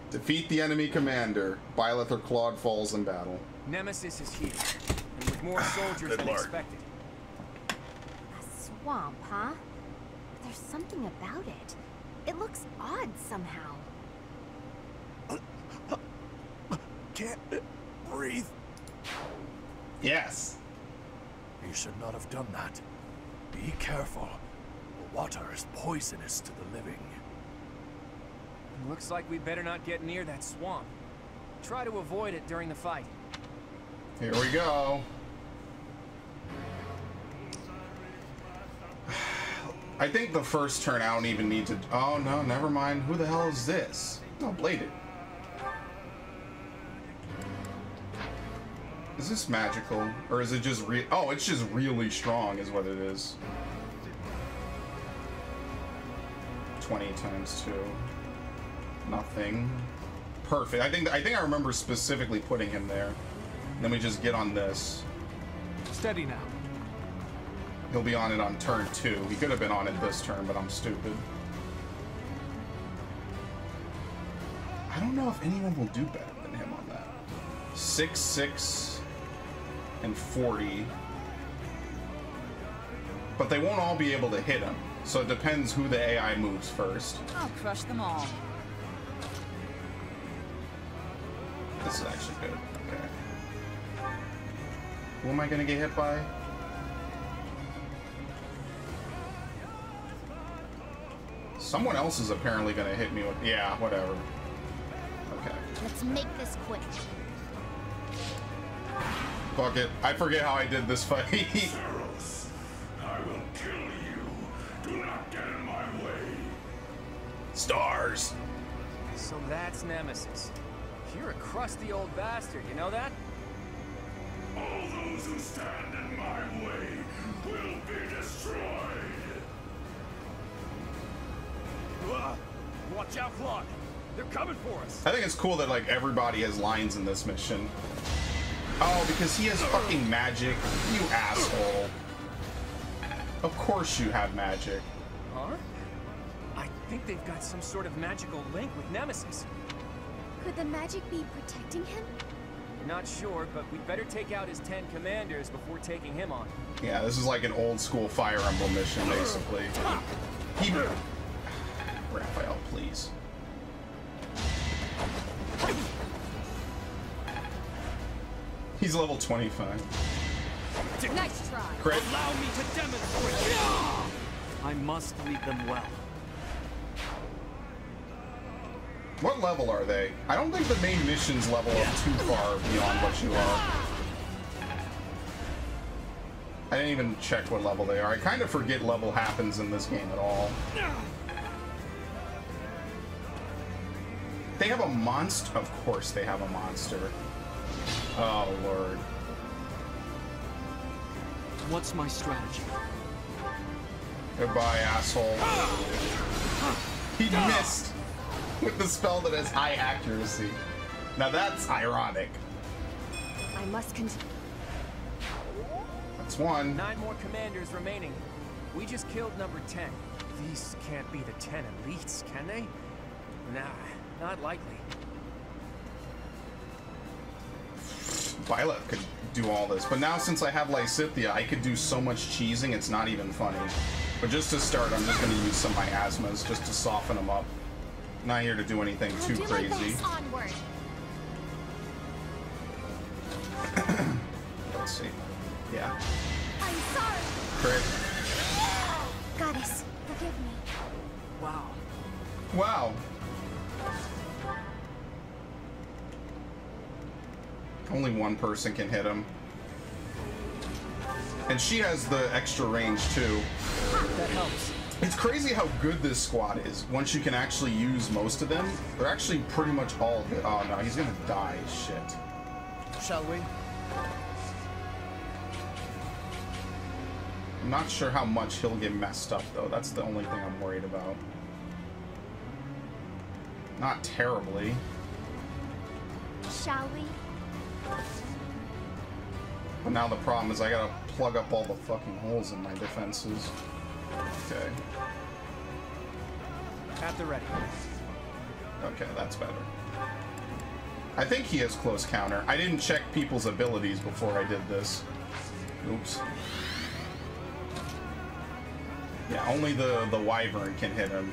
Defeat the enemy commander. Byleth or Claude falls in battle. Nemesis is here, and with more soldiers than expected. A swamp, huh? There's something about it. It looks odd somehow. Can't breathe. Yes. You should not have done that. Be careful. The water is poisonous to the living. Looks like we better not get near that swamp. Try to avoid it during the fight. Here we go. I think the first turn I don't even need to... Oh, no, never mind. Who the hell is this? Oh, bladed. Is this magical? Or is it just oh, it's just really strong is what it is. 20 times 2. Nothing. Perfect. I think I remember specifically putting him there. Then we just get on this. Steady now. He'll be on it on turn 2. He could have been on it this turn, but I'm stupid. I don't know if anyone will do better than him on that. 6, 6, and 40. But they won't all be able to hit him. So it depends who the AI moves first. I'll crush them all. This is actually good. Okay. Who am I gonna get hit by? Someone else is apparently gonna hit me with... Yeah, whatever. Okay. Let's make this quick. Fuck it. I forget how I did this fight. Saros, I will kill you. Do not get in my way. Stars. So that's Nemesis. You're a crusty old bastard, you know that? All those who stand in my way will be destroyed. Watch out, Claude. They're coming for us. I think it's cool that like everybody has lines in this mission. Oh, because he has fucking magic. You asshole. Of course you have magic. Huh? I think they've got some sort of magical link with Nemesis. Could the magic be protecting him? Not sure, but we'd better take out his 10 commanders before taking him on. Yeah, this is like an old school Fire Emblem mission, basically. He... Raphael, please. He's level 25. Nice try. Crit. Allow me to demonstrate. I must lead them well. What level are they? I don't think the main missions level up too far beyond what you are. I didn't even check what level they are. I kind of forget level happens in this game at all. They have a monster? Of course they have a monster. Oh, Lord. What's my strategy? Goodbye, asshole. He missed with the spell that has high accuracy. Now that's ironic. I must continue. That's one. 9 more commanders remaining. We just killed number 10. These can't be the 10 elites, can they? Nah, not likely. Violet could do all this, but now since I have Lysithea, I could do so much cheesing, it's not even funny. But just to start, I'm just going to use some of my asthmas just to soften them up. Not here to do anything too crazy. Let's see. Yeah. I'm sorry. Crit. Goddess, forgive me. Wow. Wow. Only one person can hit him. And she has the extra range too. That helps. It's crazy how good this squad is. Once you can actually use most of them, they're actually pretty much all good. Oh no, he's gonna die. Shit. Shall we? I'm not sure how much he'll get messed up though. That's the only thing I'm worried about. Not terribly. Shall we? But now the problem is I gotta plug up all the fucking holes in my defenses. Okay. At the ready. Okay, that's better. I think he has close counter. I didn't check people's abilities before I did this. Oops. Yeah, only the Wyvern can hit him.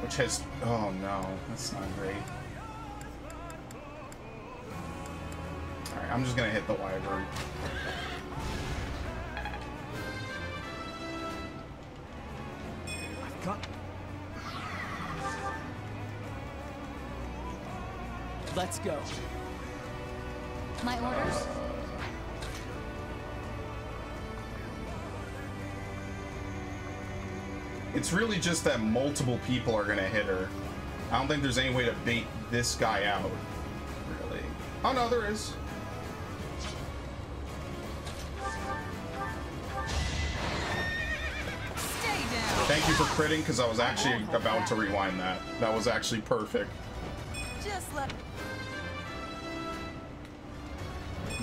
Which has... Oh no, that's not great. Alright, I'm just gonna hit the Wyvern. I've got... Let's go. My orders? It's really just that multiple people are gonna hit her. I don't think there's any way to bait this guy out. Really. Oh no, there is. Thank you for critting, because I was actually about to rewind that. That was actually perfect. Just let...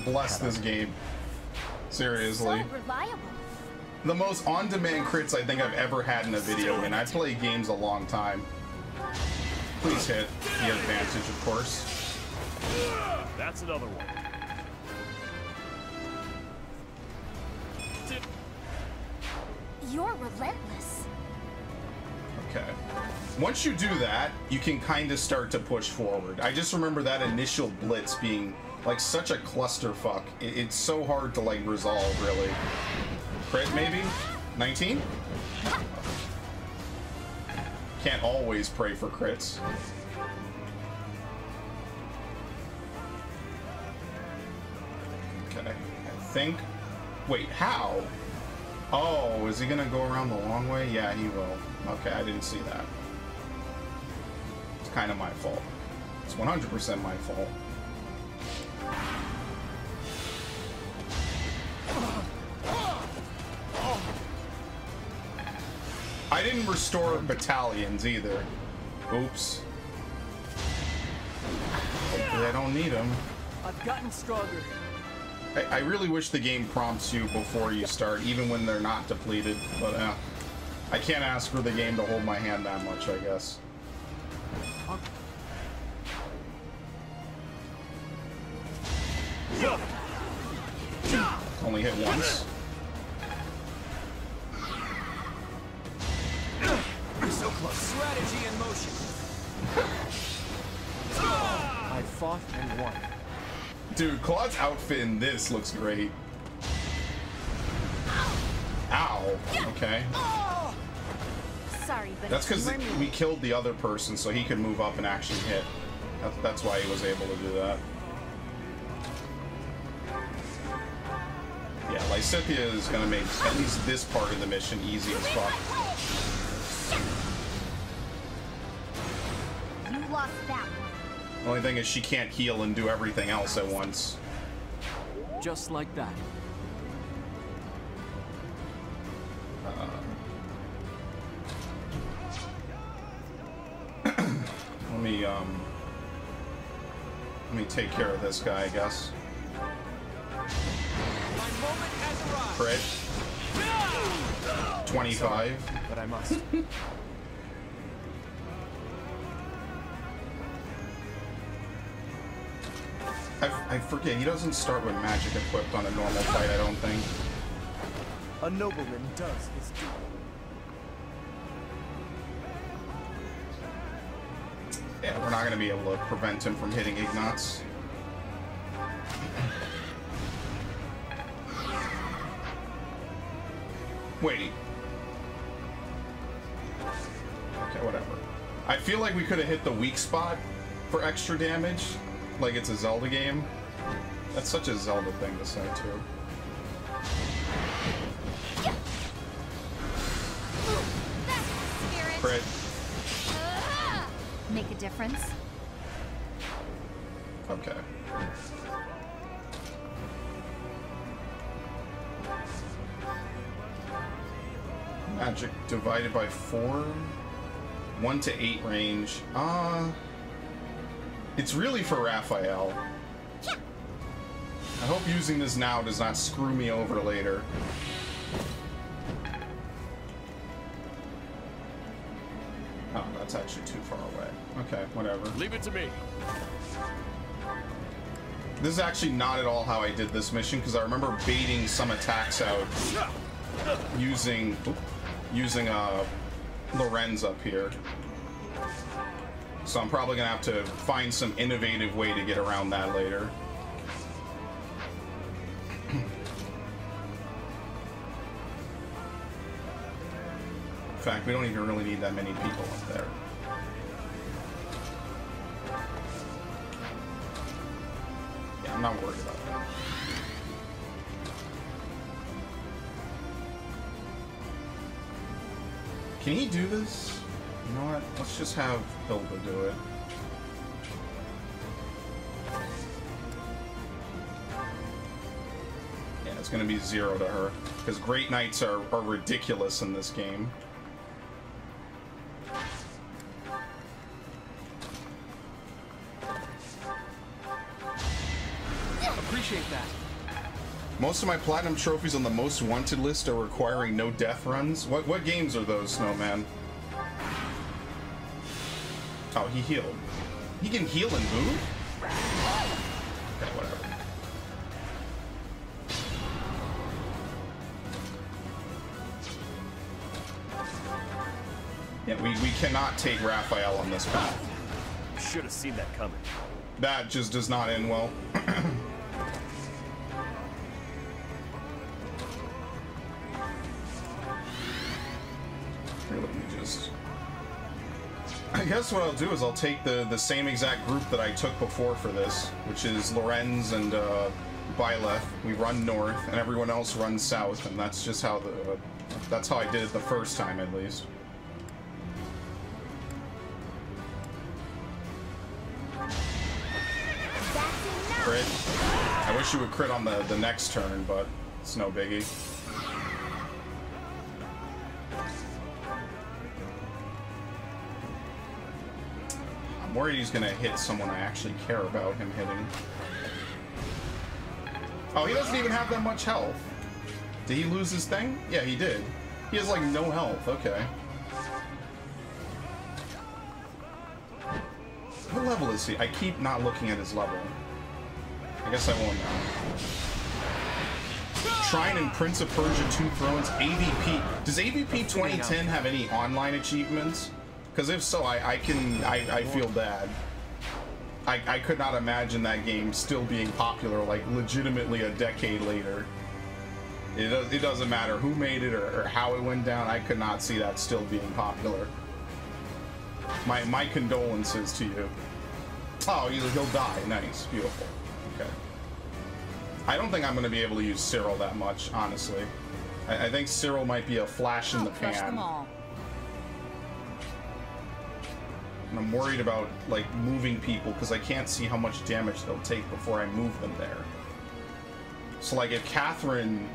Bless this game. Seriously. So reliable. The most on-demand crits I think I've ever had in a video, and I play games a long time. Please hit the advantage, of course. That's another one. You're relentless. Okay. Once you do that, you can kind of start to push forward. I just remember that initial blitz being like such a clusterfuck. It's so hard to like resolve, really. Crit, maybe? 19? Can't always pray for crits. Okay, I think... Wait, how? Oh, is he gonna go around the long way? Yeah, he will. Okay, I didn't see that. It's kind of my fault. It's 100% my fault. I didn't restore battalions either. Oops. Hopefully I don't need them. I've gotten stronger. I really wish the game prompts you before you start, even when they're not depleted, but I can't ask for the game to hold my hand that much, I guess. Only hit once. You're so close. Strategy in motion. I fought and won. Dude, Claude's outfit in this looks great. Ow. Okay. Sorry, but that's because we killed the other person, so he could move up and actually hit. That's why he was able to do that. Yeah, Lysithea is gonna make at least this part of the mission easy as fuck. You lost that one. The only thing is she can't heal and do everything else at once. Just like that. Let me take care of this guy, I guess. My moment has arrived. Crit. 25. Sorry, but I must. I I forget, he doesn't start with magic equipped on a normal fight, I don't think. A nobleman does his duty. Yeah, we're not going to be able to prevent him from hitting Ignatz. Wait. Okay, whatever. I feel like we could have hit the weak spot for extra damage, like it's a Zelda game. That's such a Zelda thing to say, too. Crit. Make a difference? Okay. Magic divided by 4. 1 to 8 range. It's really for Raphael. I hope using this now does not screw me over later. Oh, that's actually too far away. Okay, whatever. Leave it to me. This is actually not at all how I did this mission, because I remember baiting some attacks out using Lorenz up here. So I'm probably gonna have to find some innovative way to get around that later. In fact, we don't even really need that many people up there. Yeah, I'm not worried about that. Can he do this? You know what? Let's just have Hilda do it. Yeah, it's gonna be 0 to her. Because Great Knights are ridiculous in this game. Appreciate that. Most of my platinum trophies on the most wanted list are requiring no death runs. What games are those, Snowman? Oh, he healed. He can heal and move? Okay, whatever. Yeah, we cannot take Raphael on this path. Should have seen that coming. That just does not end well. Here, let me just... I guess what I'll do is I'll take the same exact group that I took before for this, which is Lorenz and Byleth. We run north, and everyone else runs south, and that's just how that's how I did it the first time, at least. Crit. I wish you would crit on the next turn, but it's no biggie. I'm worried he's gonna hit someone I actually care about him hitting. Oh, he doesn't even have that much health. Did he lose his thing? Yeah, he did. He has like no health. Okay. What level is he? I keep not looking at his level. I guess I won't now. Shrine and Prince of Persia 2 Thrones AVP. Does AVP 2010 have any online achievements? Because if so, I feel bad. I could not imagine that game still being popular, like legitimately a decade later. It doesn't matter who made it or how it went down. I could not see that still being popular. My condolences to you. Oh, he'll die. Nice, beautiful. Okay. I don't think I'm going to be able to use Cyril that much, honestly. I think Cyril might be a flash in the pan. Them all. And I'm worried about, like, moving people because I can't see how much damage they'll take before I move them there. So, like, if Catherine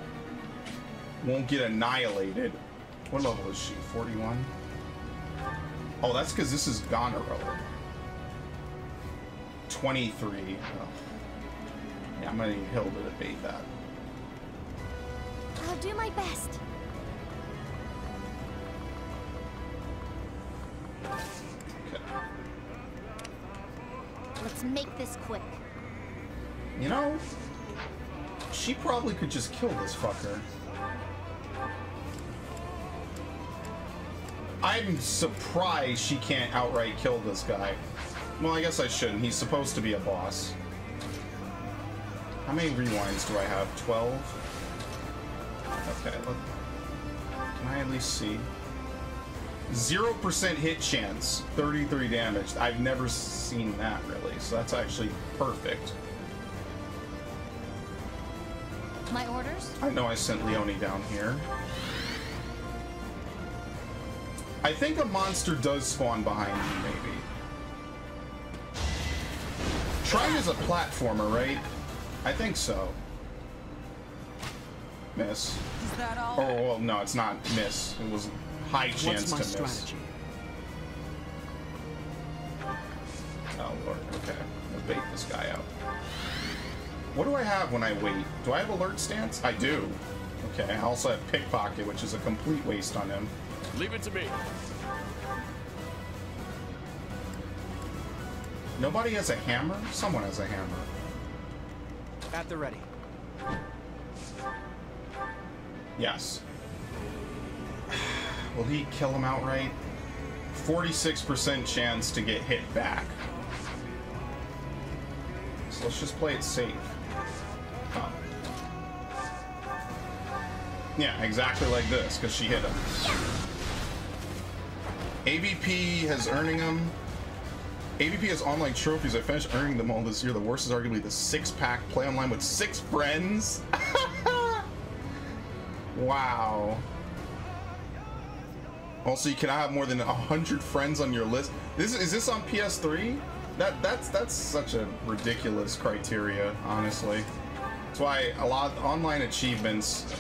won't get annihilated... What level is she? 41? Oh, that's because this is Gonero. 23. Oh. Yeah, I'm gonna need Hilda to bait that. I'll do my best. Okay. Let's make this quick. You know, she probably could just kill this fucker. I'm surprised she can't outright kill this guy. Well, I guess I shouldn't. He's supposed to be a boss. How many rewinds do I have? 12? Okay, look. Can I at least see? 0% hit chance, 33 damage. I've never seen that, really, so that's actually perfect. My orders? I know I sent Leonie down here. I think a monster does spawn behind you, maybe. Trine is a platformer, right? I think so. Miss. Is that all? Oh, well, no, it's not miss. It was high chance to miss. Strategy? Oh, Lord. Okay. Let's bait this guy out. What do I have when I wait? Do I have alert stance? I do. Okay, I also have pickpocket, which is a complete waste on him. Leave it to me. Nobody has a hammer? Someone has a hammer. At the ready. Yes. Will he kill him outright? 46% chance to get hit back. So let's just play it safe. Oh. Yeah, exactly like this, because she hit him. AVP has earning them. AVP has online trophies. I finished earning them all this year. The worst is arguably the 6-pack. Play online with 6 friends. Wow. Also, you cannot have more than 100 friends on your list. Is this on PS3? That's such a ridiculous criteria, honestly. That's why a lot of online achievements.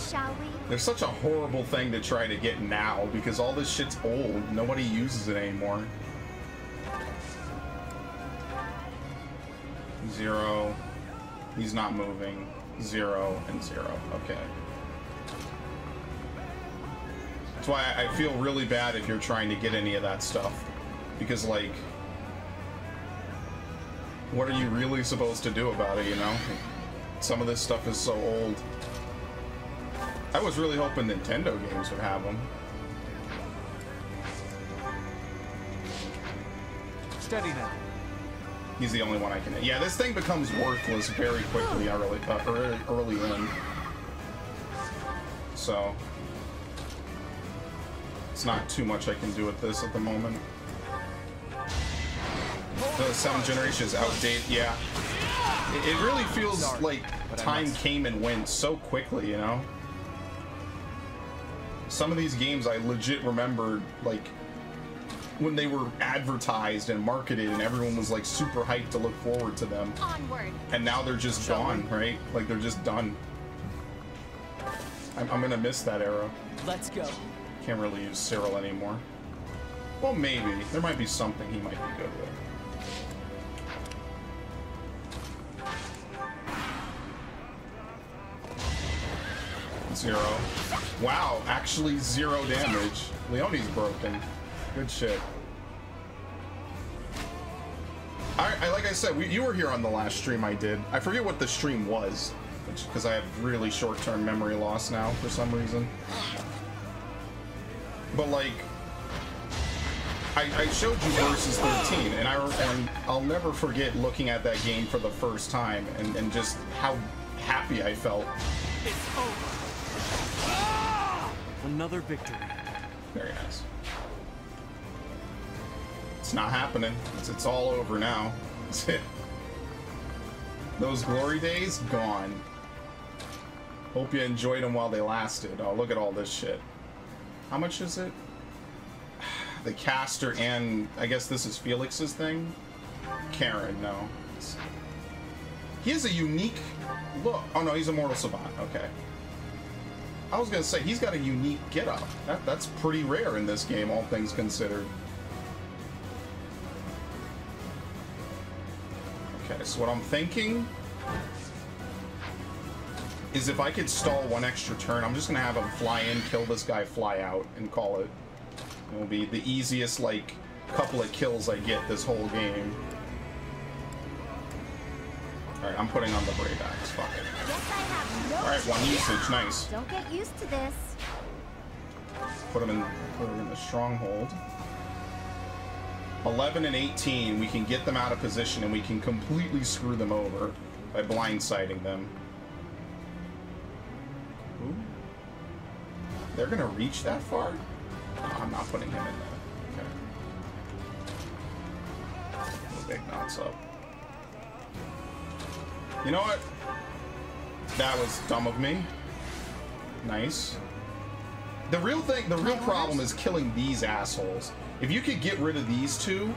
Shall we? They're such a horrible thing to try to get now because all this shit's old. Nobody uses it anymore. 0. He's not moving. 0 and 0. Okay. That's why I feel really bad if you're trying to get any of that stuff. Because, like, what are you really supposed to do about it, you know? Some of this stuff is so old. I was really hoping Nintendo games would have them. Steady now. He's the only one I can hit. Yeah, this thing becomes worthless very quickly early in. So it's not too much I can do with this at the moment. The 7th generation is outdated. Yeah, it really feels like time came and went so quickly, you know? Some of these games I legit remember, like, when they were advertised and marketed and everyone was like super hyped to look forward to them. Onward. And now they're just gone, right? Like they're just done. I'm gonna miss that era. Let's go. Can't really use Cyril anymore. Well, maybe. There might be something he might be good with. 0. Wow, actually 0 damage. Leonie's broken. Good shit. Like I said, you were here on the last stream I did. I forget what the stream was, because I have really short-term memory loss now for some reason. But like, I showed you Versus 13, and I'll never forget looking at that game for the first time and just how happy I felt. It's over. Another victory. Very nice. It's not happening. It's all over now. That's it. Those glory days, gone. Hope you enjoyed them while they lasted. Oh, look at all this shit. How much is it? The caster and... I guess this is Felix's thing? Karen, no. He has a unique look. Oh, no, he's a mortal savant. Okay. I was gonna say, he's got a unique get-up. That's pretty rare in this game, all things considered. Okay, so what I'm thinking is if I could stall 1 extra turn, I'm just gonna have him fly in, kill this guy, fly out, and call it. It'll be the easiest, like, couple of kills I get this whole game. Alright, I'm putting on the Brave Axe. Fuck it. Guess I have no Alright, one choice. usage. Nice. Don't get used to this. Put him in the stronghold. 11 and 18, we can get them out of position and we can completely screw them over by blindsiding them. Ooh. They're gonna reach that far? No, I'm not putting him in there. Okay. The big knots up. You know what? That was dumb of me. Nice. The real problem is killing these assholes. If you could get rid of these two...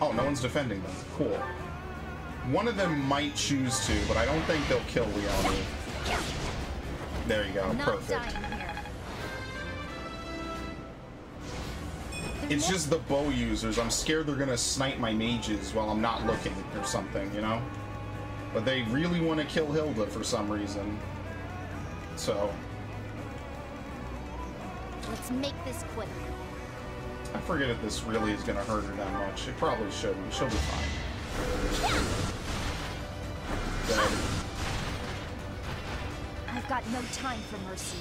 Oh, no one's defending them. Cool. One of them might choose to, but I don't think they'll kill Leone. There you go. Perfect. It's just the bow users. I'm scared they're gonna snipe my mages while I'm not looking or something, you know? But they really want to kill Hilda for some reason. So... Let's make this quick. I forget if this really is going to hurt her that much. It probably shouldn't. She'll be fine. Dead. I've got no time for mercy.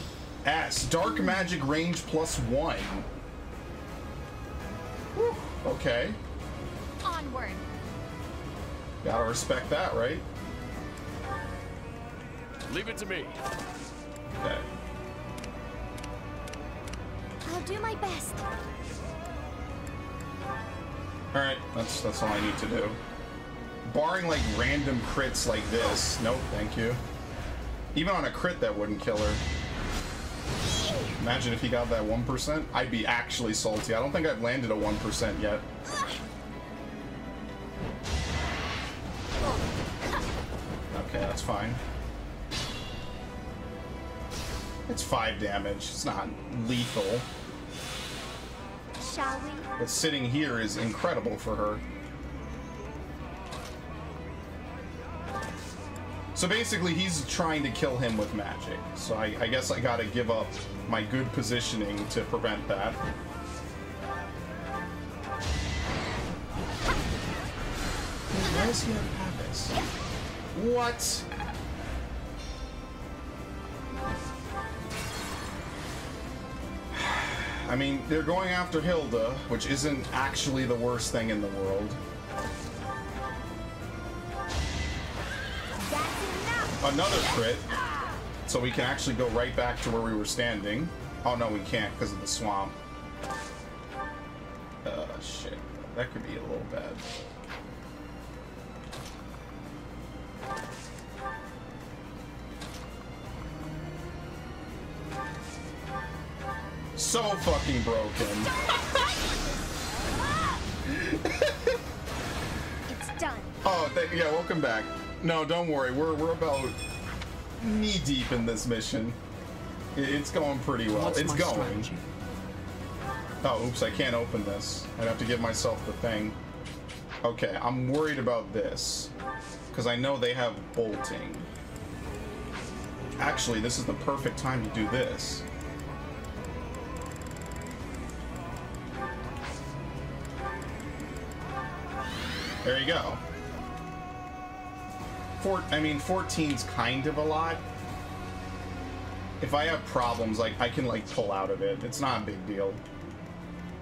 S. Dark magic range +1. Whew. Okay. Onward. Gotta respect that, right? Leave it to me. Okay. I'll do my best. Alright, that's all I need to do. Barring like random crits like this. Nope, thank you. Even on a crit that wouldn't kill her. Imagine if he got that 1%. I'd be actually salty. I don't think I've landed a 1% yet. Okay, that's fine. It's 5 damage. It's not lethal. Shall we? But sitting here is incredible for her. So basically, he's trying to kill him with magic. So I guess I gotta give up my good positioning to prevent that. Why does he have this? What? I mean, they're going after Hilda, which isn't actually the worst thing in the world. Another crit, so we can actually go right back to where we were standing. Oh no, we can't because of the swamp. Shit. That could be a little bad. So fucking broken. It's done. Oh, yeah, welcome back. No, don't worry. We're about knee deep in this mission. It's going pretty well. It's going. Strategy? Oh, oops, I can't open this. I'd have to give myself the thing. Okay, I'm worried about this. Because I know they have bolting. Actually, this is the perfect time to do this. There you go. 14's kind of a lot. If I have problems, like I can like pull out of it. It's not a big deal.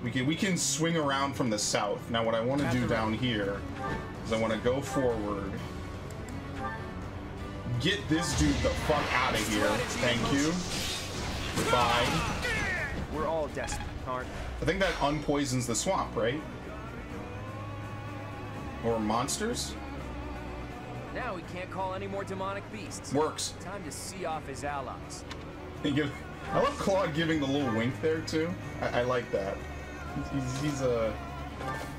We can swing around from the south. Now what I want to do down here is I want to go forward. Get this dude the fuck out of here. Thank you. Goodbye. We're all desperate, aren't we? I think that unpoisons the swamp, right? Or monsters? Now we can't call any more demonic beasts. Works. Time to see off his allies. I love Claude giving the little wink there too. I like that.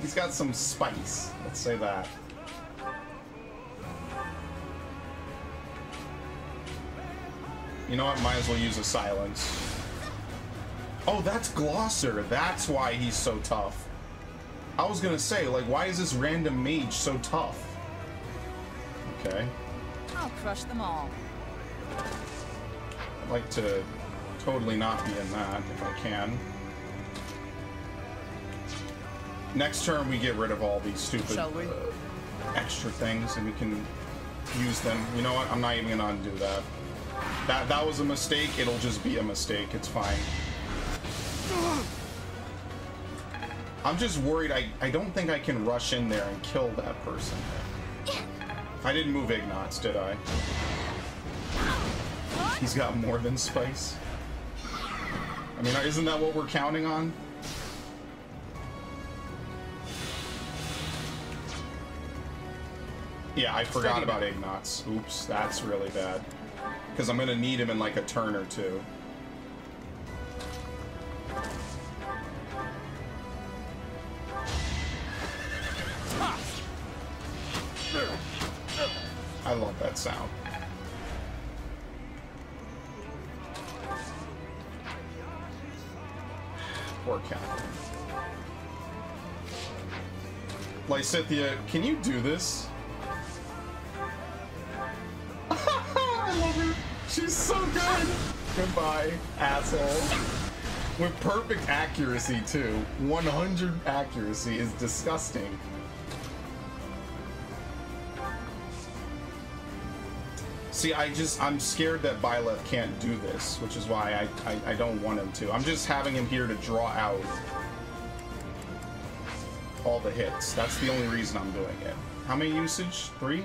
He's got some spice. Let's say that. You know what? Might as well use a silence. Oh, that's Glosser. That's why he's so tough. I was gonna say, like, why is this random mage so tough? Okay. I'll crush them all. I'd like to totally not be in that if I can. Next turn we get rid of all these stupid extra things and we can use them. You know what? I'm not even gonna undo that. That was a mistake. It'll just be a mistake. It's fine. I'm just worried. I don't think I can rush in there and kill that person. I didn't move Ignatz, did I? He's got more than spice. I mean, isn't that what we're counting on? Yeah, I forgot about Ignatz. Oops, that's really bad. Because I'm gonna need him in like a turn or two. I love that sound. Poor Captain. Lysithia, can you do this? I love her. She's so good. Goodbye, asshole. With perfect accuracy, too. 100 accuracy is disgusting. See, I'm scared that Byleth can't do this, which is why I don't want him to. I'm just having him here to draw out all the hits. That's the only reason I'm doing it. How many usage? 3?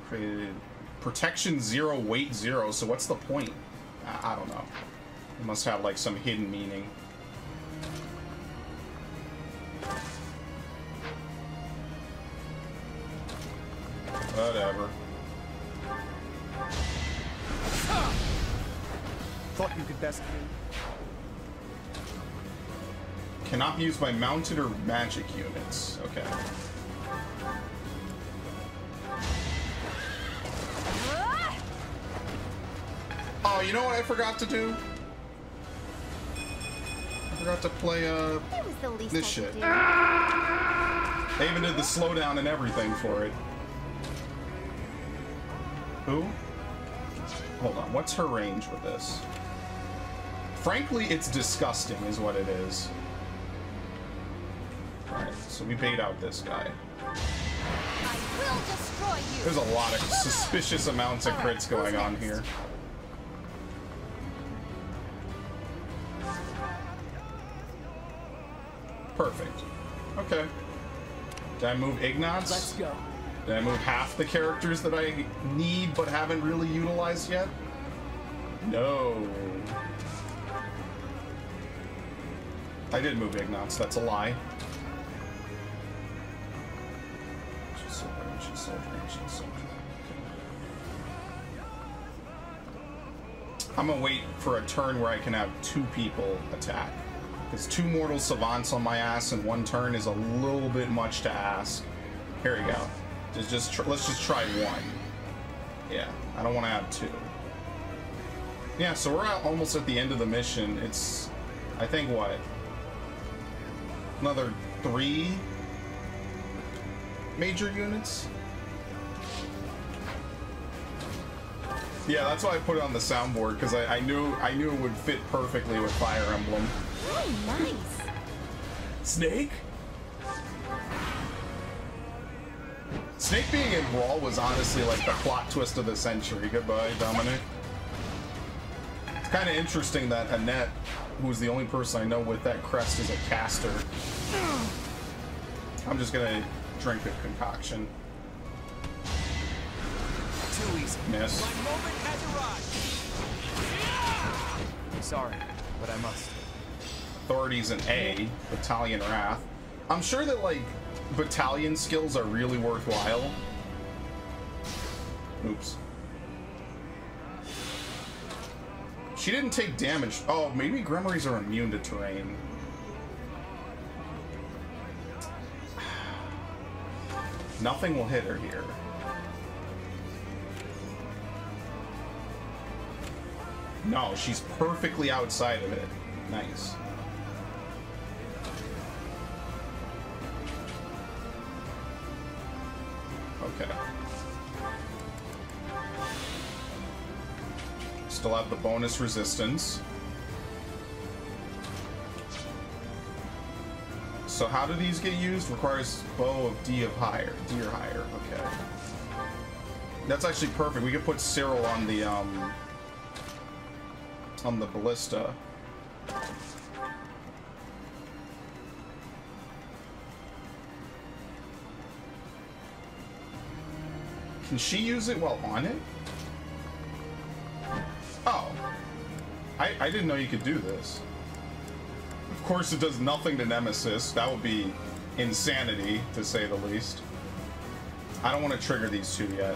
Created protection 0, weight 0, so what's the point? I don't know. It must have like some hidden meaning. Whatever. Thought you could best me. Cannot be used by mounted or magic units. Okay. Oh, you know what I forgot to do? I forgot to play this shit. They even did the slowdown and everything for it. Who? Hold on, what's her range with this? Frankly, it's disgusting is what it is. Alright, so we bait out this guy. I will destroy you. There's a lot of suspicious amounts of crits going on here. Perfect. Okay. Did I move Ignatz? Let's go. Did I move half the characters that I need but haven't really utilized yet? No. I did move Ignatz, that's a lie. I'm gonna wait for a turn where I can have 2 people attack. Because 2 mortal savants on my ass in 1 turn is a little bit much to ask. Here we go. Let's just try 1. Yeah, I don't want to have 2. Yeah, so we're almost at the end of the mission. It's, I think, what? Another 3 major units? Yeah, that's why I put it on the soundboard, because I knew it would fit perfectly with Fire Emblem. Oh, nice. Snake? Snake being in Brawl was honestly like the plot twist of the century. Goodbye, Dominic. It's kind of interesting that Annette, who's the only person I know with that crest, is a caster. I'm just gonna drink a concoction. Too easy. Miss. My moment has arrived. Sorry, but I must. Authorities in A, Battalion Wrath. I'm sure that like battalion skills are really worthwhile. Oops. She didn't take damage. Oh, maybe Grimoires are immune to terrain. Nothing will hit her here. No, she's perfectly outside of it. Nice. Okay. Still have the bonus resistance. So how do these get used? Requires bow of D or higher. Okay. That's actually perfect. We could put Cyril on the ballista. Can she use it while on it? Oh. I didn't know you could do this. Of course it does nothing to Nemesis. That would be insanity, to say the least. I don't want to trigger these two yet.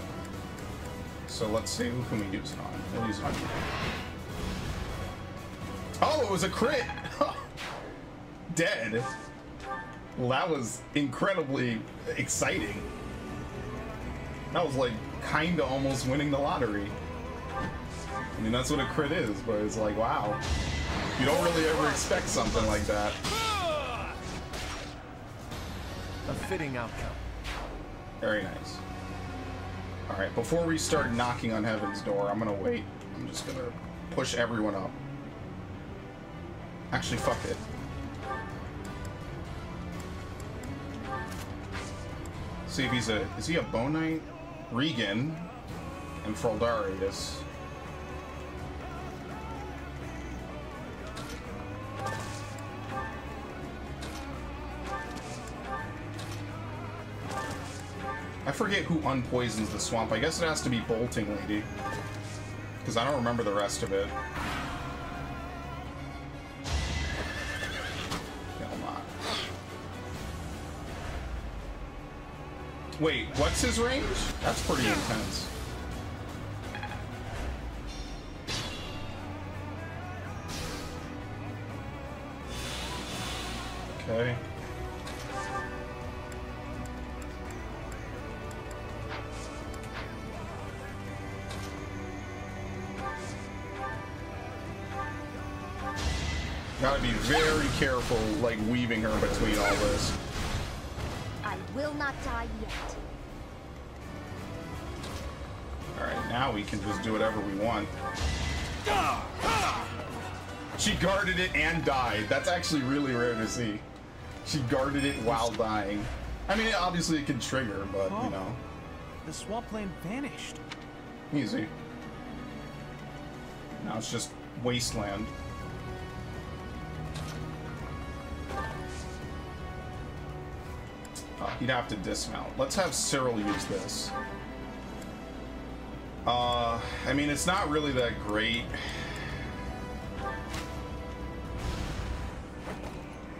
So let's see, who can we use it on? We'll use it on you. Oh, it was a crit! Dead. Well, that was incredibly exciting. That was like kinda almost winning the lottery. I mean, that's what a crit is, but it's like, wow. You don't really ever expect something like that. A fitting outcome. Very nice. Alright, before we start knocking on heaven's door, I'm gonna wait. I'm just gonna push everyone up. Actually, fuck it. See if he's a... Is he a Bone Knight? Regan and Fraldarius. I forget who unpoisons the swamp. I guess it has to be Bolting Lady. Because I don't remember the rest of it. Hell not. Wait, what's his range? That's pretty intense. Okay. Gotta be very careful, like, weaving her between all this. I will not die yet. Alright, now we can just do whatever we want. She guarded it and died. That's actually really rare to see. She guarded it while dying. I mean, obviously it can trigger, but, you know. The swampland vanished. Easy. Now it's just wasteland. He'd have to dismount. Let's have Cyril use this. I mean, it's not really that great.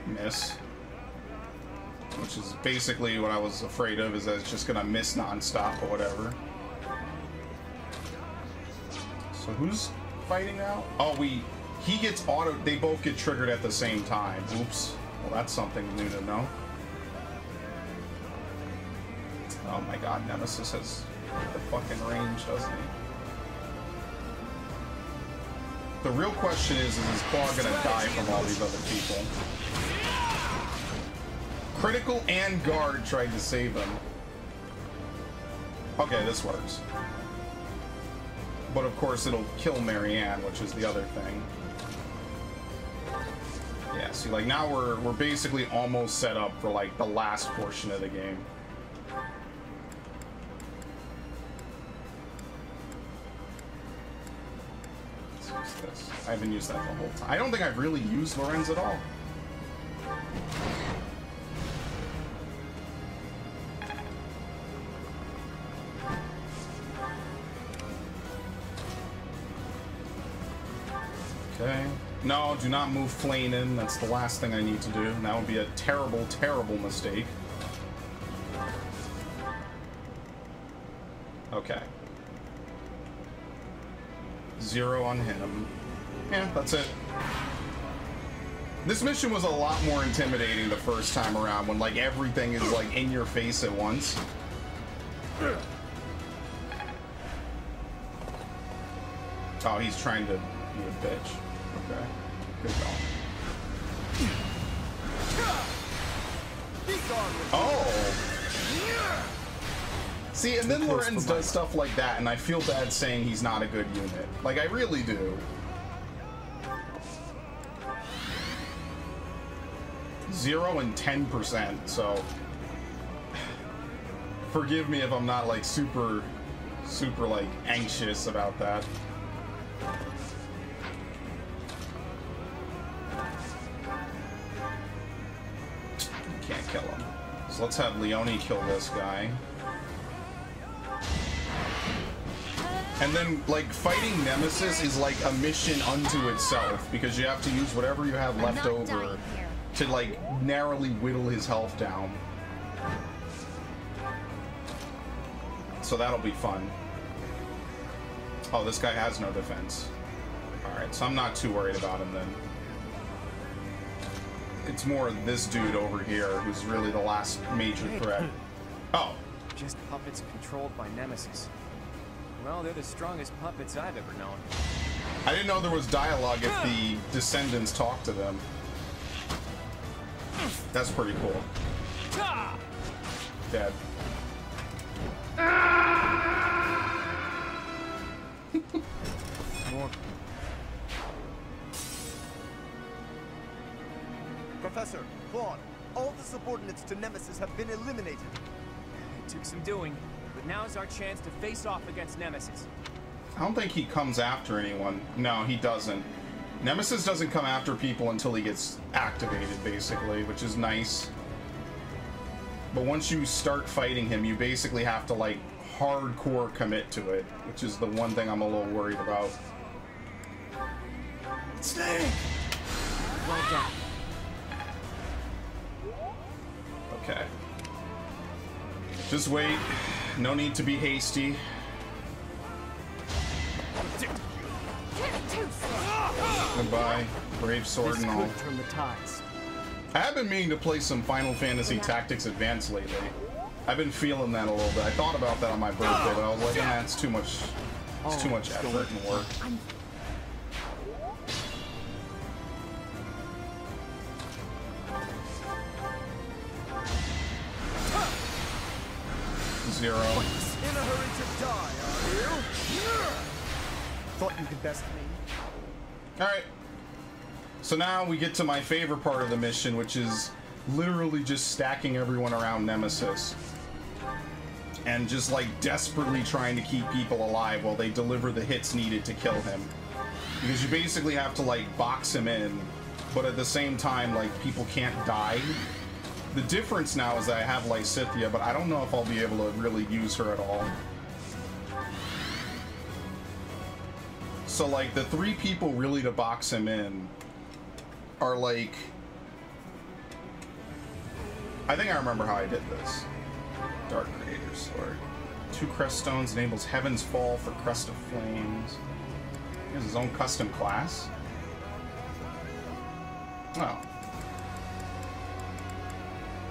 Miss. Which is basically what I was afraid of, is that it's just gonna miss non-stop or whatever. So who's fighting now? Oh, he gets auto, they both get triggered at the same time. Oops. Well, that's something new to know. Oh my god, Nemesis has the fucking range, doesn't he? The real question is Claw gonna die from all these other people? Critical and Guard tried to save him. Okay, this works. But of course it'll kill Marianne, which is the other thing. Yeah, see, like now we're basically almost set up for like the last portion of the game. This. I haven't used that the whole time. I don't think I've really used Lorenz at all. Okay. No, do not move Flane in. That's the last thing I need to do. That would be a terrible, terrible mistake. Okay. 0 on him. Yeah, that's it. This mission was a lot more intimidating the first time around when like everything is like in your face at once. Oh, he's trying to be a bitch. Okay. Good call. Oh! See, and then Lorenz does stuff like that, and I feel bad saying he's not a good unit. Like, I really do. 0 and 10%, so forgive me if I'm not like super like anxious about that. Can't kill him. So let's have Leone kill this guy. And then, like, fighting Nemesis is like a mission unto itself, because you have to use whatever you have left over to, like, narrowly whittle his health down. So that'll be fun. Oh, this guy has no defense. Alright, so I'm not too worried about him then. It's more this dude over here who's really the last major threat. Oh. Just puppets controlled by Nemesis. Well, they're the strongest puppets I've ever known. I didn't know there was dialogue if the descendants talk to them. That's pretty cool. Dead. More. Professor, Claude, all the subordinates to Nemesis have been eliminated. It took some doing, but now's our chance to face off against Nemesis. I don't think he comes after anyone. No, he doesn't. Nemesis doesn't come after people until he gets activated, basically, which is nice. But once you start fighting him, you basically have to, like, hardcore commit to it, which is the one thing I'm a little worried about. Snake! Well done. Okay. Just wait. No need to be hasty. Goodbye. Brave sword and all. Turn the tides. I have been meaning to play some Final Fantasy Tactics Advance lately. I've been feeling that a little bit. I thought about that on my birthday, but I was like, yeah, it's too much. It's too much effort and work. Zero. In a hurry to die, are you? Thought you could best me. Alright. So now we get to my favorite part of the mission, which is literally just stacking everyone around Nemesis. And just like desperately trying to keep people alive while they deliver the hits needed to kill him. Because you basically have to like box him in, but at the same time like people can't die. The difference now is that I have Lysithea, but I don't know if I'll be able to really use her at all. So like the 3 people really to box him in are like... I think I remember how I did this. Dark Creator's Sword. 2 Crest Stones enables Heaven's Fall for Crest of Flames. He has his own custom class. Oh.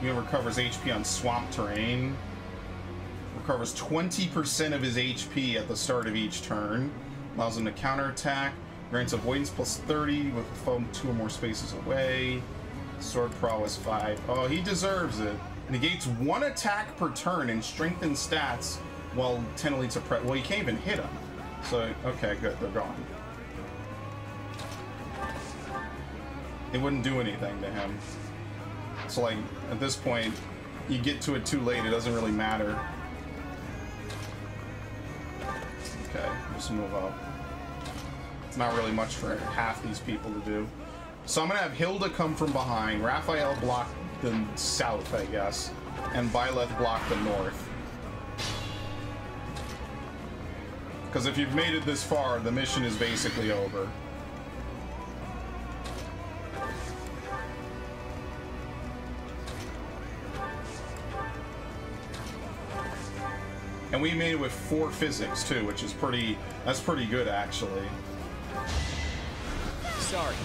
He recovers HP on swamp terrain. Recovers 20% of his HP at the start of each turn. Allows him to counterattack. Grants avoidance plus 30 with the foe 2 or more spaces away. Sword prowess 5. Oh, he deserves it. Negates 1 attack per turn and strengthens stats while 10 elites are well, you can't even hit him. So, okay, good, they're gone. It wouldn't do anything to him. So, like, at this point, you get to it too late, it doesn't really matter. Okay, just move up. It's not really much for half these people to do. So I'm gonna have Hilda come from behind, Raphael block the south, I guess, and Byleth block the north. Because if you've made it this far, the mission is basically over. And we made it with 4 physics too, which is that's pretty good actually. Sorry.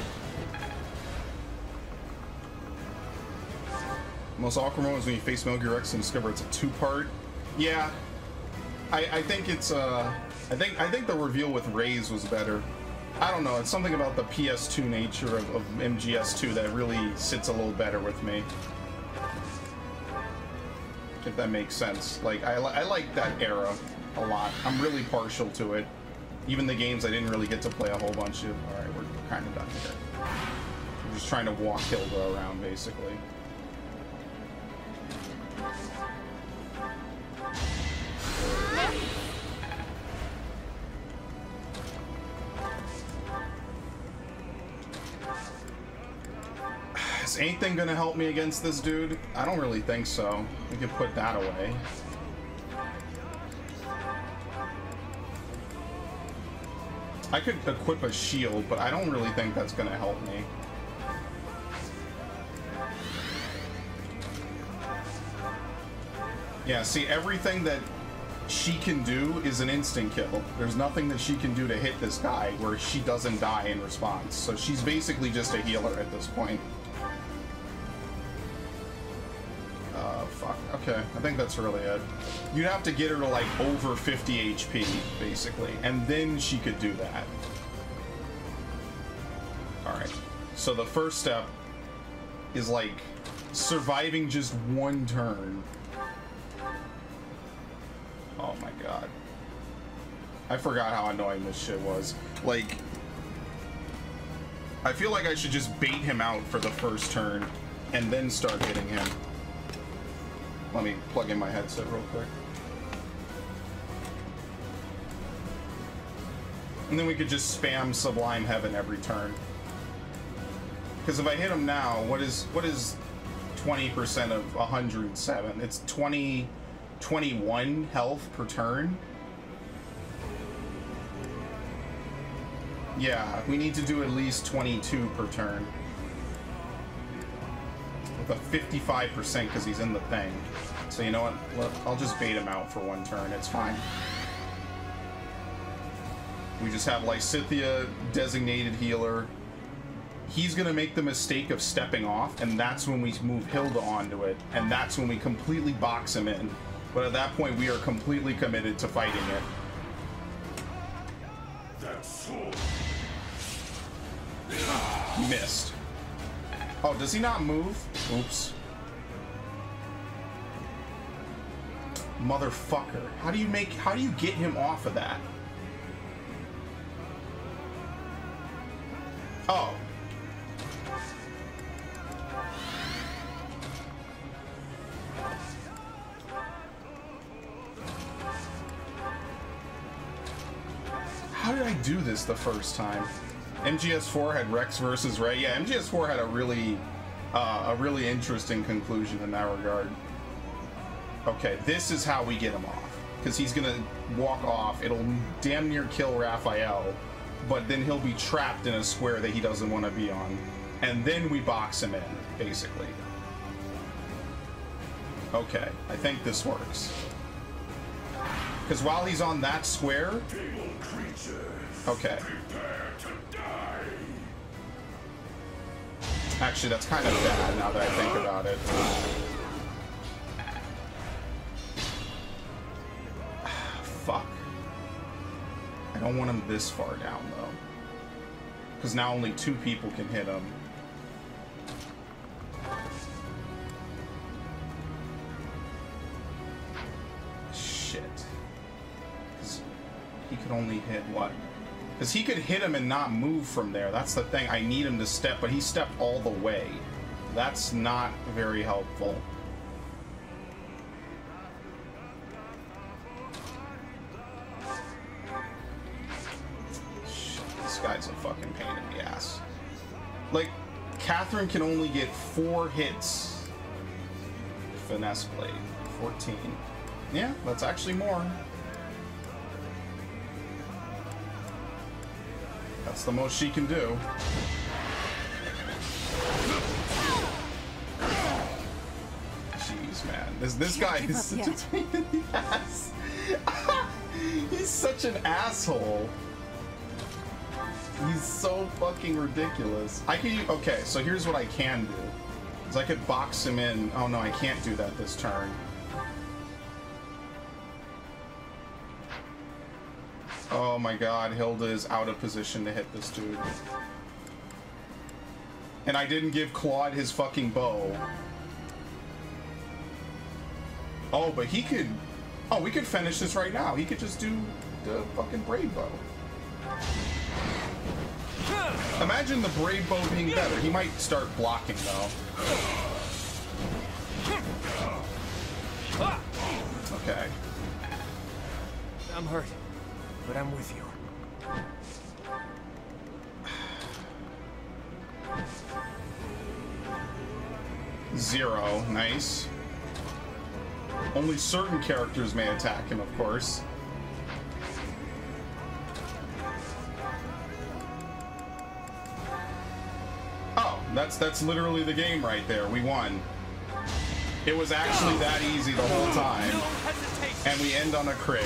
Most awkward moment is when you face Metal Gear X and discover it's a 2-part. Yeah, I think it's I think the reveal with Raze was better. I don't know, it's something about the PS2 nature of MGS2 that really sits a little better with me. If that makes sense. Like, I like that era a lot. I'm really partial to it. Even the games I didn't really get to play a whole bunch of. Alright, we're kind of done here. just trying to walk Hilda around, basically. Is anything gonna help me against this dude? I don't really think so. We can put that away. I could equip a shield, but I don't really think that's gonna help me. Yeah, see, everything that she can do is an instant kill. There's nothing that she can do to hit this guy where she doesn't die in response. So she's basically just a healer at this point. Fuck. Okay, I think that's really it. You'd have to get her to like over 50 HP, basically, and then she could do that. Alright, so the first step is like surviving just one turn. Oh my god. I forgot how annoying this shit was. Like, I feel like I should just bait him out for the first turn and then start hitting him. Let me plug in my headset real quick. And then we could just spam Sublime Heaven every turn. Because if I hit him now, what is 20% of 107? It's 21 health per turn. Yeah, we need to do at least 22 per turn. With a 55% because he's in the thing. So you know what? I'll just bait him out for one turn. It's fine. We just have Lysithea, designated healer. He's gonna make the mistake of stepping off, and that's when we move Hilda onto it, and that's when we completely box him in. But at that point, we are completely committed to fighting it. That's all. Missed. Oh, does he not move? Oops. Motherfucker. How do you get him off of that? Oh. How did I do this the first time? MGS4 had Rex versus Ray. Yeah, MGS4 had a really interesting conclusion in that regard. Okay, this is how we get him off. Because he's gonna walk off. It'll damn near kill Raphael, but then he'll be trapped in a square that he doesn't want to be on. And then we box him in, basically. Okay, I think this works. Because while he's on that square... Okay. Actually, that's kind of bad now that I think about it. Fuck. I don't want him this far down, though. Because now only 2 people can hit him. Shit. Because he could only hit what? Because he could hit him and not move from there. That's the thing. I need him to step, but he stepped all the way. That's not very helpful. Shit, this guy's a fucking pain in the ass. Like, Catherine can only get 4 hits. Finesse blade. 14. Yeah, that's actually more. That's the most she can do. Jeez, man. This guy is such a pain in the ass. He's such an asshole. He's so fucking ridiculous. Okay, so here's what I can do. Is I could box him in. Oh no, I can't do that this turn. Oh my god, Hilda is out of position to hit this dude. And I didn't give Claude his fucking bow. Oh, but he could... Oh, we could finish this right now. He could just do the fucking Brave bow. Imagine the Brave Bow being better. He might start blocking, though. Okay. I'm hurt, but I'm with you. Zero. Nice. Only certain characters may attack him, of course. Oh, that's literally the game right there. We won. It was actually that easy the whole time. And we end on a crit.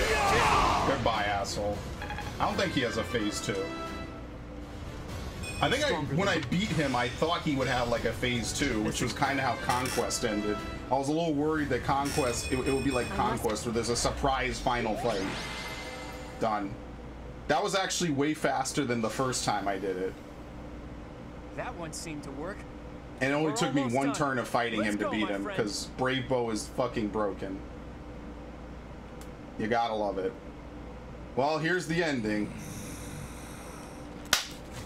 Goodbye, asshole. I don't think he has a phase 2. I think when I beat him, I thought he would have like a phase 2, which was kind of how Conquest ended. I was a little worried that Conquest, it would be like Conquest, where there's a surprise final fight. Done. That was actually way faster than the first time I did it. That one seemed to work. And it only took me one turn of fighting him to beat him, because Brave Bow is fucking broken. You gotta love it. Well, here's the ending.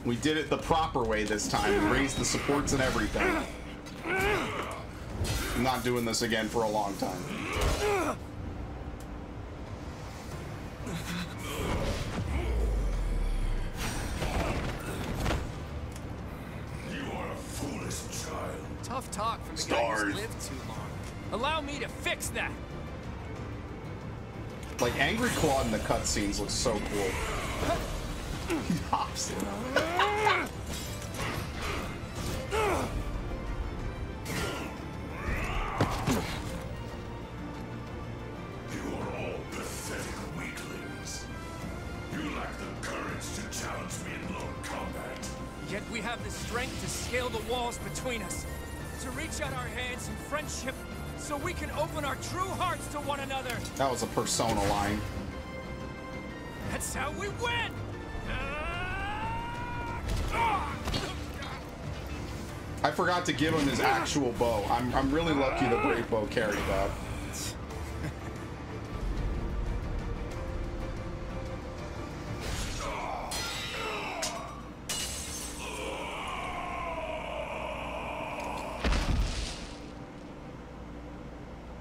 We did it the proper way this time. We raised the supports and everything. I'm not doing this again for a long time. Tough talk from the guy who's lived too long. Allow me to fix that. Like, Angry Claude in the cutscenes looks so cool. He hops it. You are all pathetic weaklings. You lack the courage to challenge me in low combat. Yet we have the strength to scale the walls between us. To reach out our hands in friendship so we can open our true hearts to one another. That was a Persona line. That's how we win! I forgot to give him his actual bow. I'm really lucky the Brave Bow carried that.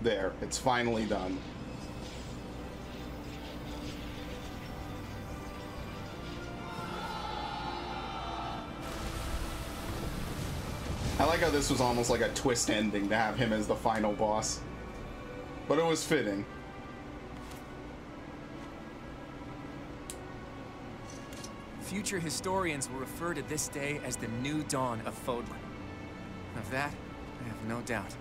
There, it's finally done. I like how this was almost like a twist ending to have him as the final boss. But it was fitting. Future historians will refer to this day as the new dawn of Fodlan. Of that, I have no doubt.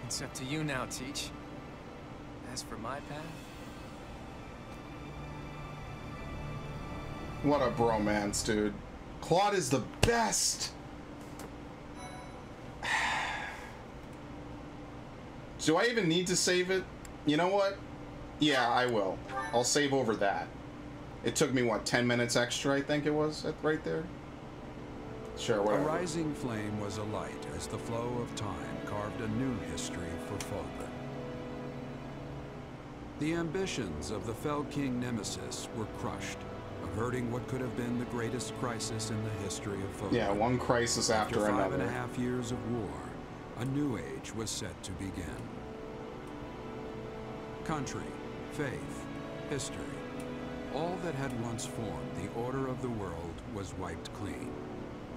It's up to you now, Teach. As for my path... What a bromance, dude. Claude is the best! Do I even need to save it? You know what? Yeah, I will. I'll save over that. It took me, what, 10 minutes extra, I think it was, right there? Sure, whatever. A rising flame was alight as the flow of time carved a new history for Fodlan. The ambitions of the Fell King Nemesis were crushed, averting what could have been the greatest crisis in the history of Fodlan. Yeah, one crisis after another. After 5.5 years of war, a new age was set to begin. Country, faith, history, all that had once formed the order of the world was wiped clean.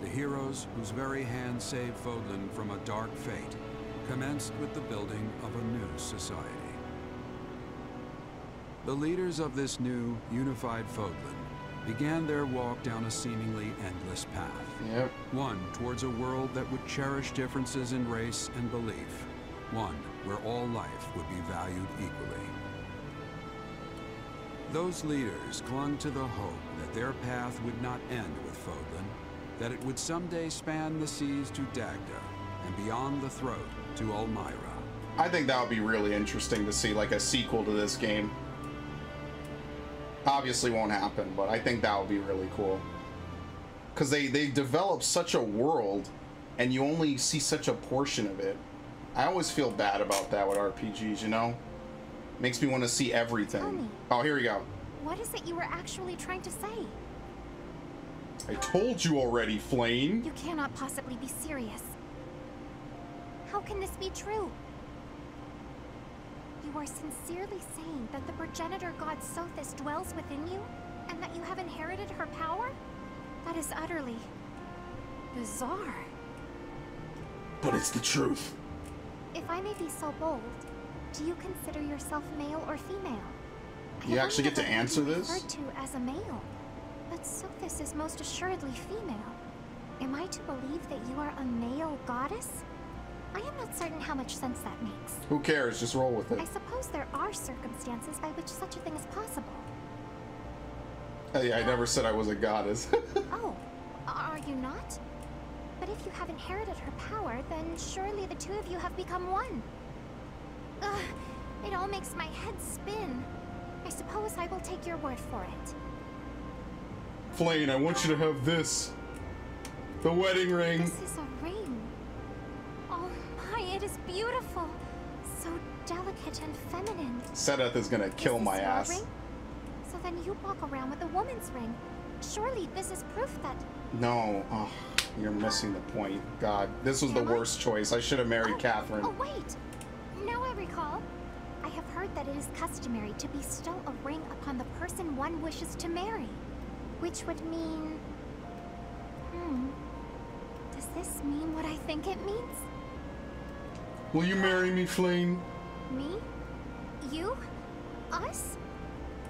The heroes whose very hands saved Fodlan from a dark fate commenced with the building of a new society. The leaders of this new, unified Fodlan began their walk down a seemingly endless path. Yep. One towards a world that would cherish differences in race and belief. One where all life would be valued equally. Those leaders clung to the hope that their path would not end with Fodlan, that it would someday span the seas to Dagda, and beyond the throat to Elmyra. I think that would be really interesting to see, like, a sequel to this game. Obviously won't happen, but I think that would be really cool. Because they develop such a world, and you only see such a portion of it. I always feel bad about that with RPGs, you know? Makes me want to see everything. Tell me. Oh, here we go. What is it you were actually trying to say? I told you already, Flame. You cannot possibly be serious. How can this be true? You are sincerely saying that the progenitor god Sothis dwells within you, and that you have inherited her power? That is utterly bizarre. But it's the truth. If I may be so bold, do you consider yourself male or female? You actually get to answer this? Referred to as a male, but Sothis is most assuredly female. Am I to believe that you are a male goddess? I am not certain how much sense that makes. Who cares? Just roll with it. I suppose there are circumstances by which such a thing is possible. Hey, I never said I was a goddess. Oh, are you not? But if you have inherited her power, then surely the two of you have become one. Ugh, it all makes my head spin. I suppose I will take your word for it. Flame, I want you to have this. The wedding ring. This is a ring. Oh my, it is beautiful. So delicate and feminine. Seth is gonna kill my your ass. ring? So then you walk around with a woman's ring. Surely this is proof that... No, oh, you're missing the point. God, this was the worst choice. I should have married Catherine. Oh wait, now I recall. I have heard that it is customary to bestow a ring upon the person one wishes to marry. Which would mean... Does this mean what I think it means? Will you marry me, Flame? Me? You? Us?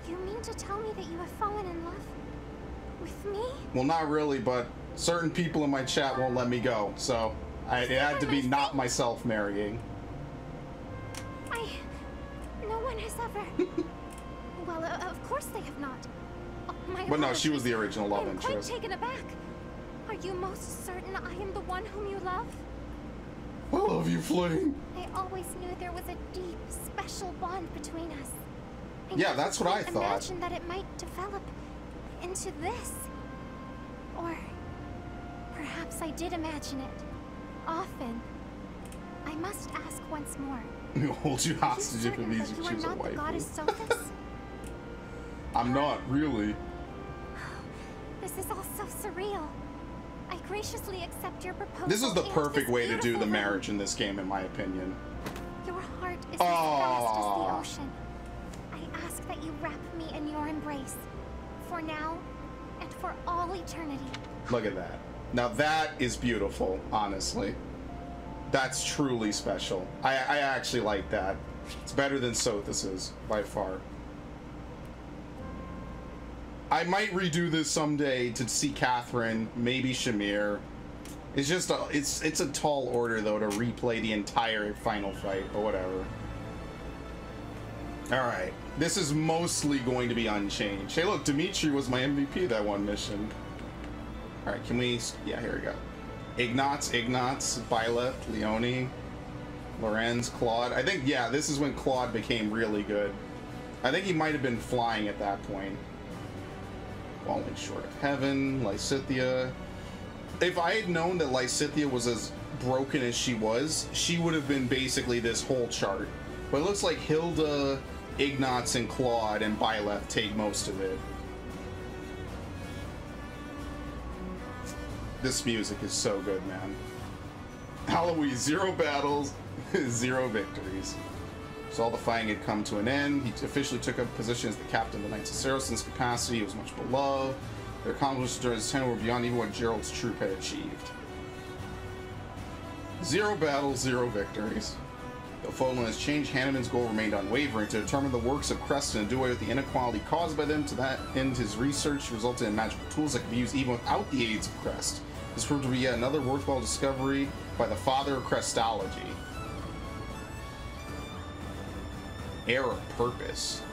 You mean to tell me that you have fallen in love with me? Well, not really, but certain people in my chat won't let me go, so it had to be not myself marrying. No one has ever... Well, of course they have not. Oh, my But no, she apologies. was the original love I am quite interest. taken aback. Are you most certain I am the one whom you love? I love you, Flame. I always knew there was a deep, special bond between us. Yeah, that's what I thought. Imagine that it might develop into this. Or perhaps I did imagine it. Often. I must ask once more. He'll hold you hostage if it means you choose a not the wife. goddess Sothis? I'm not, really. This is all so surreal. I graciously accept your proposal. This is the and perfect this way to do beautiful the ring. marriage in this game, in my opinion. Your heart is as vast as the ocean. I ask that you wrap me in your embrace. For now, and for all eternity. Look at that. Now that is beautiful, honestly. That's truly special. I actually like that. It's better than Sothis's, by far. I might redo this someday to see Catherine, maybe Shamir. It's just it's a tall order though to replay the entire final fight or whatever. All right, this is mostly going to be unchanged. Hey, look, Dimitri was my MVP that one mission. All right, can we? Yeah, here we go. Ignatz, Byleth, Leone, Lorenz, Claude. I think, yeah, this is when Claude became really good. I think he might have been flying at that point. Falling short of heaven, Lysithea. If I had known that Lysithea was as broken as she was, she would have been basically this whole chart. But it looks like Hilda, Ignatz, and Claude and Byleth take most of it. This music is so good, man. Halloween, 0 battles, 0 victories. So all the fighting had come to an end. He officially took up position as the captain of the Knights of Saros. In his capacity, he was much beloved. Their accomplishments during his tenure were beyond even what Gerald's troop had achieved. 0 battles, 0 victories. Though Fodlan has changed, Hanneman's goal remained unwavering: to determine the works of Creston and do away with the inequality caused by them. To that end, his research resulted in magical tools that could be used even without the aids of Crest. This proved to be yet another worthwhile discovery by the father of Crestology. Heir of Purpose.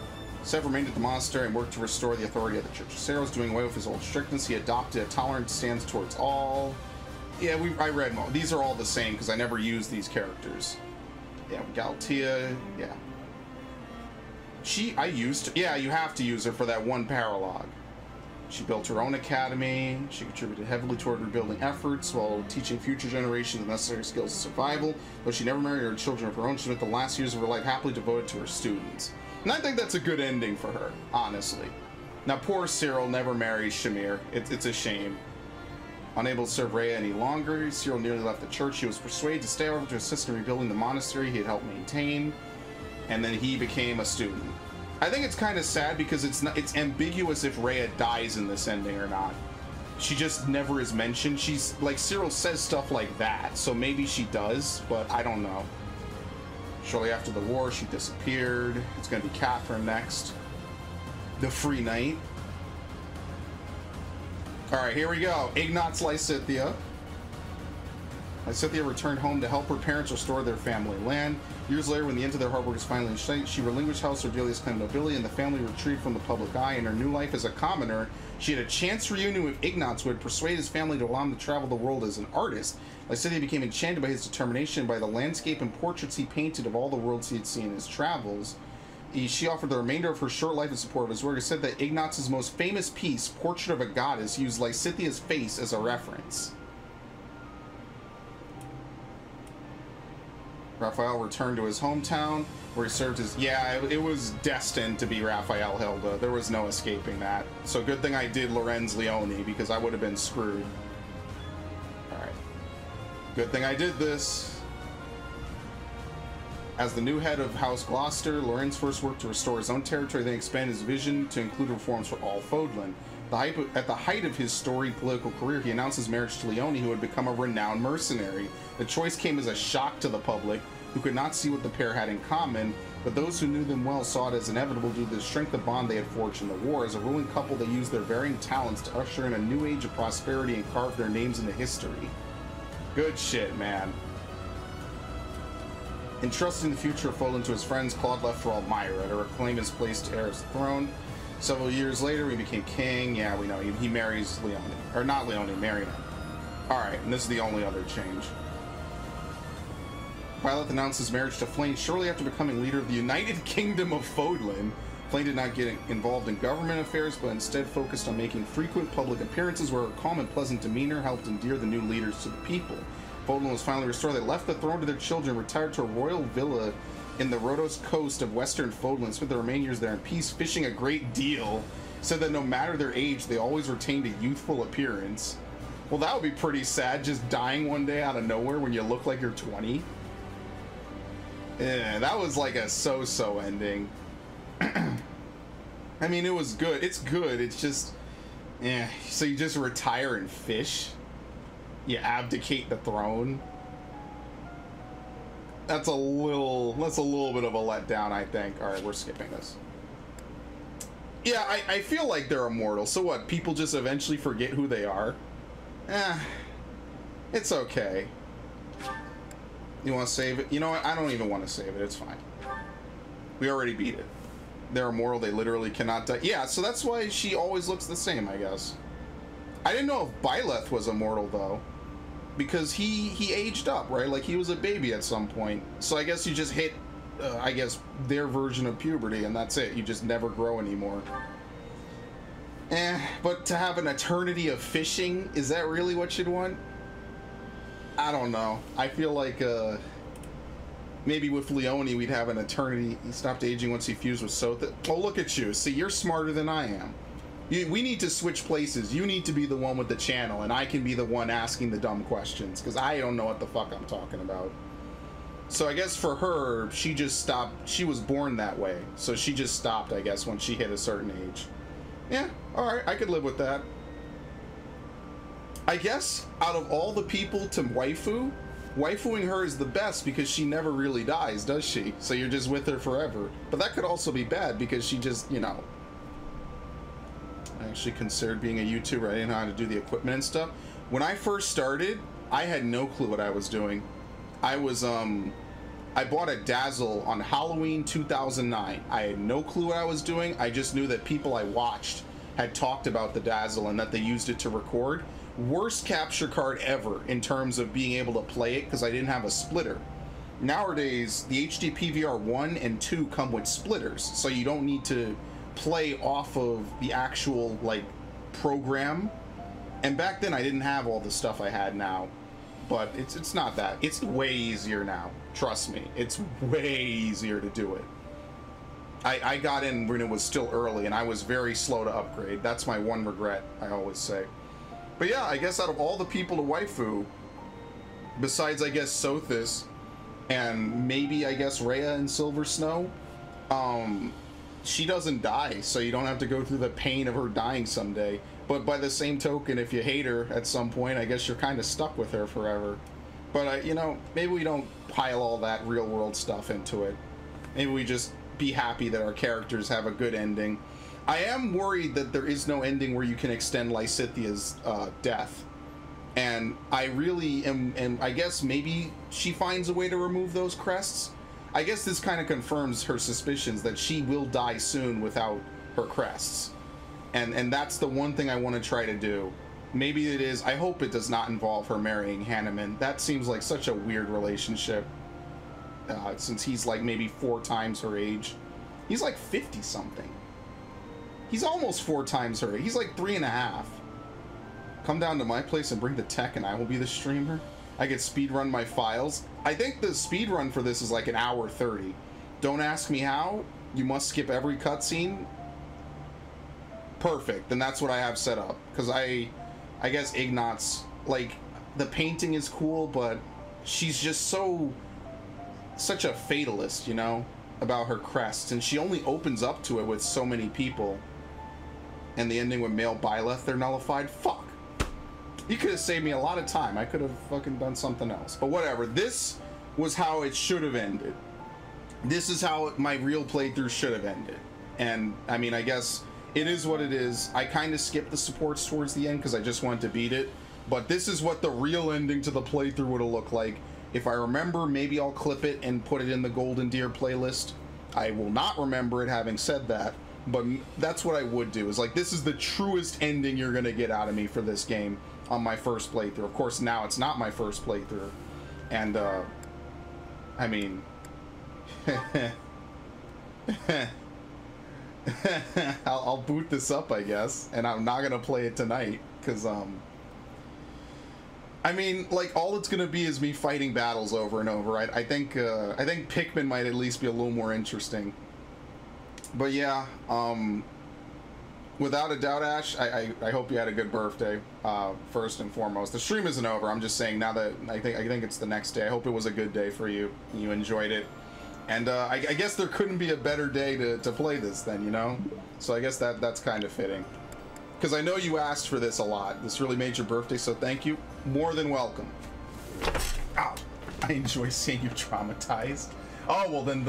Seth remained at the monastery and worked to restore the authority of the Church of Saros. Doing away with his old strictness, he adopted a tolerant stance towards all. Yeah, I read more. These are all the same because I never used these characters. Yeah, Galatea, yeah. Yeah, you have to use her for that one paralogue. She built her own academy. She contributed heavily toward rebuilding efforts while teaching future generations the necessary skills of survival. Though she never married or had children of her own, she spent the last years of her life happily devoted to her students. And I think that's a good ending for her, honestly. Now, poor Cyril never marries Shamir. It's a shame. Unable to serve Rhea any longer, Cyril nearly left the church. He was persuaded to stay over to assist in rebuilding the monastery he had helped maintain, and then he became a student. I think it's kind of sad because it's ambiguous if Rhea dies in this ending or not. She just never is mentioned. She's like, Cyril says stuff like that, so maybe she does, but I don't know. Shortly after the war, she disappeared. It's going to be Catherine next. The Free Knight. Alright, here we go. Ignatz Lysithea. Lysithea returned home to help her parents restore their family land. Years later, when the end of their hard work is finally in sight, she relinquished House Ordelius' claim to nobility, and the family retreated from the public eye. In her new life as a commoner, she had a chance reunion with Ignatz, who had persuaded his family to allow him to travel the world as an artist. Lysithea became enchanted by his determination, by the landscape and portraits he painted of all the worlds he had seen in his travels. She offered the remainder of her short life in support of his work. It said that Ignatz's most famous piece, Portrait of a Goddess, used Lysithea's face as a reference. Raphael returned to his hometown, where he served as... Yeah, it was destined to be Raphael Hilda. There was no escaping that. So good thing I did Lorenz Leone, because I would have been screwed. Alright. Good thing I did this. As the new head of House Gloucester, Lorenz first worked to restore his own territory, then expanded his vision to include reforms for all Fodlan. At the height of his storied political career, he announced his marriage to Leone, who had become a renowned mercenary. The choice came as a shock to the public, who could not see what the pair had in common, but those who knew them well saw it as inevitable due to the strength of bond they had forged in the war. As a ruling couple, they used their varying talents to usher in a new age of prosperity and carve their names into history. Good shit, man. Entrusting the future of Fodlan to his friends, Claude left for Elmira to reclaim his place to heir his throne. Several years later, he became king. Yeah, we know. He marries Leone. Or not Leone, Marina. Alright, and this is the only other change. Violet announced his marriage to Flayn shortly after becoming leader of the United Kingdom of Fodlan. Flayn did not get involved in government affairs, but instead focused on making frequent public appearances where her calm and pleasant demeanor helped endear the new leaders to the people. Fodlan was finally restored. They left the throne to their children, retired to a royal villa in the Rhodos coast of western Fodlan, spent the remaining years there in peace, fishing a great deal. Said that no matter their age, they always retained a youthful appearance. Well, that would be pretty sad, just dying one day out of nowhere when you look like you're 20. Yeah, that was like a so-so ending. I mean, it was good. It's good. It's just, yeah. So you just retire and fish? You abdicate the throne? That's a little bit of a letdown, I think. All right, we're skipping this. Yeah, I feel like they're immortal. So what? People just eventually forget who they are? It's okay. You want to save it? You know what? I don't even want to save it. It's fine. We already beat it. They're immortal. They literally cannot die. Yeah, so that's why she always looks the same, I guess. I didn't know if Byleth was immortal, though. Because he aged up, right? Like, he was a baby at some point. So I guess you just hit, I guess, their version of puberty, and that's it. You just never grow anymore. But to have an eternity of fishing, is that really what you'd want? I don't know. I feel like, maybe with Leone, we'd have an eternity. He stopped aging once he fused with Sotha. Oh, look at you. See, you're smarter than I am. We need to switch places. You need to be the one with the channel, and I can be the one asking the dumb questions, because I don't know what the fuck I'm talking about. So I guess for her, she just stopped. She was born that way, so she just stopped, I guess, when she hit a certain age. Yeah, alright, I could live with that. I guess, out of all the people to waifuing her is the best, because she never really dies, does she? So you're just with her forever. But that could also be bad, because she just, you know... I actually considered being a YouTuber. I didn't know how to do the equipment and stuff. When I first started, I had no clue what I was doing. I bought a Dazzle on Halloween 2009. I had no clue what I was doing. I just knew that people I watched had talked about the Dazzle and that they used it to record. Worst capture card ever in terms of being able to play it, because I didn't have a splitter. Nowadays, the HD PVR 1 and 2 come with splitters, so you don't need to play off of the actual, like, program. And back then I didn't have all the stuff I had now, but it's not that. It's way easier now. Trust me, it's way easier to do it. I got in when it was still early, and I was very slow to upgrade. That's my one regret, I always say. But yeah, I guess out of all the people to waifu, besides, I guess, Sothis, and maybe, I guess, Rhea and Silver Snow, she doesn't die, so you don't have to go through the pain of her dying someday. But by the same token, if you hate her at some point, I guess you're kind of stuck with her forever. But, you know, maybe we don't pile all that real-world stuff into it. Maybe we just be happy that our characters have a good ending. I am worried that there is no ending where you can extend Lysithia's death. And I really am, and I guess maybe she finds a way to remove those crests. I guess this kind of confirms her suspicions that she will die soon without her crests. And that's the one thing I want to try to do. Maybe it is, I hope it does not involve her marrying Hanneman. That seems like such a weird relationship. Since he's like maybe 4 times her age. He's like 50 something. He's almost 4 times her age. He's like 3.5. Come down to my place and bring the tech and I will be the streamer. I get speedrun my files. I think the speedrun for this is like 1:30. Don't ask me how. You must skip every cutscene. Perfect. Then that's what I have set up. Because I guess Ignatz, like, the painting is cool, but she's just such a fatalist, you know, about her crest. And she only opens up to it with so many people. And the ending with male Byleth, they're nullified. Fuck. You could have saved me a lot of time. I could have fucking done something else. But whatever. This was how it should have ended. This is how my real playthrough should have ended. And, I mean, I guess it is what it is. I kind of skipped the supports towards the end because I just wanted to beat it. But this is what the real ending to the playthrough would have looked like. If I remember, maybe I'll clip it and put it in the Golden Deer playlist. I will not remember it having said that. But that's what I would do. Is like, this is the truest ending you're going to get out of me for this game on my first playthrough. Of course, now it's not my first playthrough. And, I mean... I'll boot this up, I guess. And I'm not going to play it tonight. Because, I mean, like, all it's going to be is me fighting battles over and over. I think Pikmin might at least be a little more interesting. But yeah, without a doubt, Ash, I hope you had a good birthday, first and foremost. The stream isn't over. I'm just saying now that I think it's the next day. I hope it was a good day for you. You enjoyed it. And I guess there couldn't be a better day to play this then, you know? So I guess that's kind of fitting. Because I know you asked for this a lot. This really made your birthday, so thank you. More than welcome. Ow. I enjoy seeing you traumatized. Oh, well then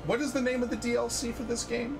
what is the name of the DLC for this game?